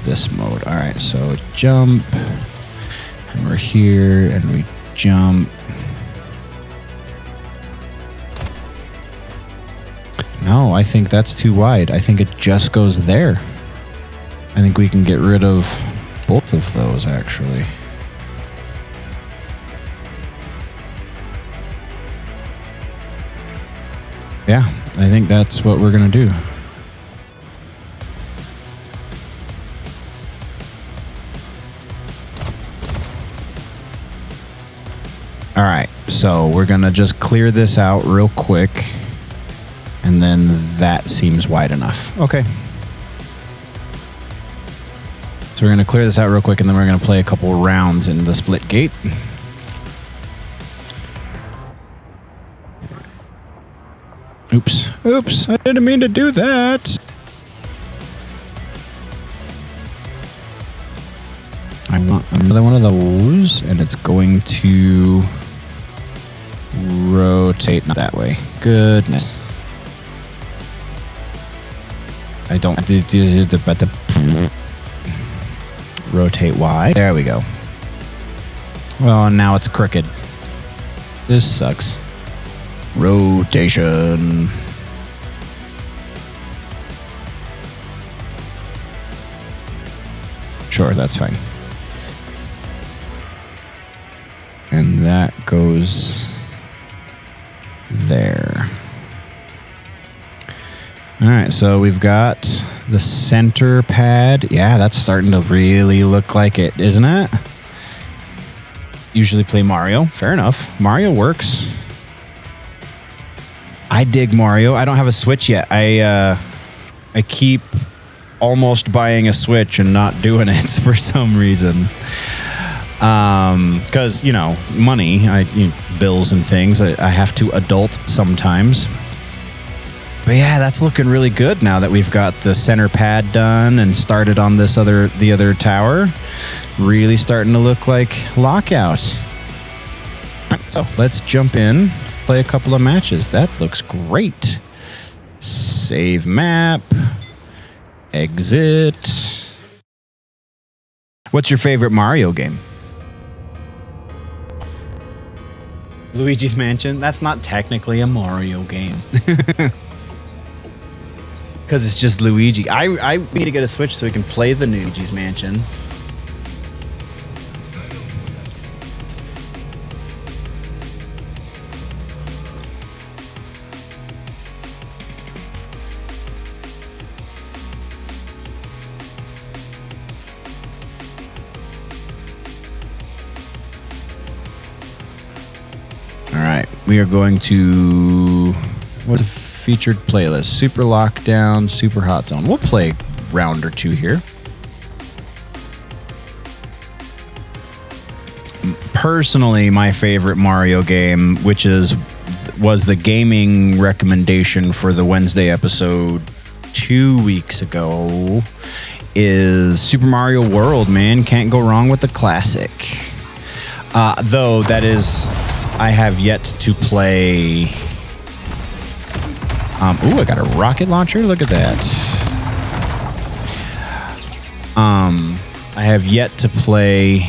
this mode. All right. So jump. And we're here. And we jump. No, I think that's too wide. I think it just goes there. I think we can get rid of both of those, actually. Yeah, I think that's what we're going to do. All right, so we're going to just clear this out real quick. And then that seems wide enough. Okay. So we're going to clear this out real quick, and then we're going to play a couple rounds in the split gate. Oops, I didn't mean to do that. I want another one of those, and it's going to rotate not that way. Goodness. I don't have to do the rotate Y. There we go. Well, now it's crooked. This sucks. Rotation. Sure, that's fine. And that goes there. All right, so we've got the center pad. Yeah, that's starting to really look like it, isn't it? Usually play Mario. Fair enough. Mario works. I dig Mario. I don't have a Switch yet. I keep almost buying a Switch and not doing it for some reason. Because, you know, money, bills and things. I have to adult sometimes. But yeah, that's looking really good now that we've got the center pad done and started on the other tower. Really starting to look like Lockout. All right, so let's jump in, play a couple of matches. That looks great. Save map. Exit. What's your favorite Mario game? Luigi's Mansion? That's not technically a Mario game. Because it's just Luigi. I need to get a Switch so we can play the new Luigi's Mansion. Alright, we are going to... What's a featured playlist? Super Lockdown, Super Hot Zone. We'll play a round or two here. Personally, my favorite Mario game, which was the gaming recommendation for the Wednesday episode 2 weeks ago, is Super Mario World, man. Can't go wrong with the classic. Though, that is... I have yet to play... ooh, I got a rocket launcher. Look at that. I have yet to play...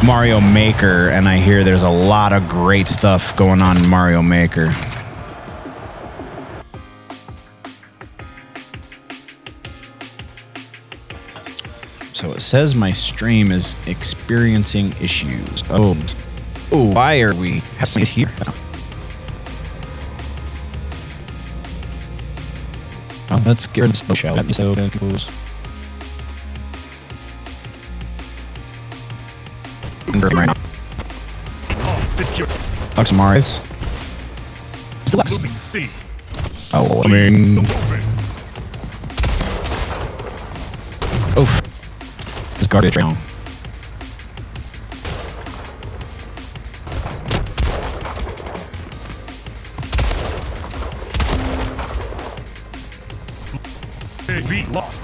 Mario Maker, and I hear there's a lot of great stuff going on in Mario Maker. So it says my stream is experiencing issues. Oh, why are we here? Oh, let's get rid of this shell episode. Right now. Lux Mars. Oh, I mean. Oof. This garbage round. Beat lost.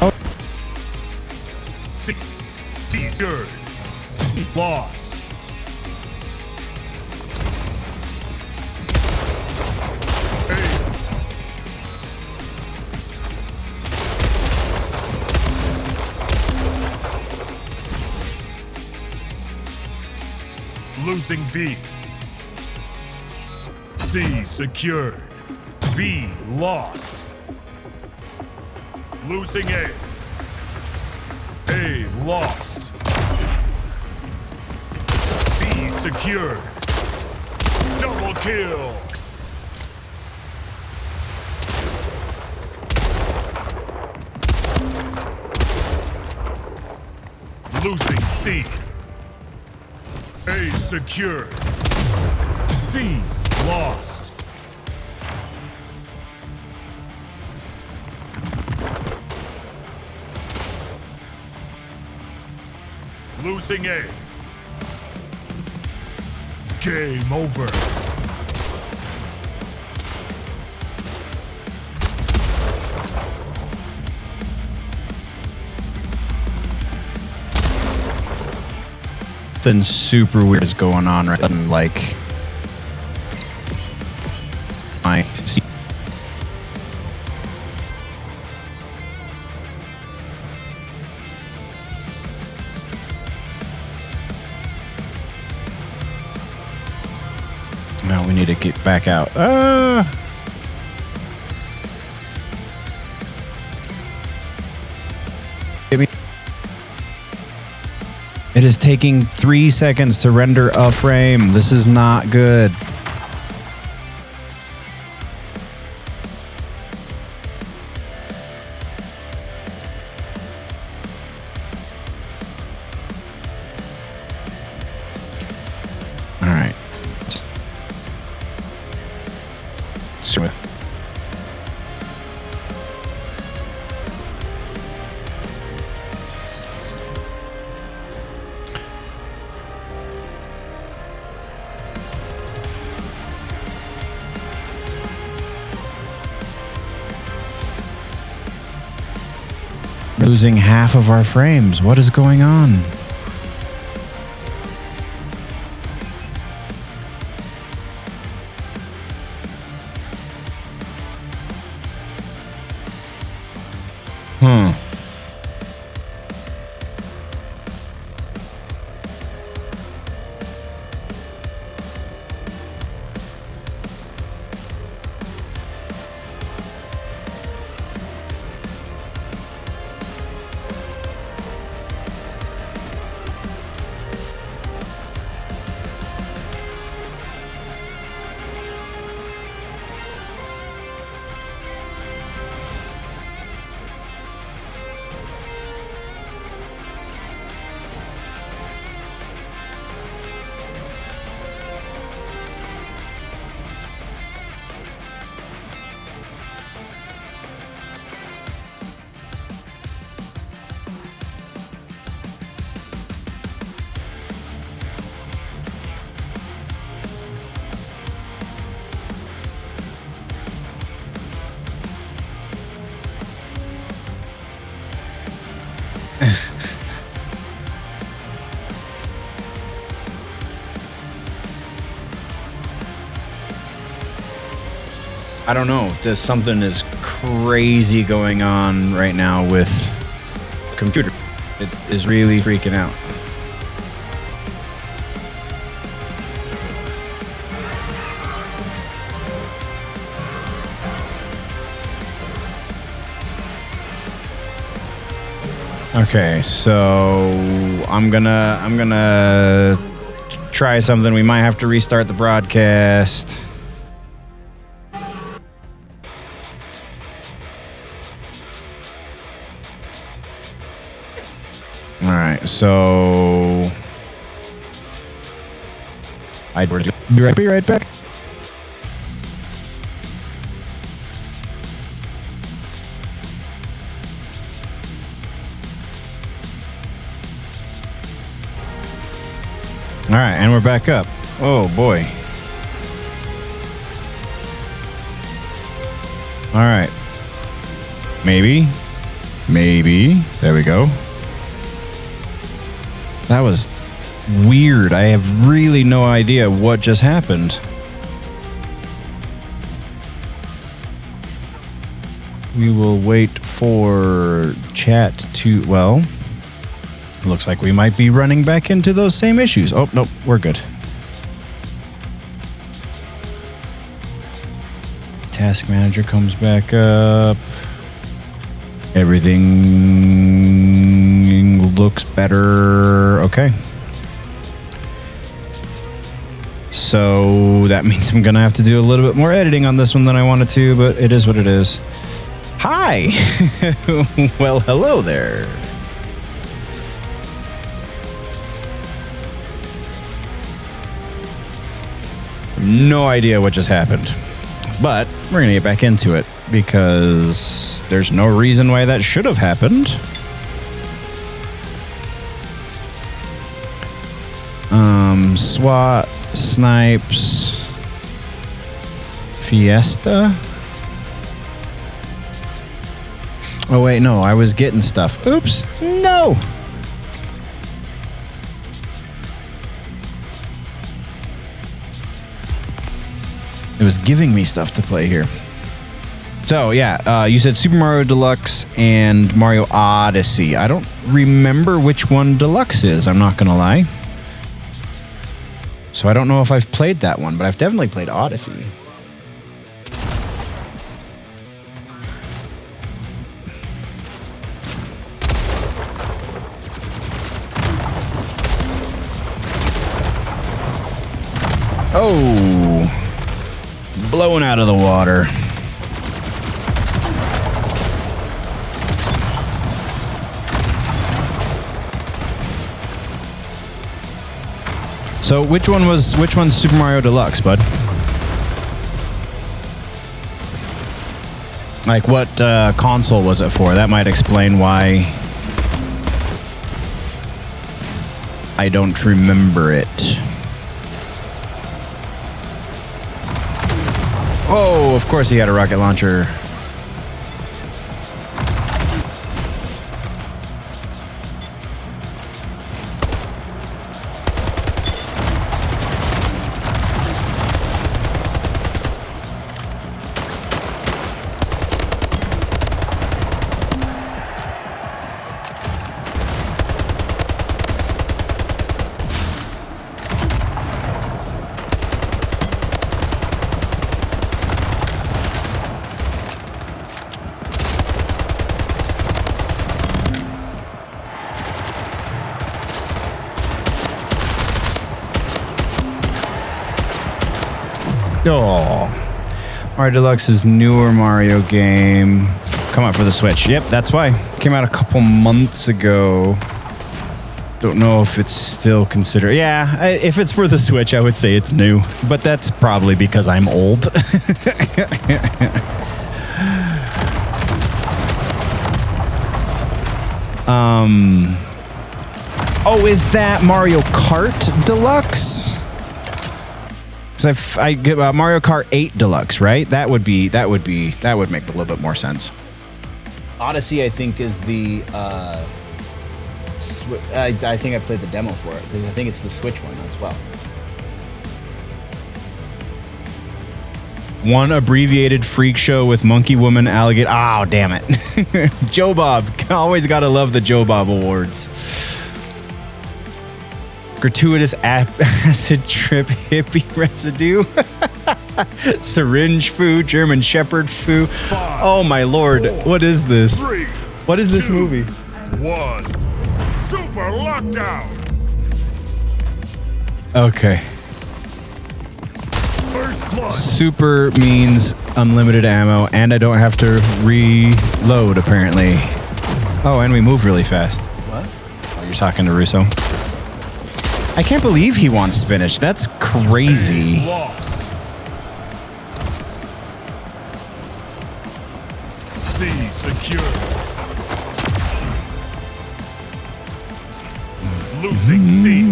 Oh. C. T-shirt. C. Lost. Losing B. C secured. B lost. Losing A. A lost. B secured. Double kill. Losing C. A secured. C lost. Losing A. Game over. Something super weird is going on right now. Like, I see. Now we need to get back out. It is taking 3 seconds to render a frame. This is not good. All right. Losing half of our frames. What is going on? I don't know. There's something is crazy going on right now with computer. It is really freaking out. Okay, so I'm gonna try something. We might have to restart the broadcast. All right, so I'd be right back. All right, and we're back up. Oh boy. All right. Maybe. There we go. That was weird. I have really no idea what just happened. We will wait for chat to, well, looks like we might be running back into those same issues. Oh, nope, we're good. Task manager comes back up. Everything looks better. Okay. So that means I'm gonna have to do a little bit more editing on this one than I wanted to, but it is what it is. Hi! Well, hello there. No idea what just happened. But we're gonna get back into it because there's no reason why that should have happened. SWAT, snipes, Fiesta. Oh wait, no, I was getting stuff. Oops, no. It was giving me stuff to play here. So yeah, you said Super Mario Deluxe and Mario Odyssey. I don't remember which one Deluxe is, I'm not gonna lie. So I don't know if I've played that one, but I've definitely played Odyssey. Oh, blown out of the water. So which one's Super Mario Deluxe, bud? Like what console was it for? That might explain why I don't remember it. Oh, of course he had a rocket launcher. Oh, Mario Deluxe's newer Mario game. Come out for the Switch. Yep, that's why. Came out a couple months ago. Don't know if it's still considered. Yeah, if it's for the Switch, I would say it's new. But that's probably because I'm old. Oh, is that Mario Kart Deluxe? Because I get Mario Kart 8 Deluxe, right? That would make a little bit more sense. Odyssey, I think, is the. I think I played the demo for it because I think it's the Switch one as well. One abbreviated freak show with Monkey Woman, Alligator. Oh, damn it! Joe Bob, always gotta love the Joe Bob Awards. Gratuitous acid trip hippie residue. Syringe foo, German Shepherd foo. Oh my lord, what is this? What is this movie? 1. Super lockdown. Okay. First blood. Super means unlimited ammo, and I don't have to reload, apparently. Oh, and we move really fast. What? Oh, you're talking to Russo. I can't believe he wants spinach. That's crazy. Lost. C secure. Losing C.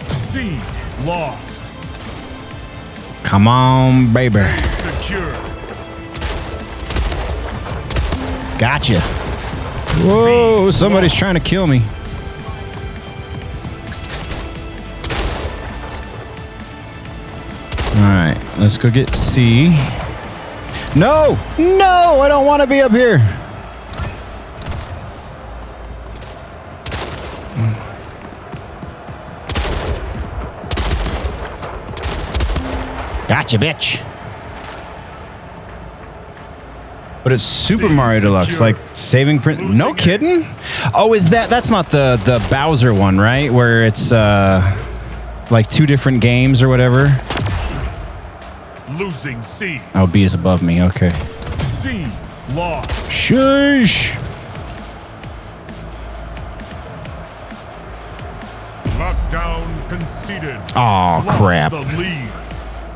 C lost. Come on, baby. Secure. Gotcha. Whoa, somebody's trying to kill me. All right, let's go get C. No, no, I don't want to be up here. Gotcha, bitch. But it's Super C Mario Deluxe, secure. like saving print. No Losing kidding? Oh, is that's not the Bowser one, right? Where it's like 2 different games or whatever. Losing C. Oh, B is above me. Okay. C lost. Shush. Lockdown conceded. Aw, Lost crap. the lead.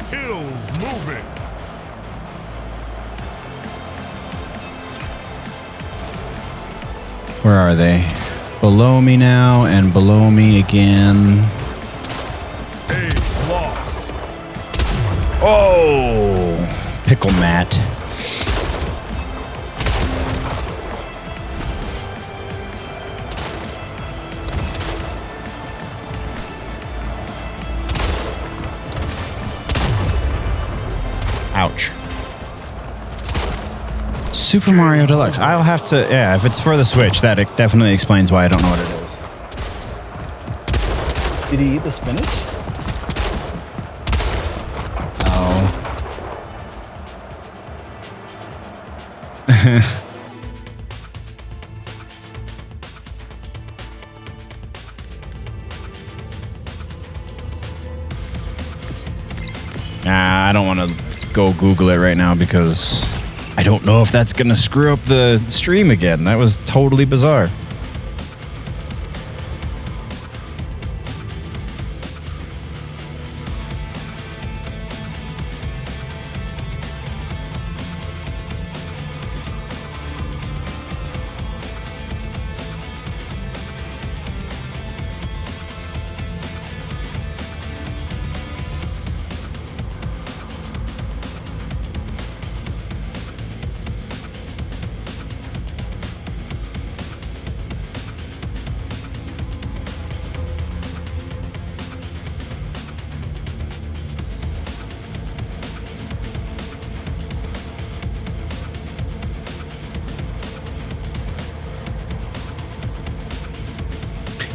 Hills moving. Where are they? Below me now and below me again. A lost. Oh, pickle mat. Ouch. Super Mario Deluxe. I'll have to, yeah, if it's for the Switch, that it definitely explains why I don't know what it is. Did he eat the spinach? Oh. Nah, I don't want to go Google it right now because I don't know if that's going to screw up the stream again. That was totally bizarre.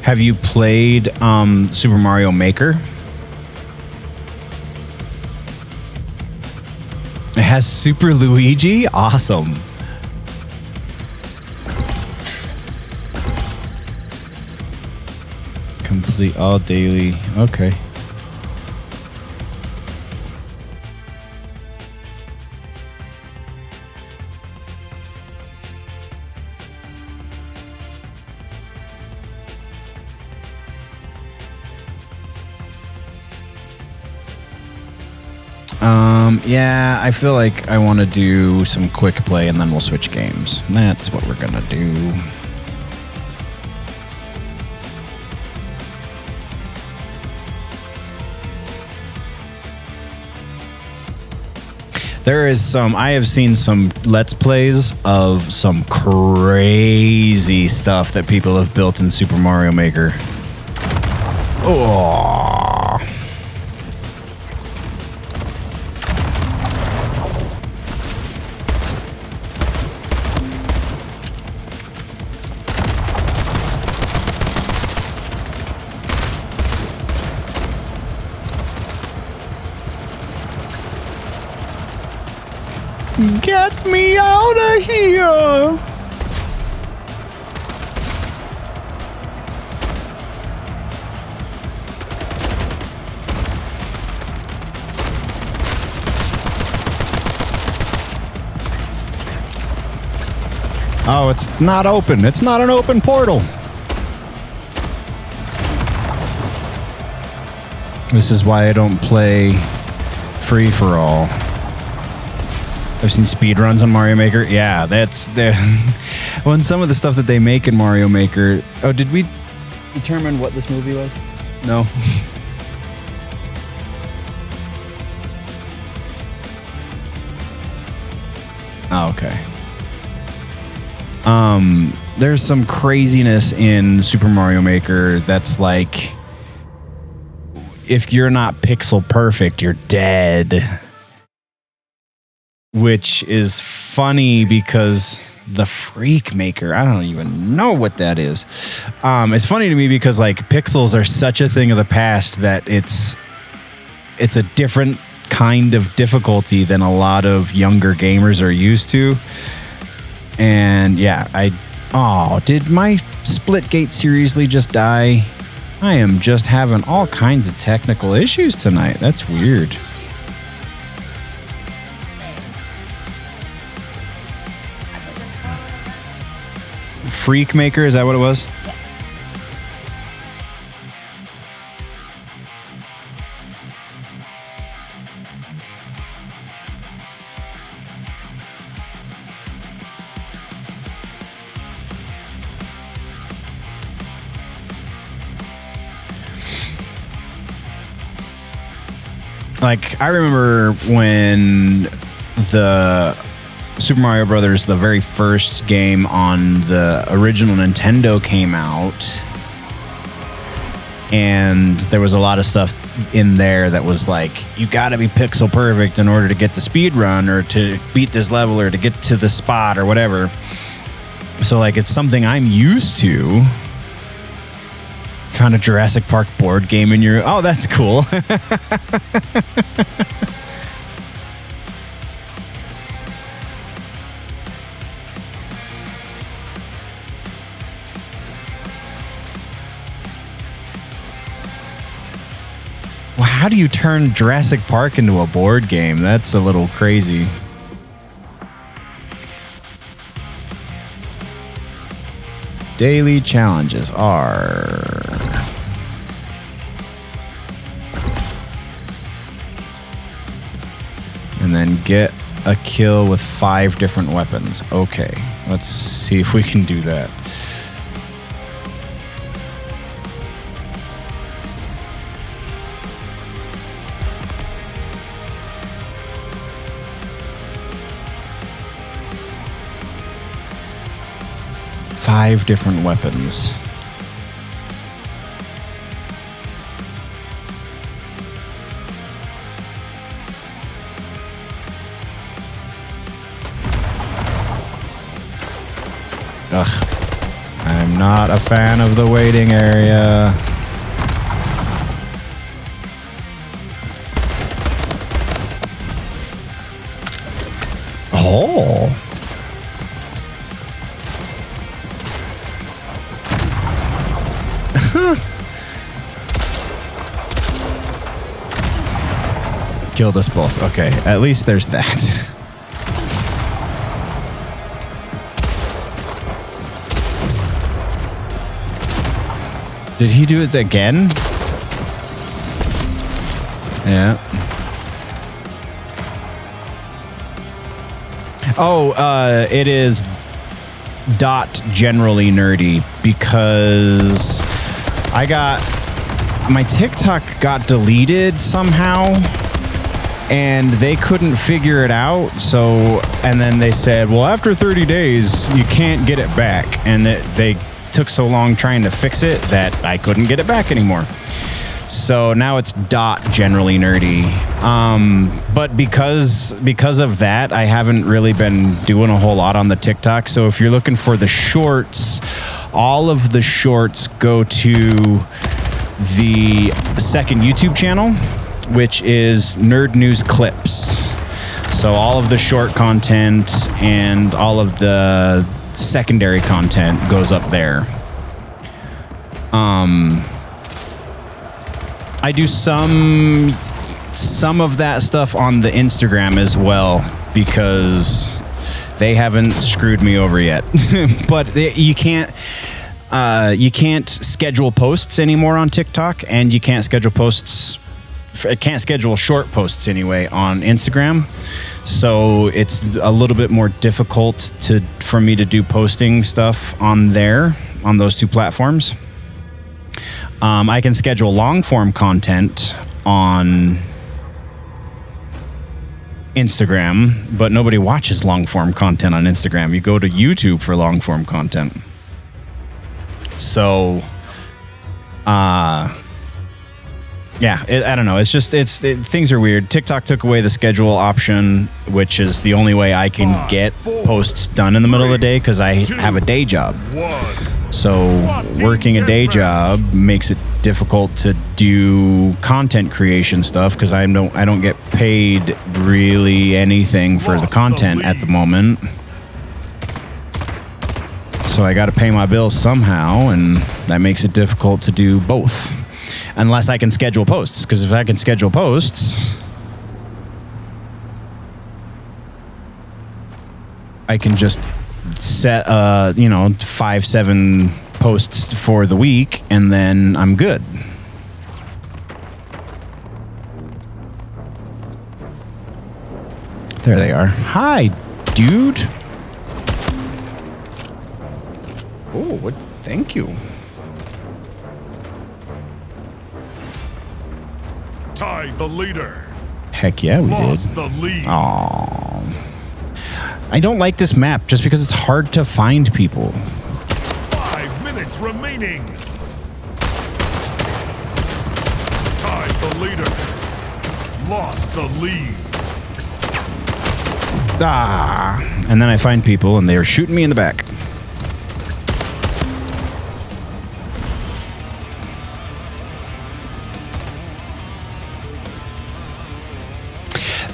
Have you played Super Mario Maker? It has Super Luigi? Awesome. Complete all daily. Okay. Yeah, I feel like I want to do some quick play and then we'll switch games. That's what we're gonna do. I have seen some Let's Plays of some crazy stuff that people have built in Super Mario Maker. Oh. Get me out of here! Oh, it's not open. It's not an open portal. This is why I don't play free for all. I've seen speedruns on Mario Maker. Yeah, that's the when some of the stuff that they make in Mario Maker. Oh, did we determine what this movie was? No. Oh, okay. There's some craziness in Super Mario Maker that's like, if you're not pixel perfect, you're dead. Which is funny because the Freak Maker, I don't even know what that is. It's funny to me because like pixels are such a thing of the past that it's a different kind of difficulty than a lot of younger gamers are used to. And yeah, did my Splitgate seriously just die? I am just having all kinds of technical issues tonight. That's weird. Freak Maker, is that what it was? Like, I remember when the Super Mario Brothers, the very first game on the original Nintendo, came out, and there was a lot of stuff in there that was like, you gotta be pixel perfect in order to get the speed run or to beat this level or to get to the spot or whatever. So like, it's something I'm used to. Found a Jurassic Park board game in your... Oh, that's cool. Well, how do you turn Jurassic Park into a board game? That's a little crazy. Daily challenges are... And then get a kill with 5 different weapons. Okay, let's see if we can do that. Five different weapons. Ugh. I'm not a fan of the waiting area. Oh. Killed us both. Okay, at least there's that. Did he do it again? Yeah. Oh, it is .generally nerdy because I got... My TikTok got deleted somehow and they couldn't figure it out. So, and then they said, well, after 30 days, you can't get it back. And they took so long trying to fix it that I couldn't get it back anymore. So now it's .generally nerdy. But because of that, I haven't really been doing a whole lot on the TikTok. So if you're looking for the shorts, all of the shorts go to the second YouTube channel, which is Nerd News Clips. So all of the short content and all of the secondary content goes up there. I do some of that stuff on the Instagram as well because they haven't screwed me over yet. But you can't schedule posts anymore on TikTok, and you can't schedule short posts anyway on Instagram. So it's a little bit more difficult for me to do posting stuff on those two platforms. I can schedule long form content on Instagram, but nobody watches long form content on Instagram. You go to YouTube for long form content. So, yeah, I don't know. It's just, things are weird. TikTok took away the schedule option, which is the only way I can get posts done in the middle of the day because I have a day job. So working a day job makes it difficult to do content creation stuff because I don't get paid really anything for the content at the moment. So I got to pay my bills somehow, and that makes it difficult to do both. Unless I can schedule posts, because if I can schedule posts, I can just set 5-7 posts for the week, and then I'm good. There they are. Hi, dude. Oh, what? Thank you. Tied the leader. Heck yeah, we Lost did. the lead. Aww. I don't like this map just because it's hard to find people. 5 minutes remaining. Tied the leader. Lost the lead. And then I find people and they're shooting me in the back.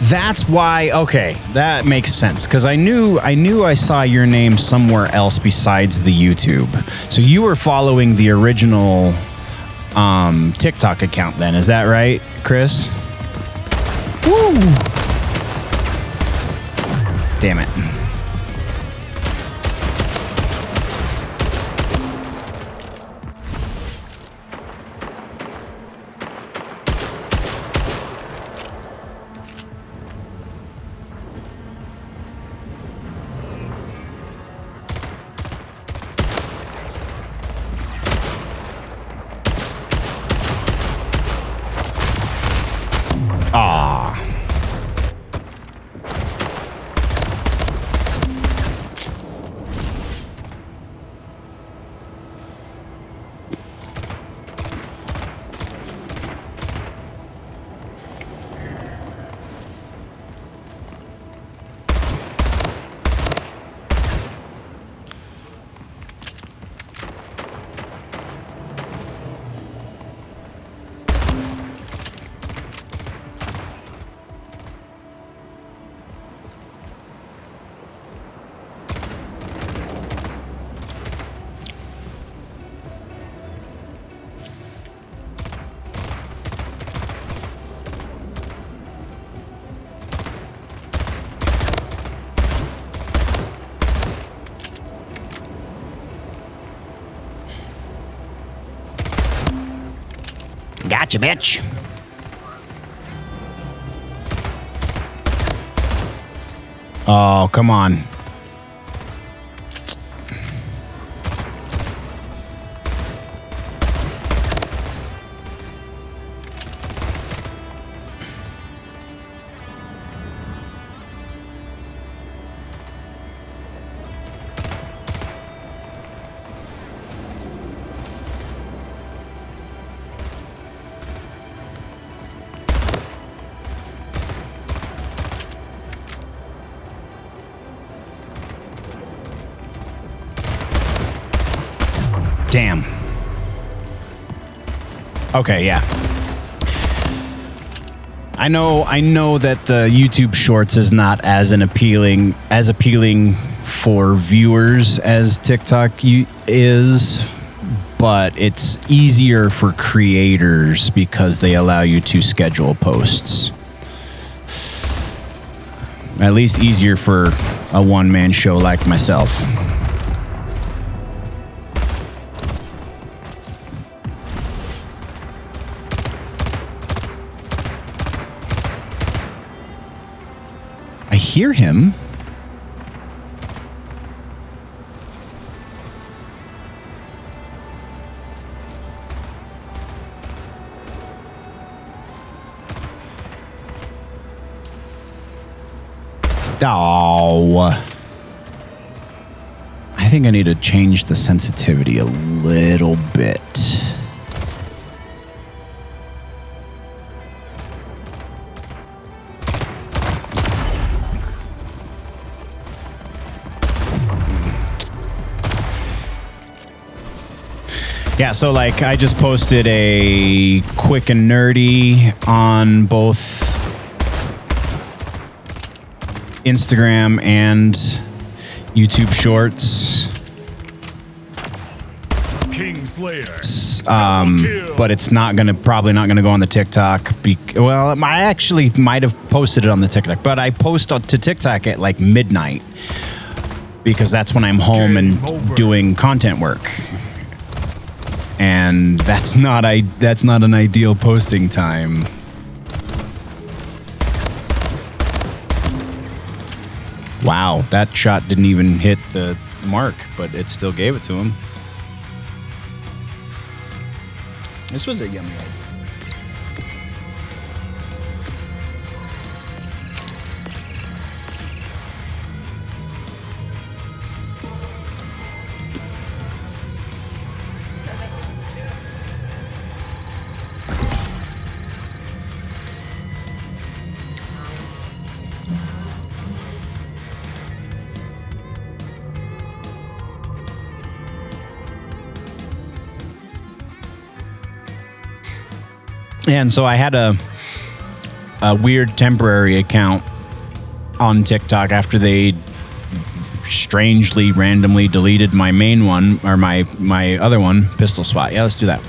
That's why. Okay, that makes sense because I knew I saw your name somewhere else besides the YouTube. So you were following the original TikTok account then, is that right, Chris? Woo! Damn it. Ah. Gotcha, bitch. Oh, come on. Damn. Okay, yeah. I know that the YouTube Shorts is not as appealing for viewers as TikTok is, but it's easier for creators because they allow you to schedule posts. At least easier for a one-man show like myself. I hear him. Oh. I think I need to change the sensitivity a little bit. Yeah, so like I just posted a quick and nerdy on both Instagram and YouTube Shorts. Slayer. But it's probably not gonna go on the TikTok. Well, I actually might have posted it on the TikTok, but I post to TikTok at like midnight because that's when I'm home and doing content work, and that's not an ideal posting time. Wow, that shot didn't even hit the mark, but it still gave it to him. This was a yummy idea. And so I had a weird temporary account on TikTok after they strangely randomly deleted my main one, or my other one, Pistol Swat. Yeah, let's do that.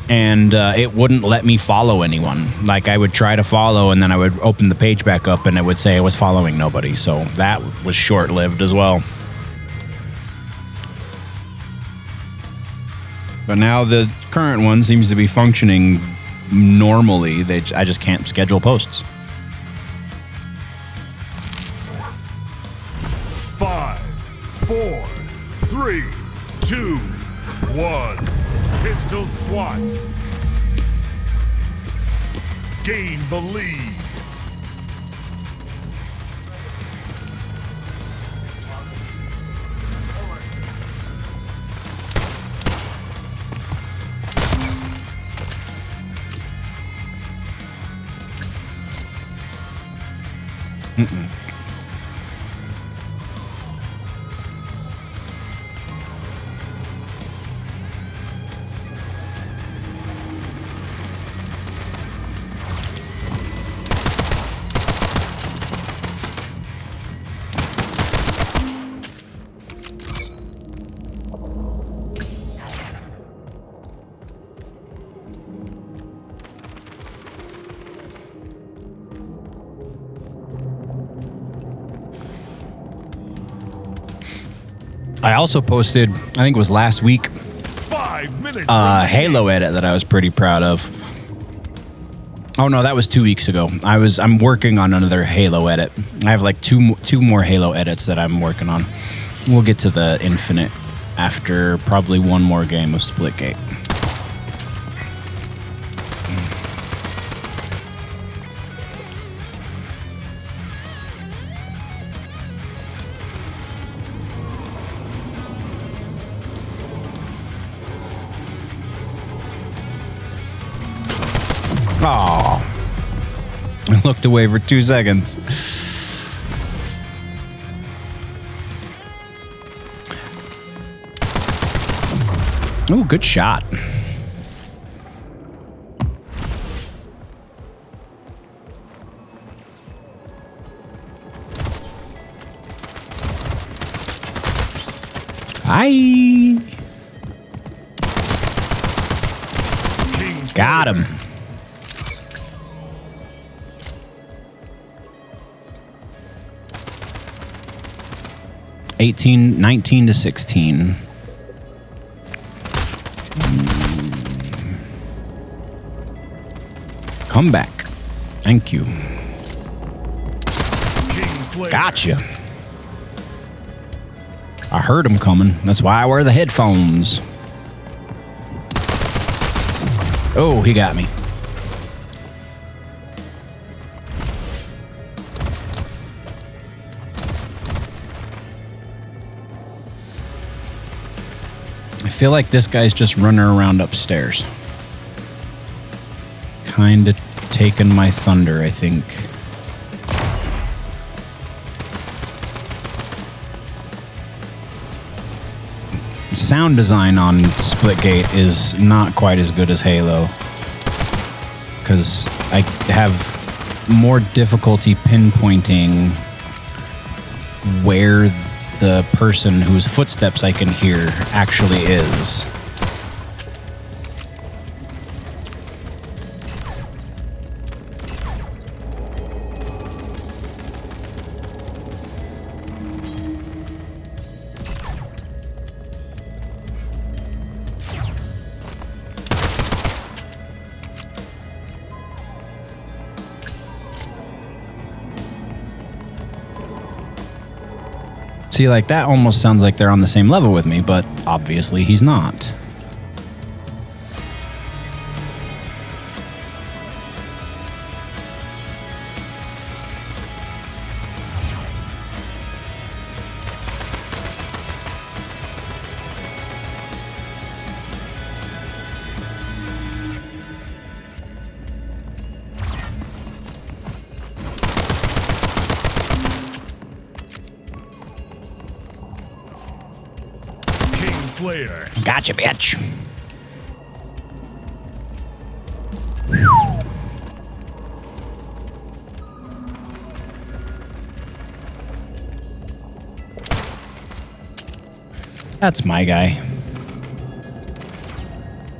And it wouldn't let me follow anyone. Like, I would try to follow, and then I would open the page back up, and it would say I was following nobody. So that was short-lived as well. But now the current one seems to be functioning normally. I just can't schedule posts. 5, 4, 3, 2, 1. Pistol SWAT. Gain the lead. I also posted, I think it was last week, 5 minutes. Halo edit that I was pretty proud of. Oh no, that was 2 weeks ago. I'm working on another Halo edit. I have like two more Halo edits that I'm working on. We'll get to the Infinite after probably one more game of Splitgate. Oh, I looked away for 2 seconds. Ooh, good shot. Hi. Got him. 19 to 16. Come back. Thank you. Gotcha. I heard him coming. That's why I wear the headphones. Oh, he got me. I feel like this guy's just running around upstairs. Kinda taking my thunder, I think. Sound design on Splitgate is not quite as good as Halo, because I have more difficulty pinpointing where the person whose footsteps I can hear actually is. See, like, that almost sounds like they're on the same level with me, but obviously he's not. Slayer. Gotcha, bitch. That's my guy.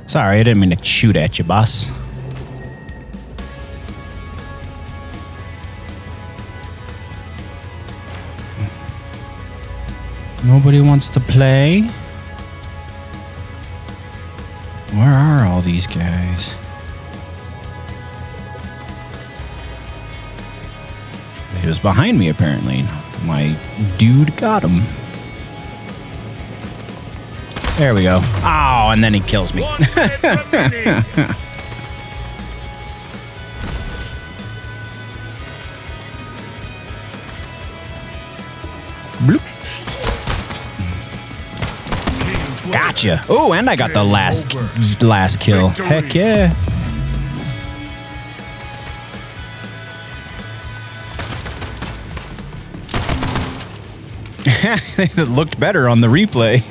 Sorry, I didn't mean to shoot at you, boss. Nobody wants to play? Where are all these guys? He was behind me, apparently. My dude got him. There we go. Oh, and then he kills me. Bloop. Gotcha. Oh, and I got the last kill. Heck yeah. It looked better on the replay.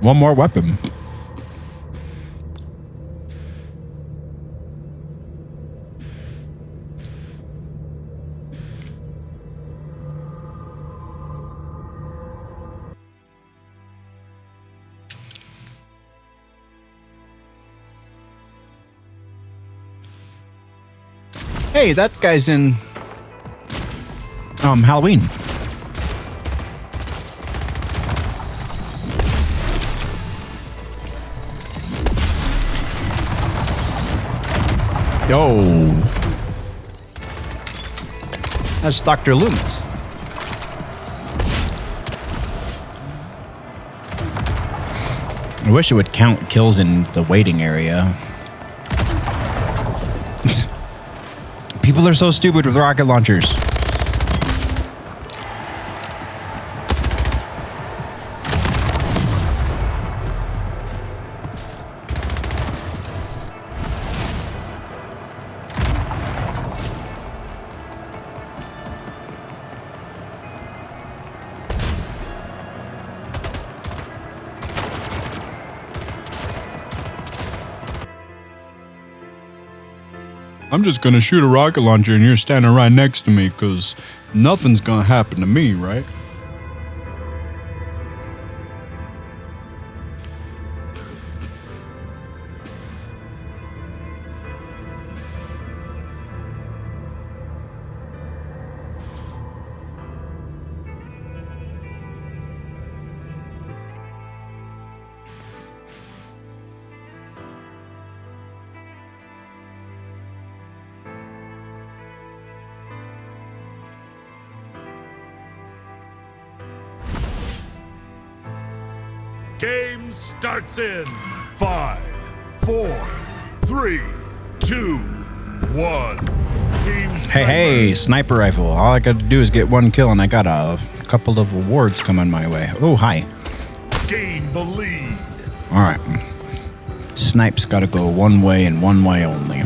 One more weapon. Hey, that guy's in Halloween. Oh. That's Dr. Loomis. I wish it would count kills in the waiting area. People are so stupid with rocket launchers. I'm just gonna shoot a rocket launcher and you're standing right next to me, because nothing's gonna happen to me, right? Game starts in 5, 4, 3, 2, 1. Team Hey, sniper rifle. All I got to do is get one kill, and I got a couple of awards coming my way. Oh, hi. gain the lead. All right. Snipe's got to go one way and one way only.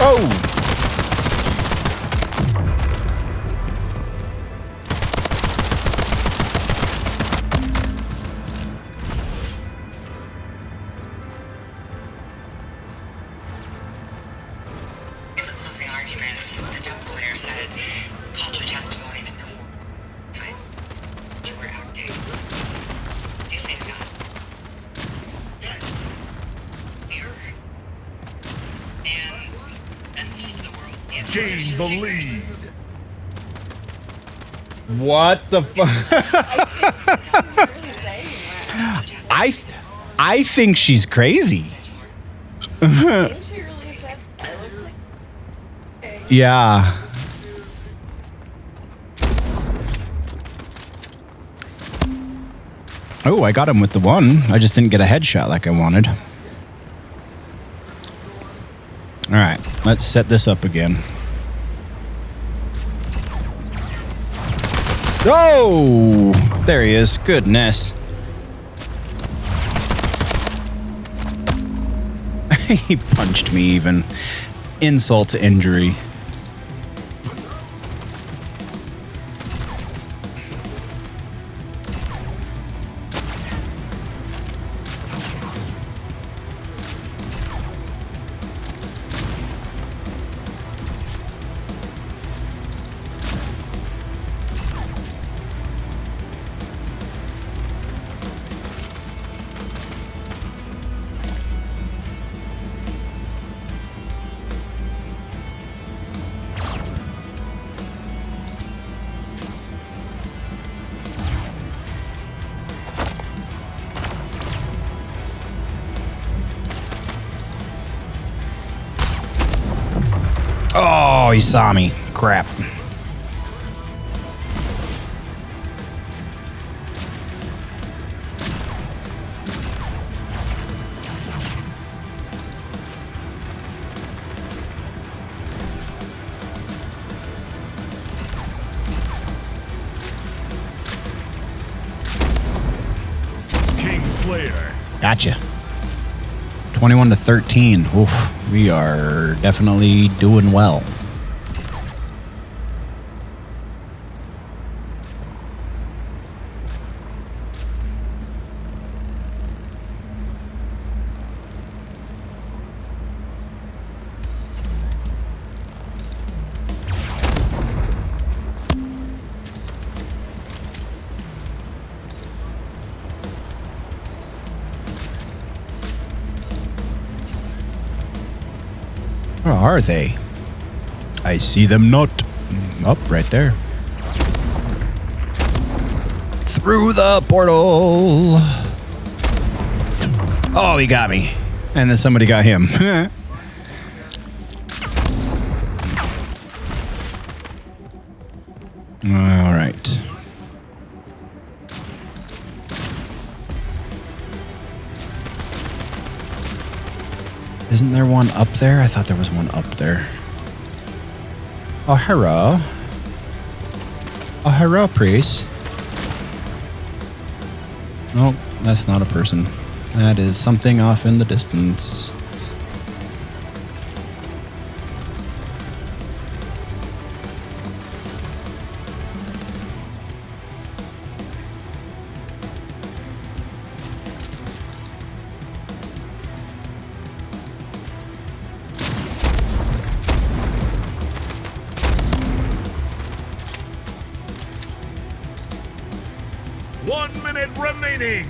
Oh! In the closing arguments, the dump lawyer said, called your testimony the perform time you were acting. Do you say to God? Says, here. Man, that's the world. Gain the lead. What the fuck? I think she's crazy. Yeah. Oh, I got him with the one. I just didn't get a headshot like I wanted. All right, let's set this up again. Oh, there he is. Goodness. He punched me even. Insult to injury. Oh, he saw me. Crap. Kingslayer. Gotcha. 21 to 13. Oof. We are definitely doing well. Where are they? I see them not. Up right there. Through the portal. Oh, he got me. And then somebody got him. All right. Isn't there one up there? I thought there was one up there. Oh, hello. Oh, hello, priest. Nope, that's not a person. That is something off in the distance. One minute remaining.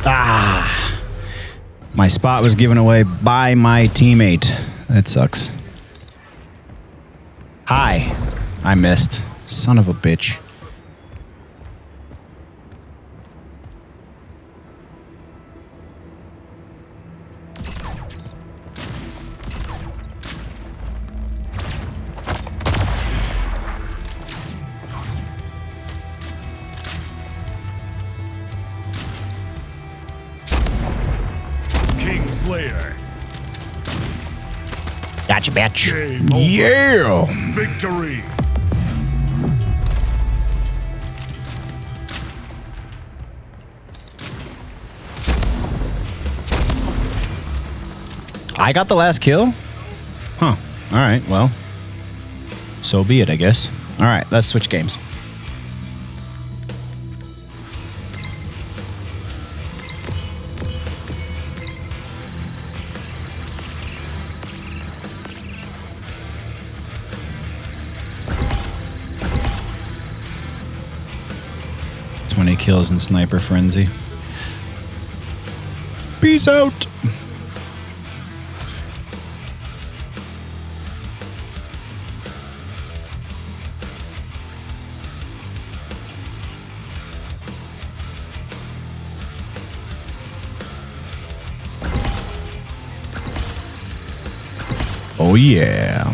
Ah! My spot was given away by my teammate. That sucks. Hi. I missed. Son of a bitch. Slayer. Gotcha, bitch. Game over. Yeah. Victory. I got the last kill? Huh. All right, well. So be it, I guess. All right, let's switch games. Kills in Sniper Frenzy. Peace out. Oh yeah.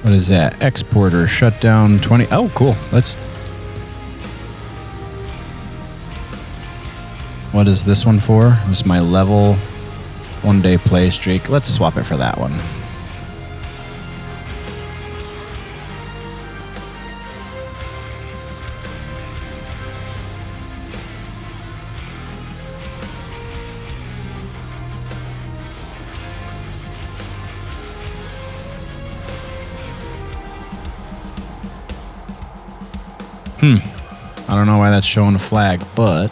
What is that? Exporter shut down 20. Oh, cool. Let's. What is this one for? It's my level 1 day play streak. Let's swap it for that one. I don't know why that's showing a flag, but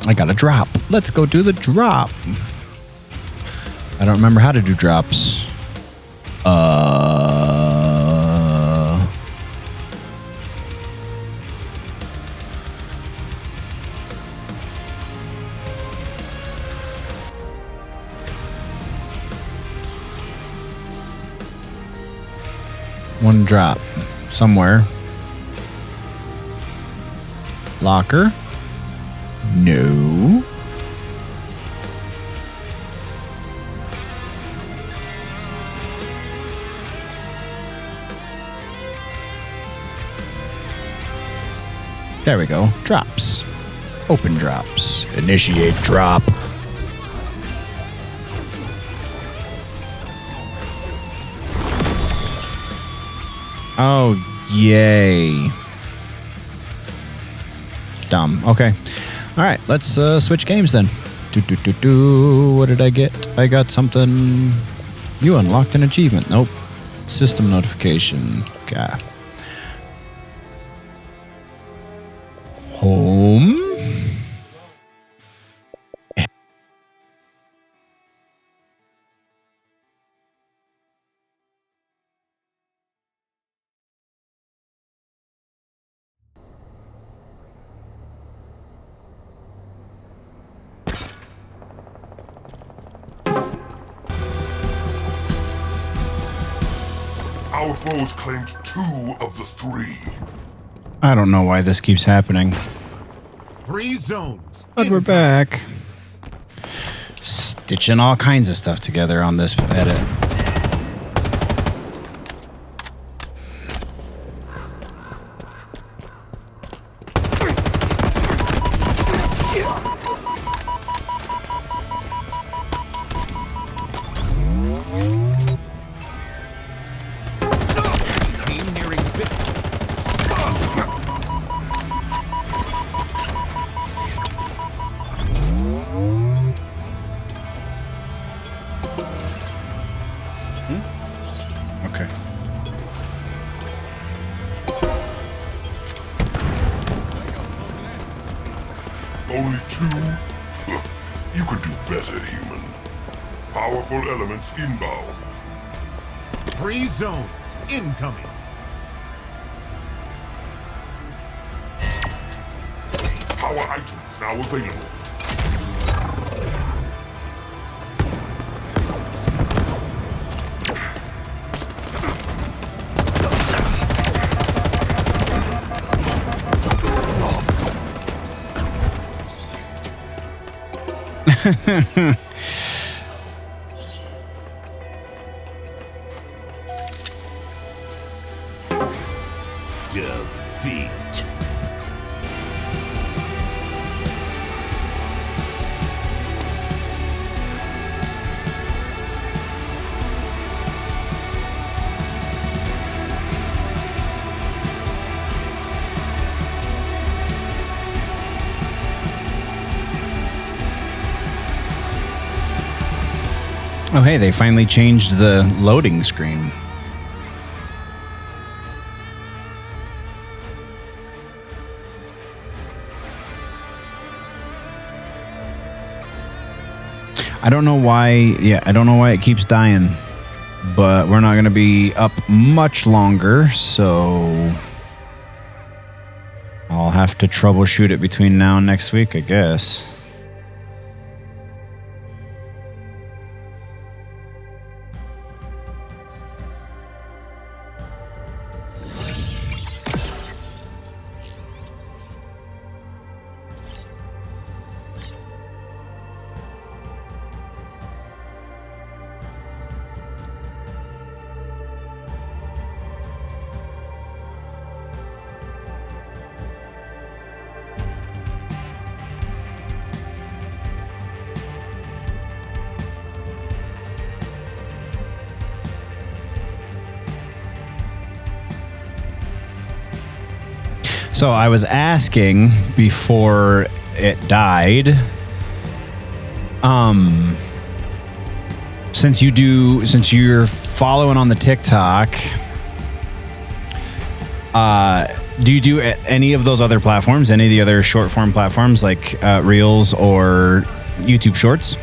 I got a drop. Let's go do the drop. I don't remember how to do drops. One drop somewhere. Locker. No. There we go. Drops. Open drops. Initiate drop. Oh, yay. Dumb. Okay. All right, let's switch games then. What did I get? I got something. You unlocked an achievement. Nope. System notification. Okay. Home. Our foes claimed 2 of the 3. I don't know why this keeps happening. 3 zones. But we're back. Stitching all kinds of stuff together on this edit. Okay. Only 2? You could do better, human. Powerful elements inbound. 3 zones incoming. Power items now available. Defeat. Oh, hey, they finally changed the loading screen. I don't know why. Yeah, I don't know why it keeps dying. But we're not going to be up much longer, so I'll have to troubleshoot it between now and next week, I guess. So I was asking before it died, since you're following on the TikTok, do you do any of those other platforms, any of the other short form platforms like Reels or YouTube Shorts?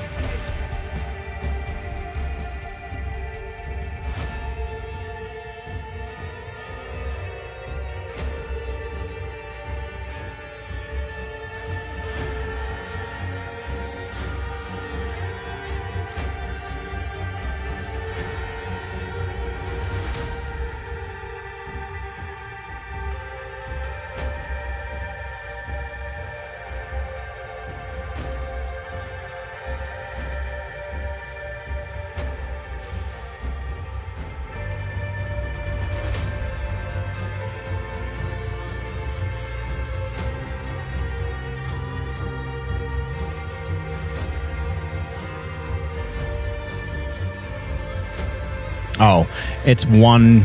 Oh, it's one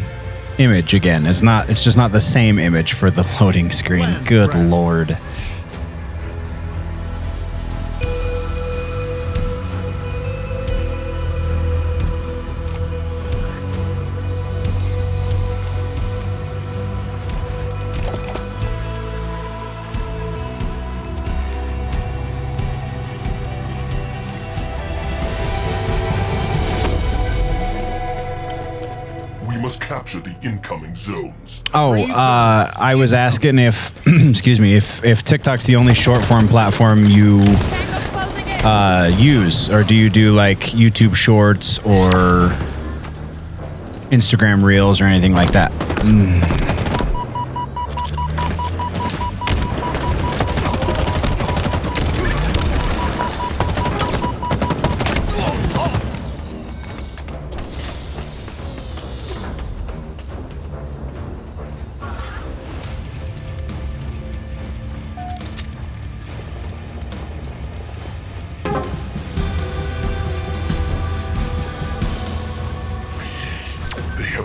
image again. It's just not the same image for the loading screen. Good Lord. Capture the incoming zones. Oh, I was asking if, excuse me, if TikTok's the only short form platform you use, or do you do like YouTube Shorts or Instagram Reels or anything like that?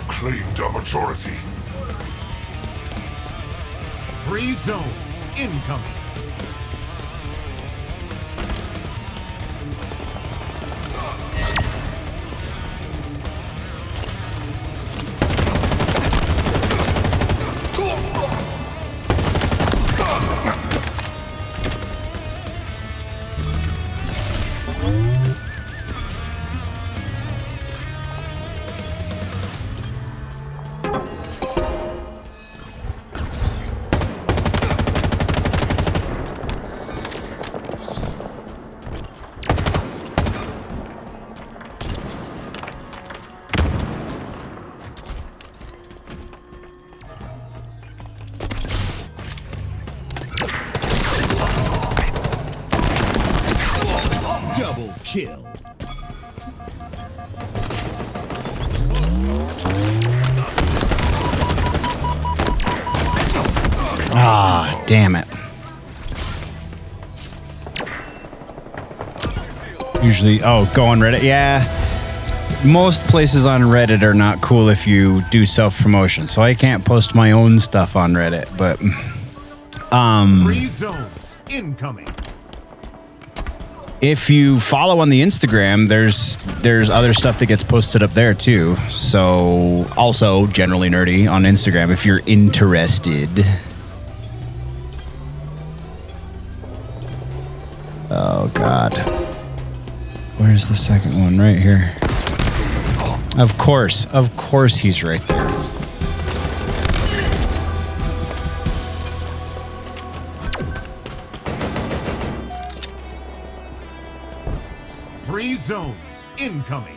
Claimed a majority. 3 zones incoming. Ah, damn it. Usually, go on Reddit. Yeah. Most places on Reddit are not cool if you do self-promotion, so I can't post my own stuff on Reddit, but 3 zones incoming. if you follow on the Instagram, there's other stuff that gets posted up there too. So also generally nerdy on Instagram if you're interested. Oh God. Where's the second one? Right here. Of course he's right there. Three zones incoming.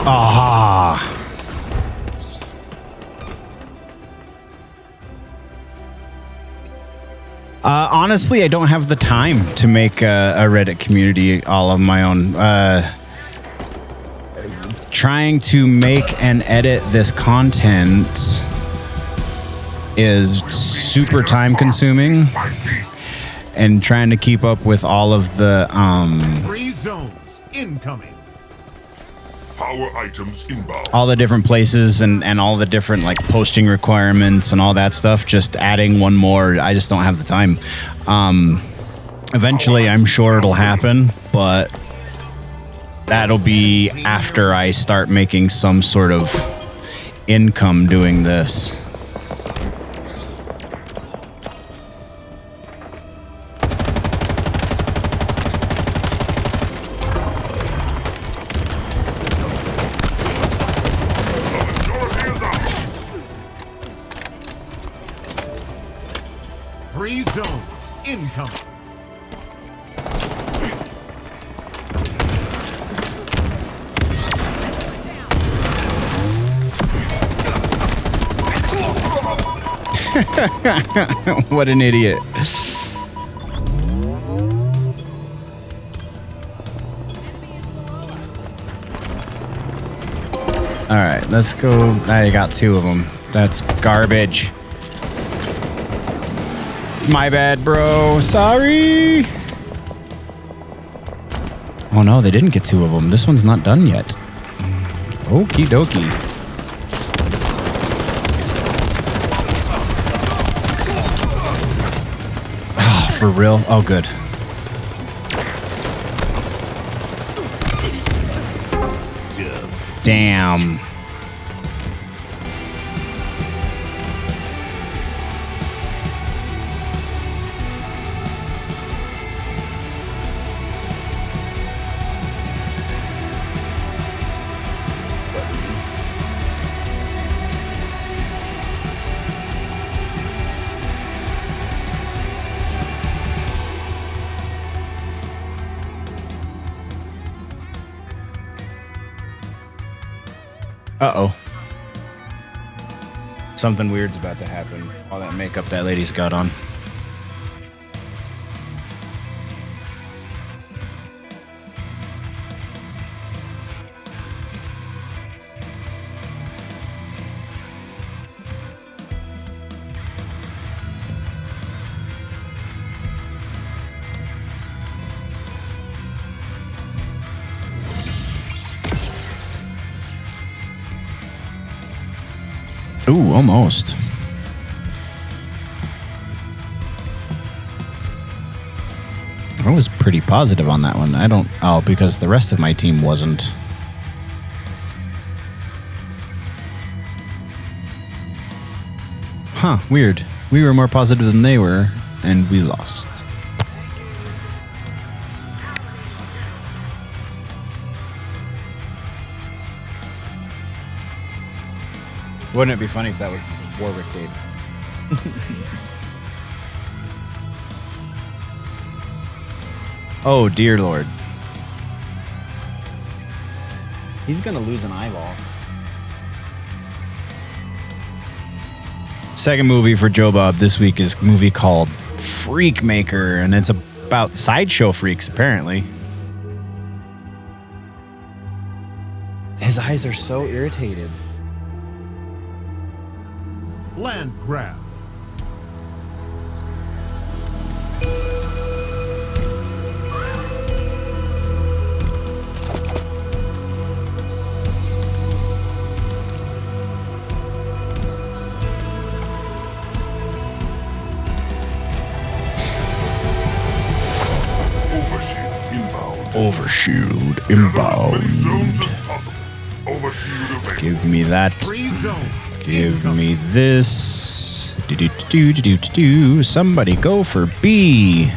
Aha. Honestly, I don't have the time to make a Reddit community all of my own. Trying to make and edit this content is super time consuming, and trying to keep up with all of the 3 zones incoming. Power items inbound. all the different places and all the different like posting requirements and all that stuff. Just adding one more, I just don't have the time. Eventually, I'm sure it'll happen, but that'll be after I start making some sort of income doing this. Majority is out. 3 zones incoming. What an idiot. All right, let's go. I got 2 of them. That's garbage. My bad, bro. Sorry. Oh no, they didn't get 2 of them. This one's not done yet. Okie dokie. Oh, for real? Oh, good. Damn. Uh-oh. Something weird's about to happen. All that makeup that lady's got on. Ooh, almost. I was pretty positive on that one. Oh, because the rest of my team wasn't. Huh, weird. We were more positive than they were, and we lost. Wouldn't it be funny if that was Warwick Dave? Oh, dear Lord. He's going to lose an eyeball. Second movie for Joe Bob this week is a movie called Freak Maker, and it's about sideshow freaks, apparently. His eyes are so irritated. Land grab. Overshield inbound. Overshield Gather as many inbound. zones as possible. Overshield available. Give me that. Free zone. Give me this. Do. Somebody go for B.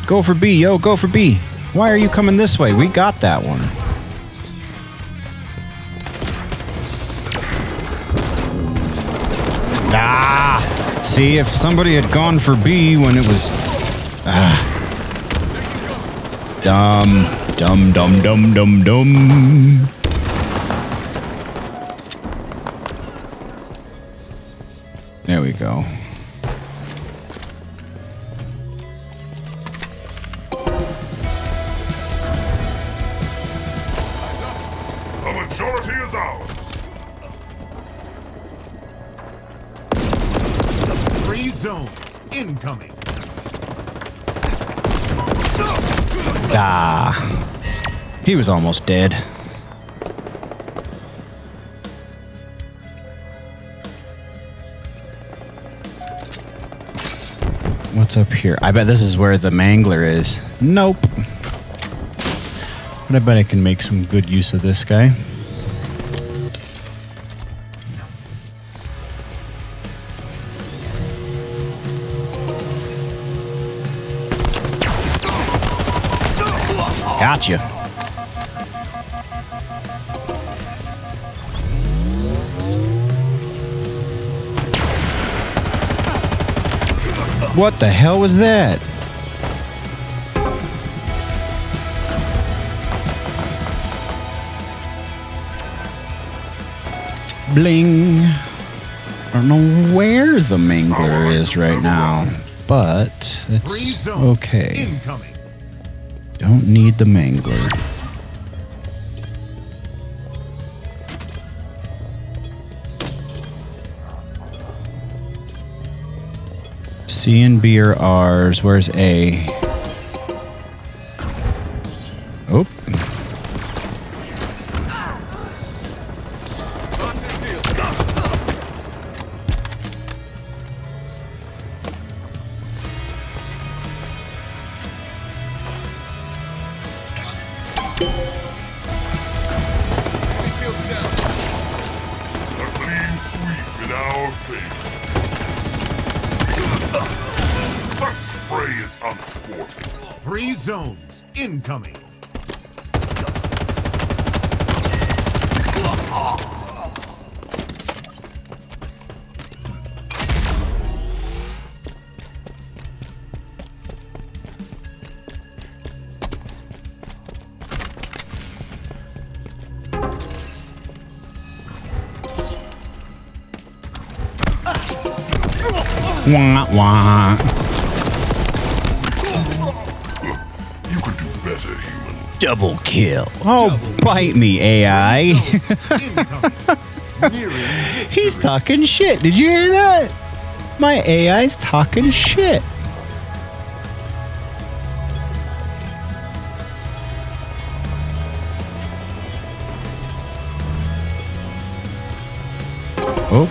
Go for B, yo, go for B. Why are you coming this way? We got that one. Ah! See, if somebody had gone for B when it was... Dumb. There we go. The majority is ours. Free zones incoming. Ah. He was almost dead. What's up here? I bet this is where the mangler is. Nope. But I bet I can make some good use of this guy. Gotcha. What the hell was that? Bling. I don't know where the mangler is right now, but Free it's zones okay. incoming. Don't need the mangler. C and B are ours. Where's A? Oh. A clean sweep in our favor. Such spray is unsporting. Free zones incoming. Wah, wah. You could do better, human. Double kill. Oh, bite me, AI. Incoming. Nearing victory. He's talking shit. Did you hear that? My AI's talking shit. Oh.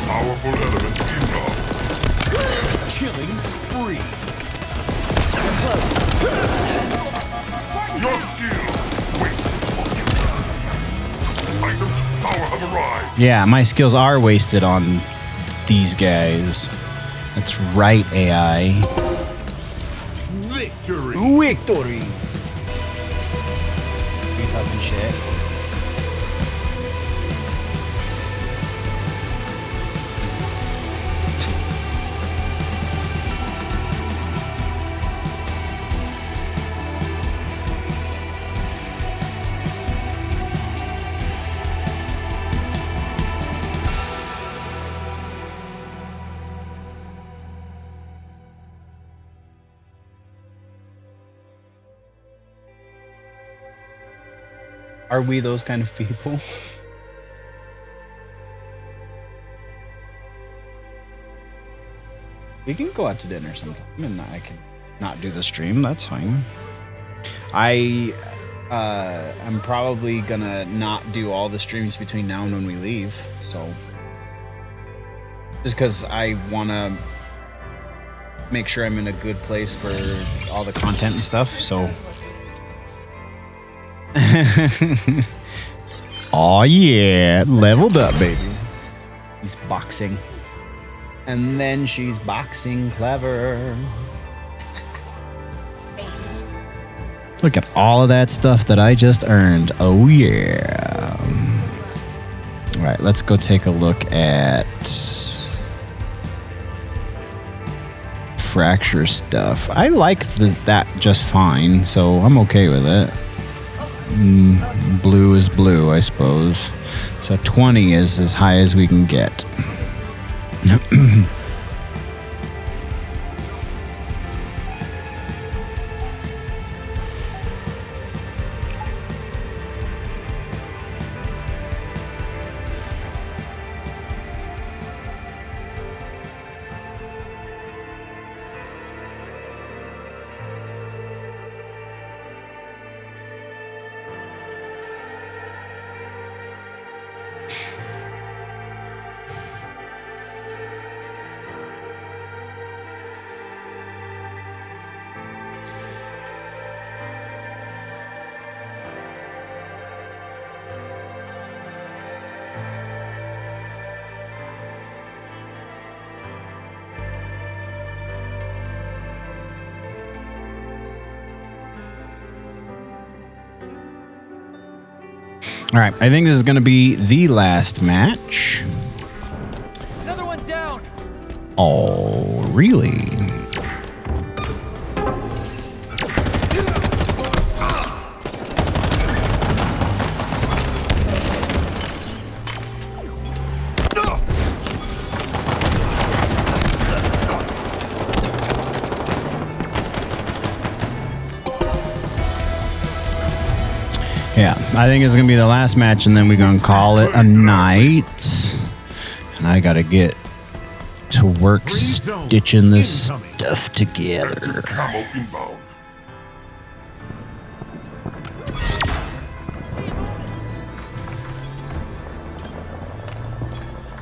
Powerful elements inbound. Killing spree. Your skill wasted. Items power have arrived. Yeah, my skills are wasted on these guys. That's right, AI. Victory. Victory. Be tough and shit. Are we those kind of people? We can go out to dinner sometime and I can not do the stream. That's fine. I'm probably gonna not do all the streams between now and when we leave. So just because I want to make sure I'm in a good place for all the content and stuff. So. Oh yeah, leveled up, baby. He's boxing. And then she's boxing clever. Look at all of that stuff that I just earned. Oh yeah. All right, let's go take a look at fracture stuff. I like that just fine, so I'm okay with it. Blue is blue, I suppose. So 20 is as high as we can get. All right, I think this is going to be the last match. Another one down. Oh, really? Yeah, I think it's going to be the last match, and then we're going to call it a night. And I got to get to work stitching this stuff together. Camo inbound.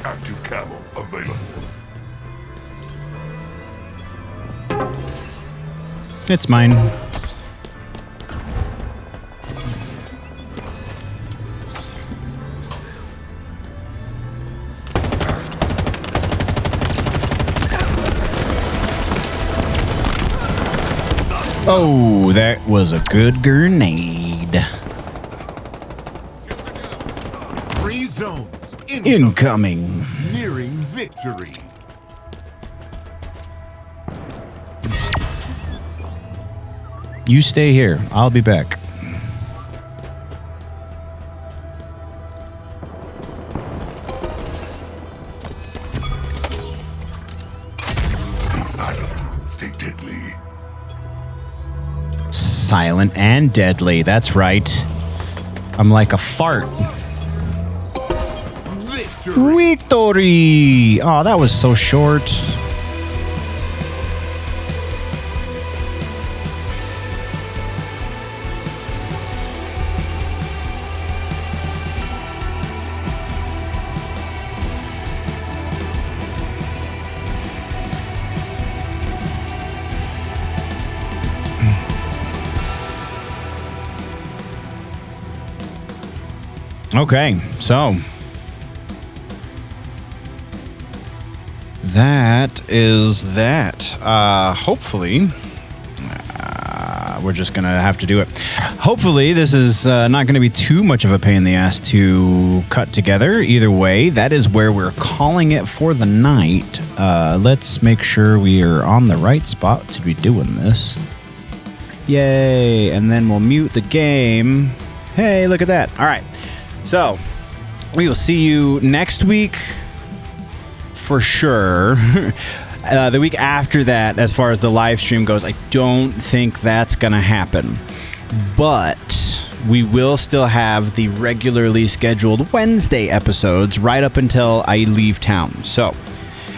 Active camo available. It's mine. Oh, that was a good grenade. 3 zones Incoming. nearing victory. You stay here. I'll be back. Stay silent. Stay deadly. Silent and deadly. That's right. I'm like a fart. Victory. Victory! Oh, that was so short. Okay, so that is that. Hopefully, we're just going to have to do it. Hopefully, this is not going to be too much of a pain in the ass to cut together. Either way, that is where we're calling it for the night. Let's make sure we are on the right spot to be doing this. Yay. And then we'll mute the game. Hey, look at that. All right. So, we will see you next week for sure. The week after that, as far as the live stream goes, I don't think that's going to happen. But we will still have the regularly scheduled Wednesday episodes right up until I leave town. So,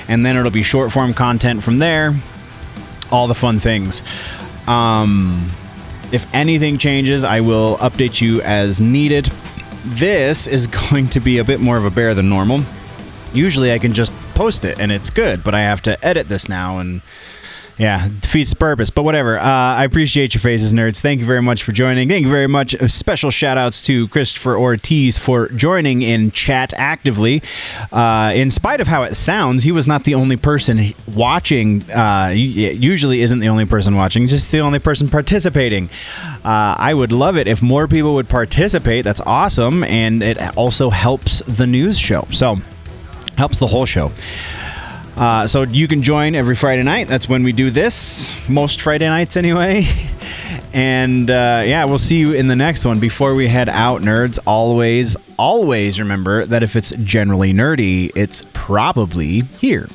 and then it'll be short form content from there. All the fun things. If anything changes, I will update you as needed. This is going to be a bit more of a bear than normal. Usually I can just post it and it's good, but I have to edit this now and yeah, defeats the purpose, but whatever. I appreciate your faces, nerds. Thank you very much for joining. Thank you very much. Special shout outs to Christopher Ortiz for joining in chat actively. In spite of how it sounds, he was not the only person watching. Usually isn't the only person watching, just the only person participating. I would love it if more people would participate. That's awesome. And it also helps the news show. So, helps the whole show. So you can join every Friday night. That's when we do this. Most Friday nights anyway. And yeah, we'll see you in the next one. Before we head out, nerds, always remember that if it's generally nerdy, it's probably here.